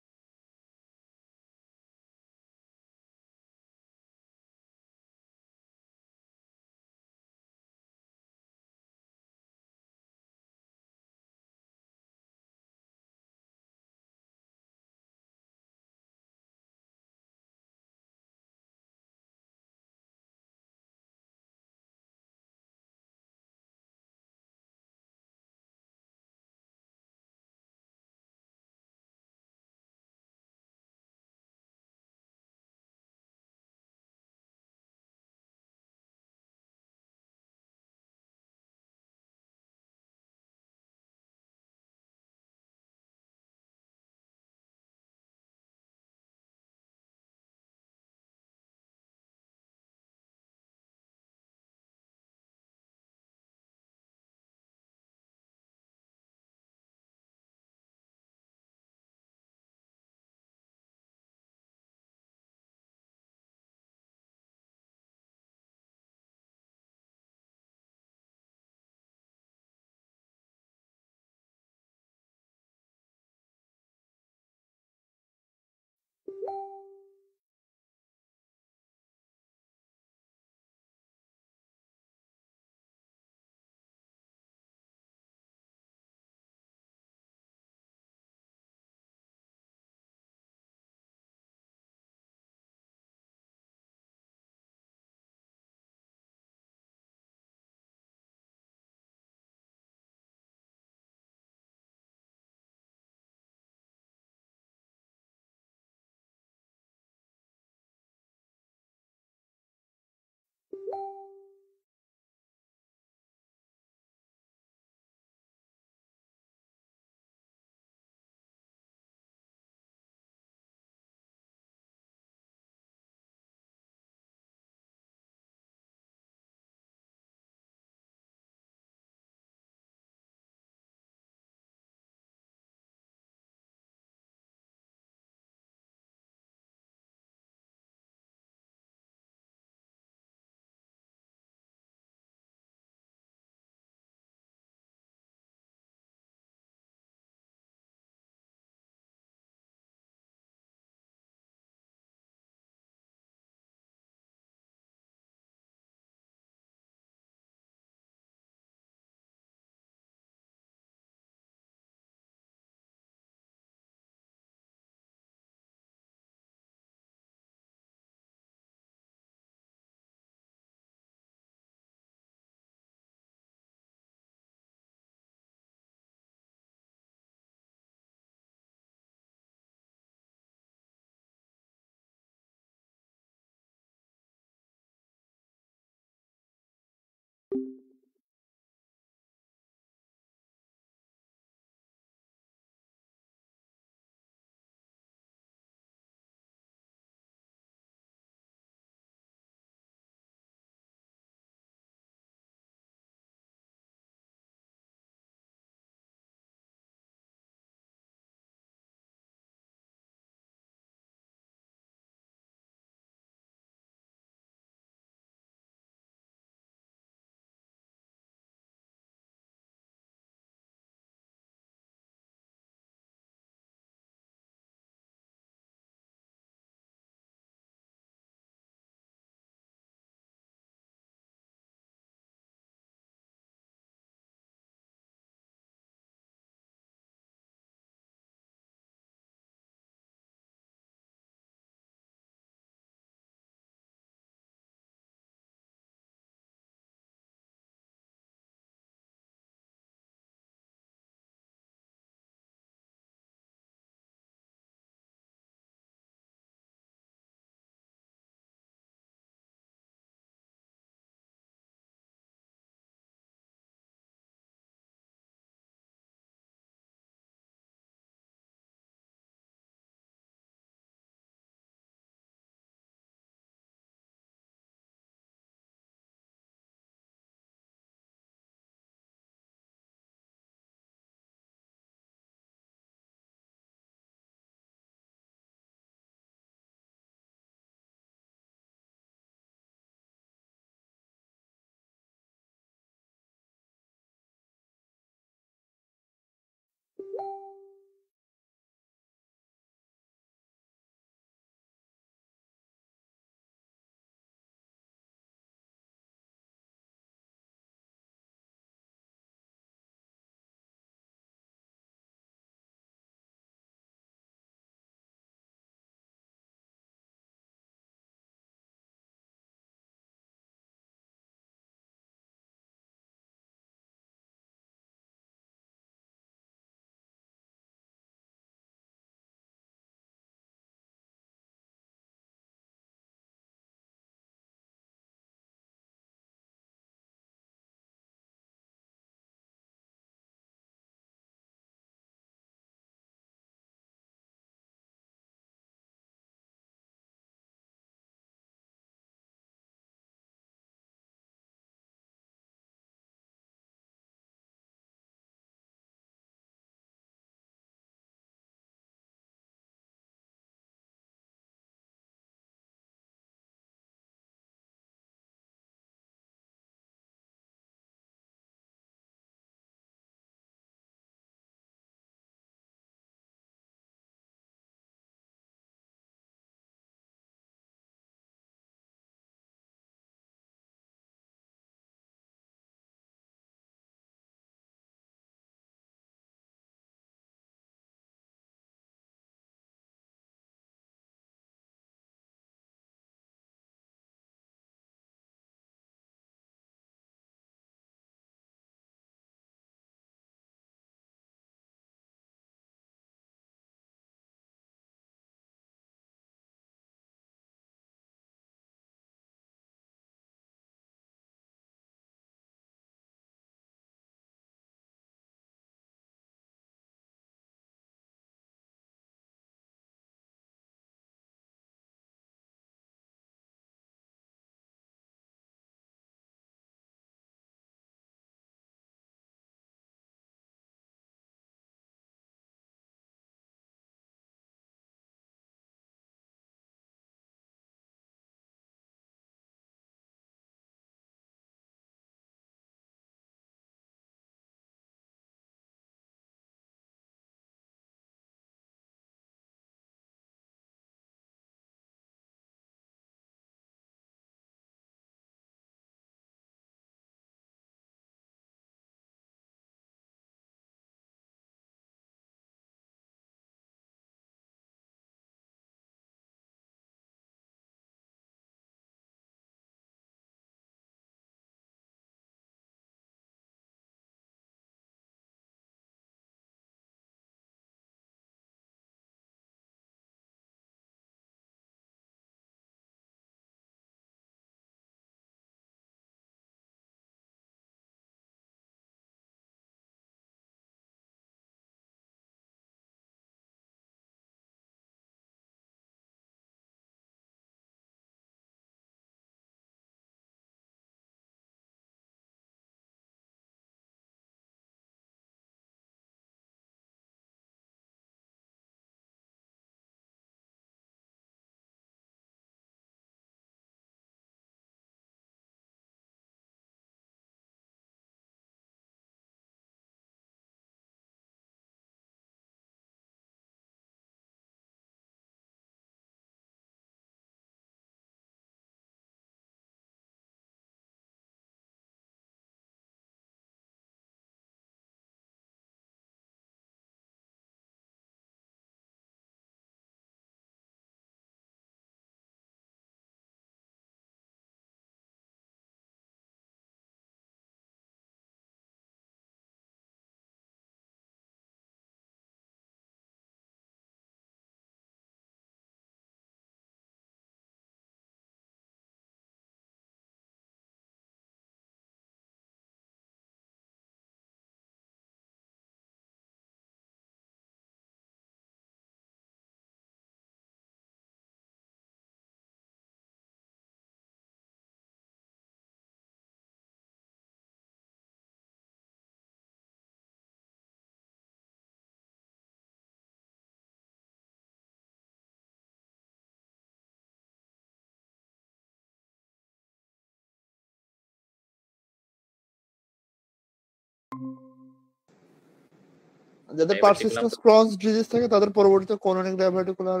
যাদের পারসিস্টেন্স ক্রস ডিজিজ থাকে তাদের পরবর্তীতে কোলনিক ডাইভার্টিকুলার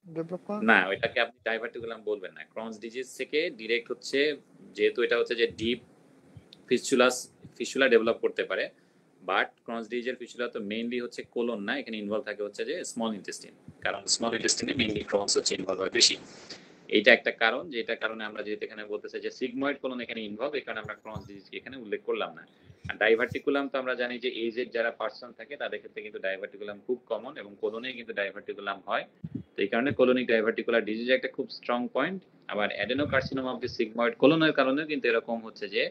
ডেভেলপ করে না, ওইটাকে আপনি ডাইভার্টিকুলাম বলবেন না। ক্রনস ডিজিজ থেকে ডিরেক্ট হচ্ছে, যেহেতু এটা হচ্ছে যে ডিপ ফিস্চুলা ডেভেলপ করতে পারে, বাট ক্রনস ডিজিজের ফিস্চুলা তো মেইনলি হচ্ছে কোলন না, এখানে ইনভলভ থাকে হচ্ছে যে স্মল ইন্টেস্টিন, কারণ স্মল ইন্টেস্টিনে মেইনলি ক্রনস হচ্ছে ইনভলভ হয় বেশি। এইটা একটা কারণ, যেটা কারণে আমরা যেহেতু এখানে বলতেছে যে সিগময়েড কোলন এখানে ইনভলভ, এই কারণে আমরা ক্রনস ডিজিজ এখানে উল্লেখ করলাম না। আর ডাইভার্টিকুলাম তো আমরা জানি যে এজেড যারা পার্সন থাকে তাদের ক্ষেত্রে কিন্তু ডাইভার্টিকুলাম খুব কমন, এবং কোলনে কিন্তু ডাইভার্টিকুলাম হয়। তো এই কারণে কোলনিক ডাইভার্টিকুলার ডিজিজ একটা খুব স্ট্রং পয়েন্ট। আবার অ্যাডেনোকার্সিনোমা অফ দি সিগময়েড কোলনের কারণে কিন্তু এরকম হচ্ছে যে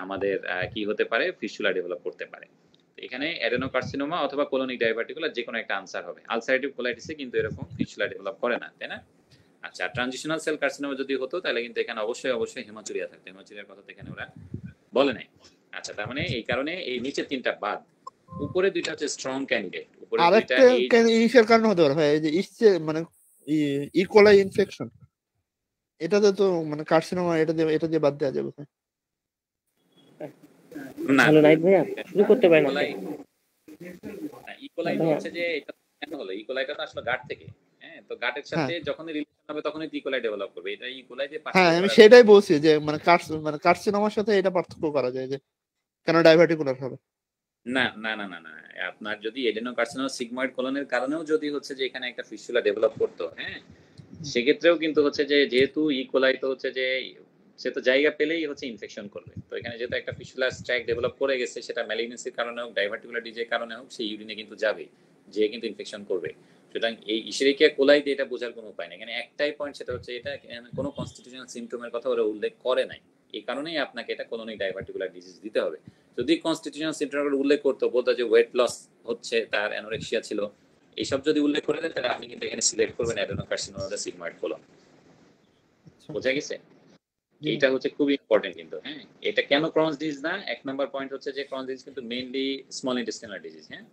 আমাদের কি হতে পারে, ফিস্চুলা ডেভেলপ করতে পারে। এখানে অ্যাডেনোকার্সিনোমা অথবা কোলনিক ডাইভার্টিকুলার যে কোনো একটা আনসার হবে। আলসারেটিভ কোলাইটিসে কিন্তু এরকম ফিস্চুলা ডেভেলপ করে না, তাই না? আচ্ছা, ট্রানজিশনাল সেল কার্সিনোমা যদি হতো তাহলে কিন্তু এখানে অবশ্যই হেমাচুরিয়া থাকতো। হেমাচুরিয়ার কথা তো এখানে ওরা বলে নাই। আচ্ছা, তার মানে এই কারণে এই নিচে তিনটা বাদ, উপরে দুইটা হচ্ছে স্ট্রং ক্যান্ডিডেট। উপরে দুইটা ইনিশিয়াল কারণ হতে পারে ভাই, এই যে মানে ইকোলাই ইনফেকশন, এটাতে তো মানে কার্সিনোমা এটা দিয়ে বাদ দেওয়া যাবে। না, ভালো নাইট ভাইয়া, শুরু করতে পারেন আপনি। ইকোলাই হচ্ছে যে এটা কেন হলো, ইকোলাইটা তো আসলে গাট থেকে, হ্যাঁ, তো গাটের সাথে যখনই রিলেশন হবে তখনই ইকোলাই ডেভেলপ করবে। এটা ইকোলাই যে হ্যাঁ, আমি সেটাই বলছি যে মানে কার্সিনোমার সাথে এটা পার্থক্য করা যায় যে কেন ডাইভার্টিকুলার হবে। না না না না না, আপনার যদি এডেনোকার্সিনোমা সিগময়েড কোলনের কারণেও যদি হচ্ছে যে এখানে একটা ফিস্চুলা ডেভেলপ করতো, হ্যাঁ, সেক্ষেত্রেও কিন্তু হচ্ছে যে যেহেতু ইকোলাই তো হচ্ছে যে সে তো জায়গা পেলেই হচ্ছে ইনফেকশন করবে। তো এখানে যেহেতু একটা ফিস্চুলা স্ট্রাইক ডেভেলপ করে গেছে, সেটা ম্যালিগনেন্সির কারণে হোক, ডাইভার্টিকুলার ডিজিজের কারণে হোক, সেই ইউরিনে কিন্তু যাবে, যে কিন্তু ইনফেকশন করবে। সুতরাং এই ইশরিকিয়া কোলাই দিয়ে এটা বোঝার কোনো উপায় নেই। এখানে একটাই পয়েন্ট, সেটা হচ্ছে এটা কোনো কনস্টিটিউশনাল সিম্পটমের কথা ওরা উল্লেখ করে নাই, এই কারণেই আপনাকে এটা কোলনিক ডাইভার্টিকুলার ডিজিজ দিতে হবে। যদি কনস্টিটিউশনাল সিম্পটমের উল্লেখ করতো, বলতো যে ওয়েট লস হচ্ছে, তার অ্যানোরেক্সিয়া ছিল, এইসব যদি উল্লেখ করে দেন তাহলে আপনি কিন্তু এখানে সিলেক্ট করবেন অ্যাডেনোকার্সিনোমা সিগময়েড কোলন। বোঝা গেছে? এইটা হচ্ছে খুব ইম্পর্টেন্ট কিন্তু। হ্যাঁ, এটা কেন ক্রনস ডিজিজ না, এক নাম্বার পয়েন্ট হচ্ছে যে ক্রনস ডিজিজ কিন্তু মেইনলি স্মল ইন্টেস্টিনাল ডিজিজ। হ্যাঁ,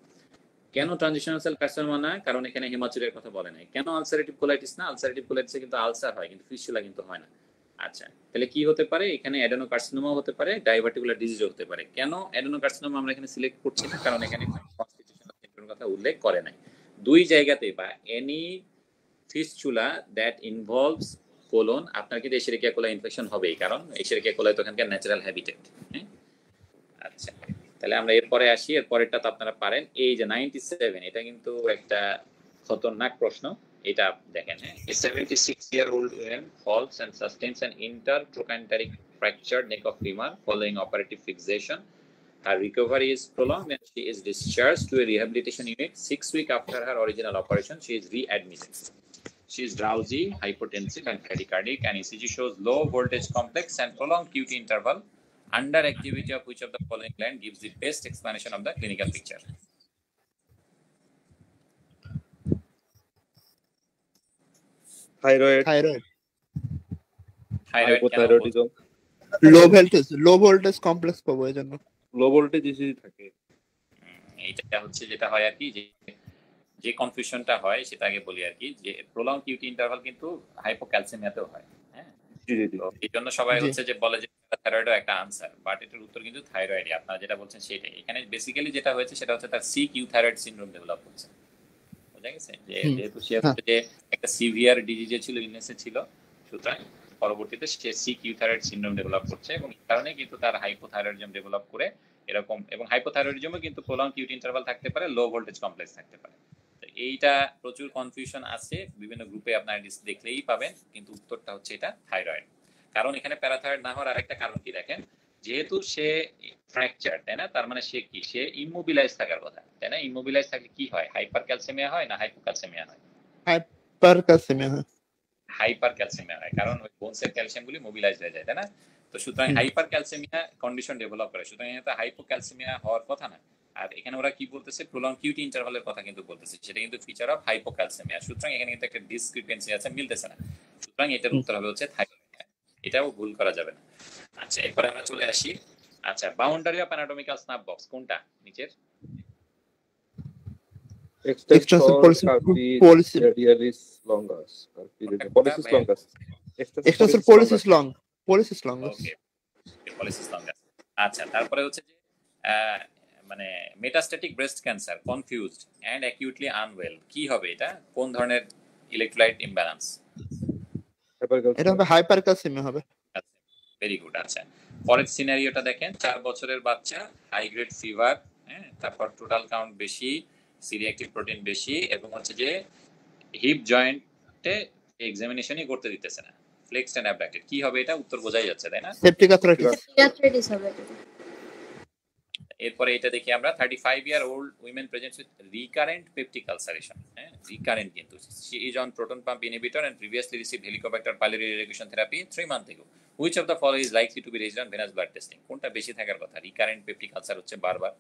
কেন ট্রানজিশনাল সেল কার্সিনোমা না, কারণ এখানে হেমাচুরিয়ার কথা বলে নাই। কেন আলসারেটিভ কোলাইটিস না, আলসারেটিভ কোলাইটিসে কিন্তু আলসার হয় কিন্তু ফিস্চুলা কিন্তু হয় না। আচ্ছা, তাহলে কি হতে পারে, এখানে অ্যাডেনোকার্সিনোমা হতে পারে, ডাইভার্টিকুলার ডিজিজও হতে পারে। কেন অ্যাডেনোকার্সিনোমা আমরা এখানে সিলেক্ট করছি না, কারণ এখানে কনস্টিটিউশনাল সিম্পটমের কথা উল্লেখ করে নাই। দুই জায়গাতে বা any fistula that involves colon, আপনার কিন্তু এশিরিকিয়া কোলাই ইনফেকশন হবেই, কারণ এশিরিকিয়া কোলাই তো এখানকার ন্যাচারাল হ্যাবিটেট। হ্যাঁ, আচ্ছা, তাহলে আমরা এরপরে আসি। এরপরেরটা তো আপনারা পারেন, এই যে 97, এটা কিন্তু একটা খতরনাক প্রশ্ন। এটা দেখেন, হ্যাঁ, 76-year-old woman falls and sustains an intertrochanteric fractured neck of femur following operative fixation. Her recovery is prolonged and she is discharged to a rehabilitation unit. 6 weeks after her original operation, she is readmitted. She is drowsy, hypotensive, and bradycardic, and ECG shows low voltage complex and prolonged QT interval. Under activity of which of the following gland gives the best explanation of the clinical picture? Thyroid, hypothyroidism, low voltage complex পাবো এই জন্য। লো ভোল্টেজ ইসি থাকে। এইটা হচ্ছে যেটা হয় আর কি, যে কনফিউশনটা হয় সেটা আগে বলি আর কি, যে প্রলং কিউটি ইন্টারভাল কিন্তু হাইপোক্যালসিমিয়াতেও হয়। হ্যাঁ, এই জন্য সবাই হচ্ছে যে বলে যে থাইরয়েডও একটা আনসার, বাট এটার উত্তর কিন্তু থাইরয়েডই। আপনারা যেটা বলছেন সেটাই। এখানে বেসিক্যালি যেটা হয়েছে সেটা হচ্ছে তার sick euthyroid syndrome develop হচ্ছে। বুঝা গেছে? যেহেতু সে হচ্ছে যে একটা সিভিয়ার ডিজিজে ছিল, ইলনেসে ছিল, সুতরাং পরবর্তীতে সে sick euthyroid syndrome develop করছে, এবং এই কারণে কিন্তু তার হাইপোথাইরয়েডিজম ডেভেলপ করে এরকম। এবং হাইপোথাইরয়েডিজমও কিন্তু প্রলং কিউটি ইন্টারভাল থাকতে পারে, লো ভোল্টেজ কমপ্লেক্স থাকতে পারে। এইটা প্রচুর কনফিউশন আছে, বিভিন্ন গ্রুপে আপনারা দেখলেই পাবেন, কিন্তু উত্তরটা হচ্ছে এটা থাইরয়েড। কারণ এখানে প্যারাথাইরয়েড না হওয়ার আরেকটা কারণ কি দেখেন, যেহেতু সে ফ্র্যাকচার, তাই না, তার মানে সে কি, সে ইমোবিলাইজ থাকার কথা, তাই না? ইমোবিলাইজ থাকলে কি হয়, হাইপার ক্যালসিমিয়া হয় না হাইপোক্যালসিমিয়া হয়? হাইপার ক্যালসিমিয়া হয়। হাইপার ক্যালসিমিয়া হয়, কারণ ওই বোনসের ক্যালসিয়ামগুলি মোবিলাইজ হয়ে যায়, তাই না? তো সুতরাং হাইপার ক্যালসিমিয়া কন্ডিশন ডেভেলপ করে, সুতরাং এটা হাইপোক্যালসিমিয়া হওয়ার কথা না। আর এখানে ওরা কি বলতেছে, প্রলং কিউটি ইন্টারভালের কথা কিন্তু বলতেছে, সেটা কিন্তু ফিচার অফ হাইপোক্যালসিমিয়া। সুতরাং এখানে কিন্তু একটা ডিসক্রিপেন্সি আছে, মিলতেছে না। সুতরাং এটার উত্তর হবে হচ্ছে থাইরয়েড। এটাও ভুল করা যাবে না। আচ্ছা, এরপরে আমরা চলে আসি। আচ্ছা, boundary of anatomical snuff box কোনটা নিচের? Extensor pollicis radialis longus, pollicis longus, extensor pollicis longus. Okay, pollicis longus. আচ্ছা, তারপরে হচ্ছে যে মানে metastatic breast cancer, confused and acutely unwell, কি হবে এটা? কোন ধরনের ইলেকট্রোলাইট ইমব্যালেন্স? এটা হবে হাইপারক্যালসিমিয়া হবে। Very good. আচ্ছা, পরের সিনারিওটা দেখেন, 4 বছরের বাচ্চা, হাই গ্রেড ফিভার, হ্যাঁ, তারপর টোটাল কাউন্ট বেশি, সিরিয়াক্টিভ প্রোটিন বেশি, এবং হচ্ছে যে হিপ জয়েন্টে এক্সামিনেশনই করতে দিতেছে না, ফ্লেক্সড এন্ড অ্যাবডাক্টেড। কি হবে এটা? উত্তর বোঝাই যাচ্ছে, তাই না? সেপটিক আর্থ্রাইটিস হবে। এরপরে এটা দেখি আমরা, 35 year old women presents with recurrent peptic ulceration. হ্যাঁ, রিকারেন্ট কিন্তু। She is on proton pump inhibitor and previously received Helicobacter pylori irrigation therapy 3 month ago. Which of the following is likely to be raised on venous blood testing? কোনটা বেশি থাকার কথা? রিকারেন্ট পেপটিক আলসার হচ্ছে বারবার,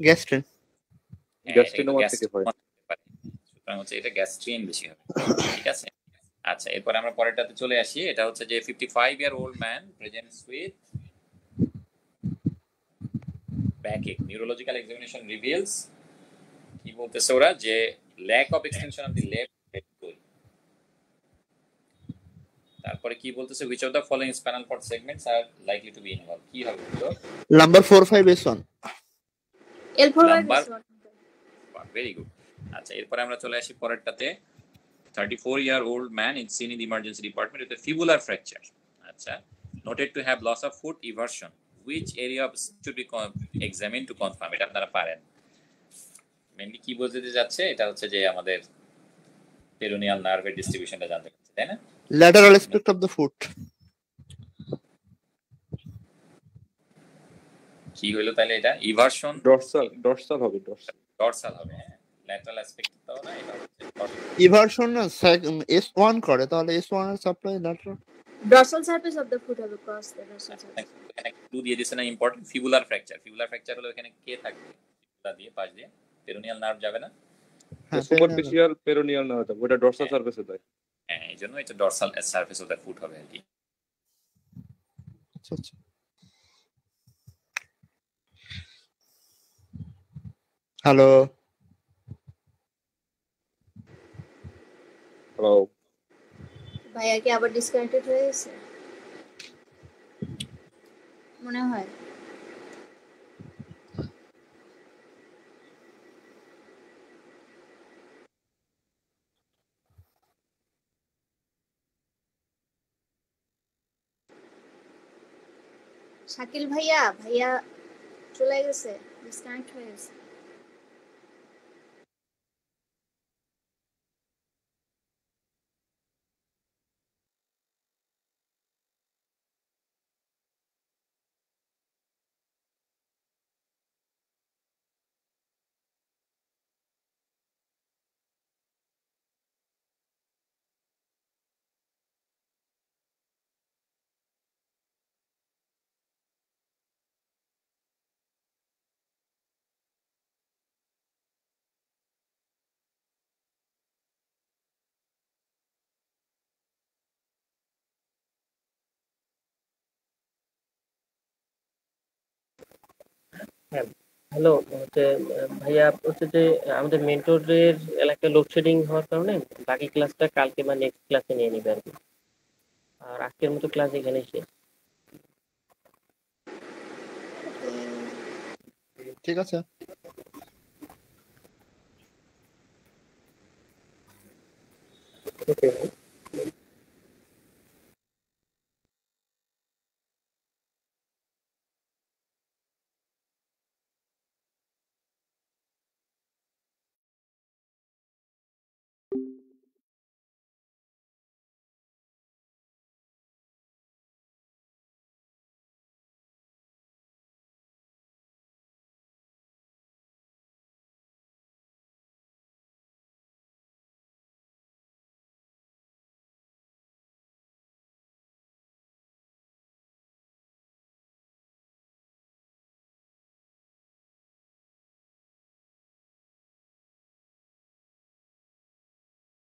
গ্যাস্ট্রিন। গ্যাস্ট্রিনোমা থেকে হয়। সুতরাং হচ্ছে এটা গ্যাস্ট্রিন বেশি হবে। ঠিক আছে। আচ্ছা, এরপর আমরা পরেরটাতে চলে আসি। এটা হচ্ছে যে 55 year old man presents with backache. Neurological examination reveals, কি বলতেছে ওরা, যে lack of extension of the left ventricle. তারপরে কি বলতেছে, which of the following spinal cord segments are likely to be involved? কি হবে তো? Number 45S1। L4S1। Very good. আচ্ছা, এরপরে আমরা চলে আসি পরেরটাতে। 34 year old man is seen in the emergency department with a fibular fracture. আচ্ছা, noted to have loss of foot eversion. Which area of should be examined to confirm? এটা আপনারা পারেন। মেইনলি কি বলতে যাচ্ছে, এটা হচ্ছে যে আমাদের পেরোনিয়াল নার্ভের ডিস্ট্রিবিউশনটা জানতে চাচ্ছে, তাই না? Lateral aspect of the foot. কি হইলো তাহলে? এটা ইভারশন, ডরসাল হবে, ডরসাল হবে। ল্যাটারাল অ্যাসপেক্ট তো না, এটা হচ্ছে ইভারশন না S1 করে, তাহলে S1 এর supply lateral. dorsal surface of the foot হবে, cross the dorsal surface। টু দিয়ে দিছে না, important. Fibular fracture, fibular fracture হলো এখানে কে থাকবে? ফিবুলা দিয়ে পাশ দিয়ে পেরোনিয়াল নার্ভ যাবে না, সুপারফিশিয়াল পেরোনিয়াল না, হতো ওটা ডরসাল সারফেসে দেয়। হ্যাঁ, এইজন্য এটা dorsal surface of the foot হবে আর কি। আচ্ছা, হ্যালো হ্যালো, ভাইয়া কি আবার ডিসকানেক্টেড হয়ে গেছে মনে হয়? শাকিল ভাইয়া চলে গেছে, ডিসকানেক্ট হয়ে গেছে। হ্যালো, হচ্ছে ভাইয়া, হচ্ছে যে আমাদের মেন্টরের এলাকায় লোডশেডিং হওয়ার কারণে বাকি ক্লাসটা কালকে বা নেক্সট ক্লাসে নিয়ে নিবে আর কি। আর আজকের মতো ক্লাস এখানেই শেষ। ঠিক আছে।